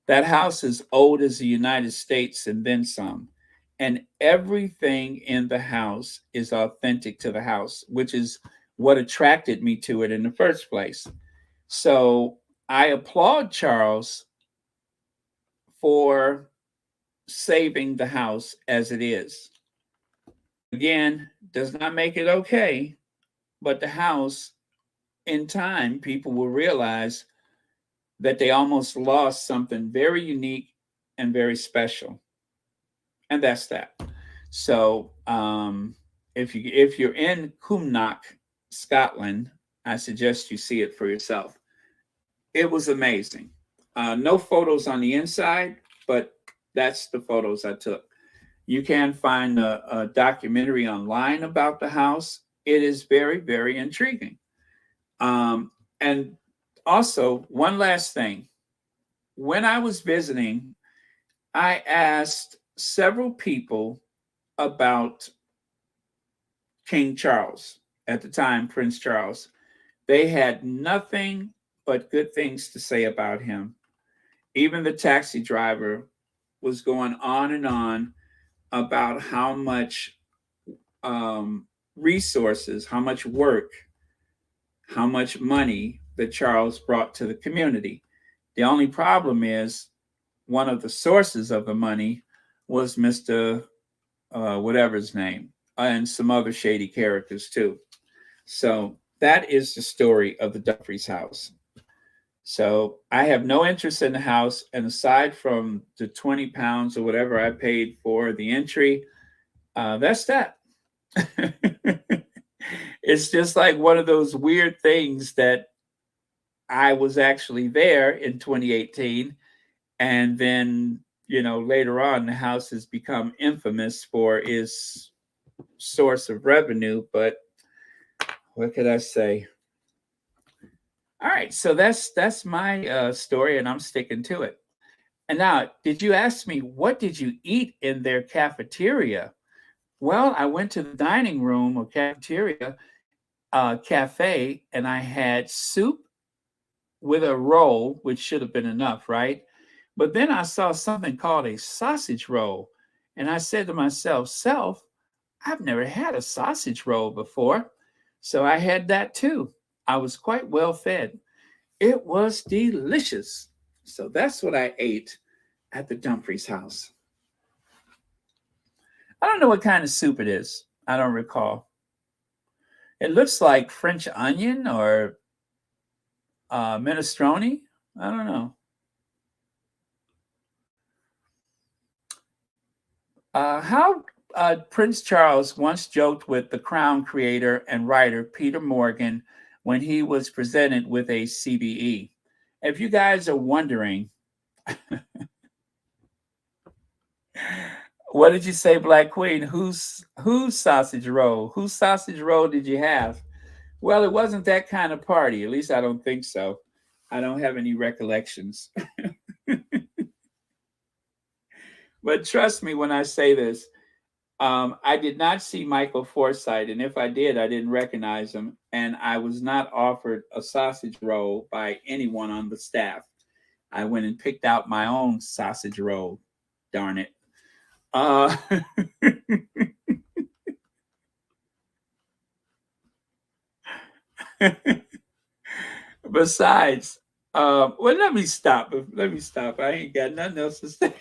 That house is old as the United States and then some. And everything in the house is authentic to the house, which is what attracted me to it in the first place. So I applaud Charles for saving the house as it is. Again, does not make it okay, but the house, in time, people will realize that they almost lost something very unique and very special. And that's that. So if you're in Cumnock, Scotland, I suggest you see it for yourself. It was amazing. No photos on the inside, but that's the photos I took. You can find a documentary online about the house. It is very, very intriguing. And also, one last thing. When I was visiting, I asked several people about King Charles, at the time, Prince Charles. They had nothing but good things to say about him. Even the taxi driver was going on and on about how much resources, how much work, how much money that Charles brought to the community. The only problem is one of the sources of the money was Mr. Whatever his name, and some other shady characters too. So that is the story of the Duffries house. So I have no interest in the house, and aside from the 20 pounds or whatever I paid for the entry, that's that. It's just like one of those weird things that I was actually there in 2018, and then later on the house has become infamous for its source of revenue. But what could I say? All right, so that's my story, and I'm sticking to it. And now, did you ask me what did you eat in their cafeteria? Well, I went to the dining room or cafeteria cafe, and I had soup with a roll, which should have been enough, right? But then I saw something called a sausage roll. And I said to myself, Self, I've never had a sausage roll before. So I had that too. I was quite well fed. It was delicious. So that's what I ate at the Dumfries house. I don't know what kind of soup it is. I don't recall. It looks like French onion or minestrone. I don't know. How Prince Charles once joked with the Crown creator and writer Peter Morgan when he was presented with a CBE. If you guys are wondering, what did you say, Black Queen? Whose sausage roll? Whose sausage roll did you have? Well, it wasn't that kind of party. At least I don't think so. I don't have any recollections. But trust me when I say this, I did not see Michael Forsythe, and if I did, I didn't recognize him, and I was not offered a sausage roll by anyone on the staff. I went and picked out my own sausage roll. Darn it. Besides, well, let me stop. I ain't got nothing else to say.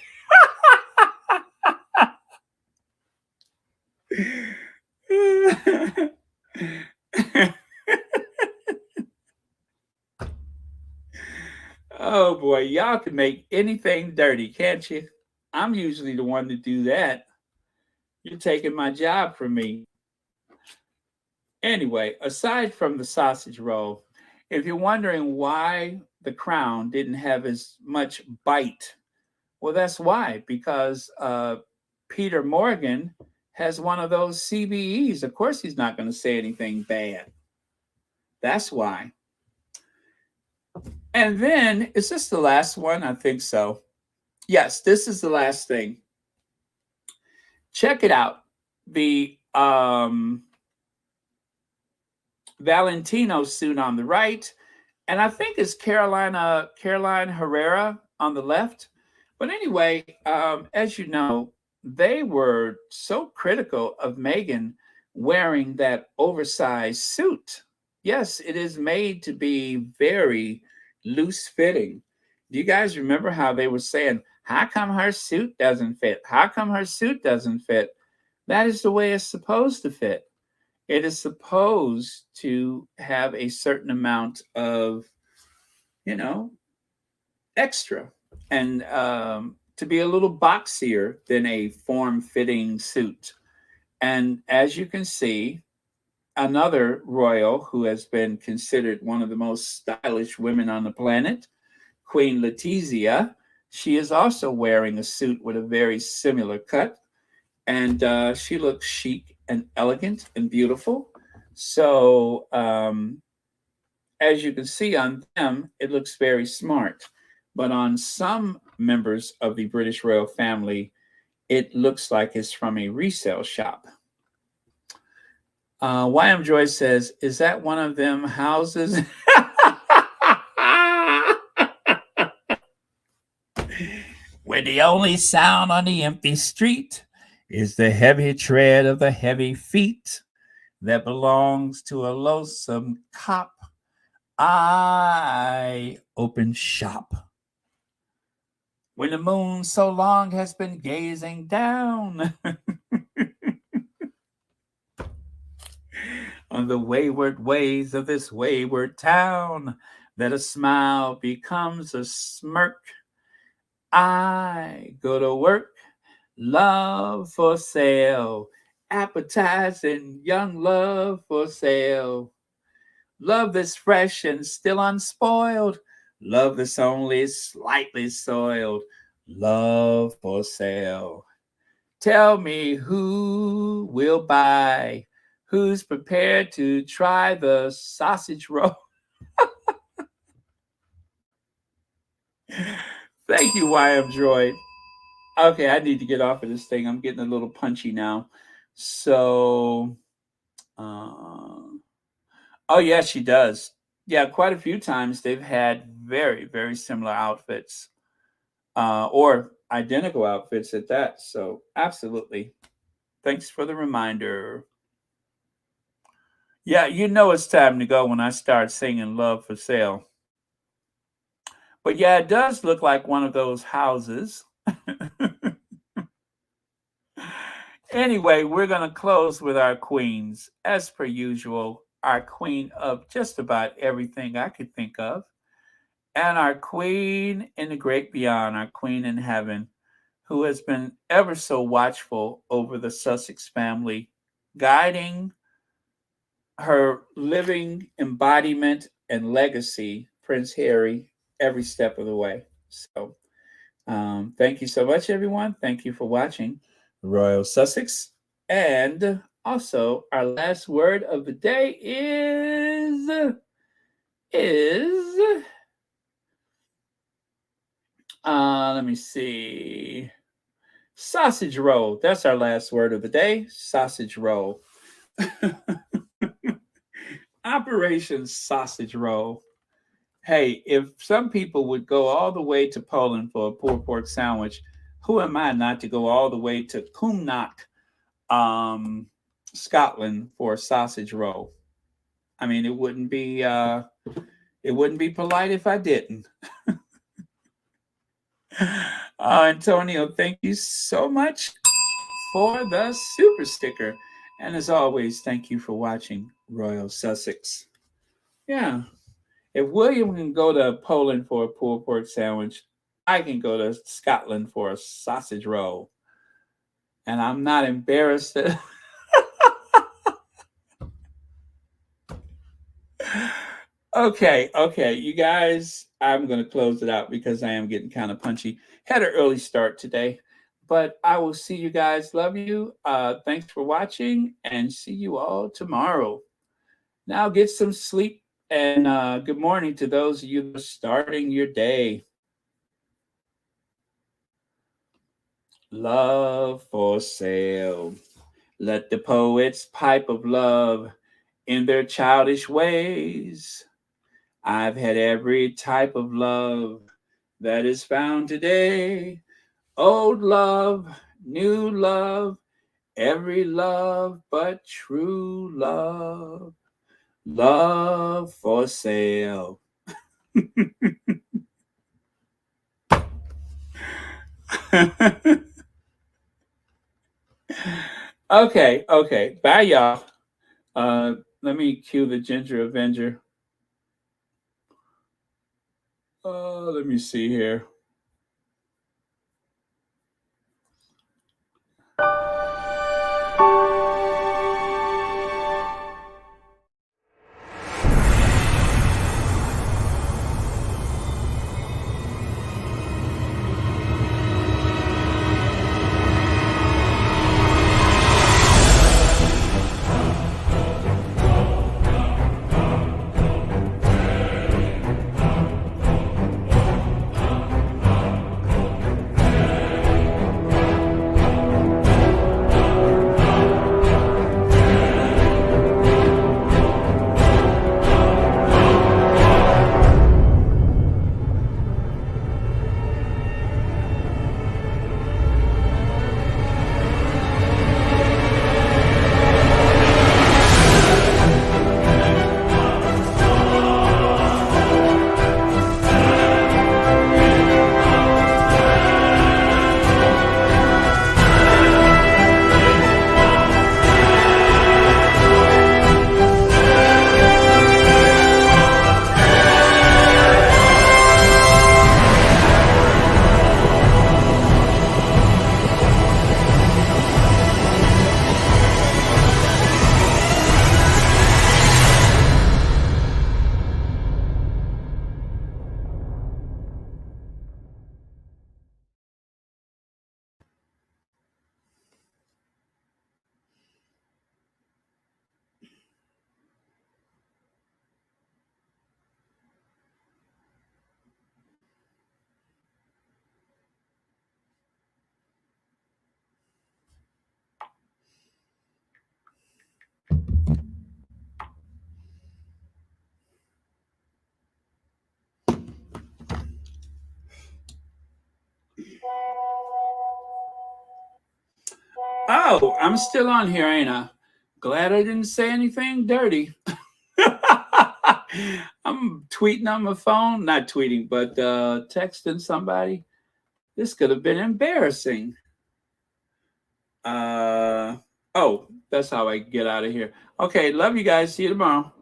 Oh boy, y'all can make anything dirty, can't you? I'm usually the one to do that. You're taking my job from me. Anyway, aside from the sausage roll, if you're wondering why the Crown didn't have as much bite, well, that's why, because Peter Morgan has one of those CBEs. Of course, he's not going to say anything bad. That's why. And then, is this the last one? I think so. Yes, this is the last thing. Check it out. The Valentino suit on the right, and I think it's Caroline Herrera on the left. But anyway, as you know, they were so critical of Meghan wearing that oversized suit. Yes, it is made to be very loose fitting. Do you guys remember how they were saying, how come her suit doesn't fit? How come her suit doesn't fit? That is the way it's supposed to fit. It is supposed to have a certain amount of, extra, and to be a little boxier than a form-fitting suit. And as you can see, another royal who has been considered one of the most stylish women on the planet, Queen Letizia, she is also wearing a suit with a very similar cut. And she looks chic and elegant and beautiful. So as you can see on them, it looks very smart. But on some members of the British royal family, it looks like it's from a resale shop. YM Joy says, is that one of them houses? Where the only sound on the empty street is the heavy tread of the heavy feet that belongs to a loathsome cop. I open shop. When the moon so long has been gazing down on the wayward ways of this wayward town, that a smile becomes a smirk. I go to work, love for sale, appetizing young love for sale. Love that's fresh and still unspoiled, love that's only slightly soiled, love for sale. Tell me who will buy, who's prepared to try the sausage roll. Thank you, YM Droid. Okay, I need to get off of this thing. I'm getting a little punchy now. So, oh, yeah, she does. yeah, quite a few times they've had very, very similar outfits, or identical outfits at that. So absolutely. Thanks for the reminder. Yeah, you know it's time to go when I start singing Love for Sale. But yeah, it does look like one of those houses. Anyway, we're going to close with our queens. As per usual, our queen of just about everything I could think of. And our queen in the great beyond, our queen in heaven, who has been ever so watchful over the Sussex family, guiding her living embodiment and legacy, Prince Harry, every step of the way. So thank you so much, everyone. Thank you for watching Royal Sussex. And also, our last word of the day is let me see. Sausage roll. That's our last word of the day. Sausage roll. Operation Sausage Roll. Hey, if some people would go all the way to Poland for a pulled pork sandwich, who am I not to go all the way to Cumnock, Scotland for a sausage roll? I mean, it wouldn't be polite if I didn't. Antonio, thank you so much for the super sticker. And as always, thank you for watching Royal Sussex. Yeah. If William can go to Poland for a pulled pork sandwich, I can go to Scotland for a sausage roll. And I'm not embarrassed. Okay, you guys, I'm going to close it out because I am getting kind of punchy. Had an early start today, but I will see you guys. Love you. Thanks for watching and see you all tomorrow. Now get some sleep and good morning to those of you starting your day. Love for sale. Let the poets pipe of love in their childish ways. I've had every type of love that is found today. Old love, new love, every love but true love. Love for sale. Okay. Bye, y'all. Let me cue the Ginger Avenger. Let me see here. Oh, I'm still on here, ain't I? Glad I didn't say anything dirty. I'm tweeting on my phone, not tweeting, but texting somebody. This could have been embarrassing. Oh, that's how I get out of here. Okay, love you guys. See you tomorrow.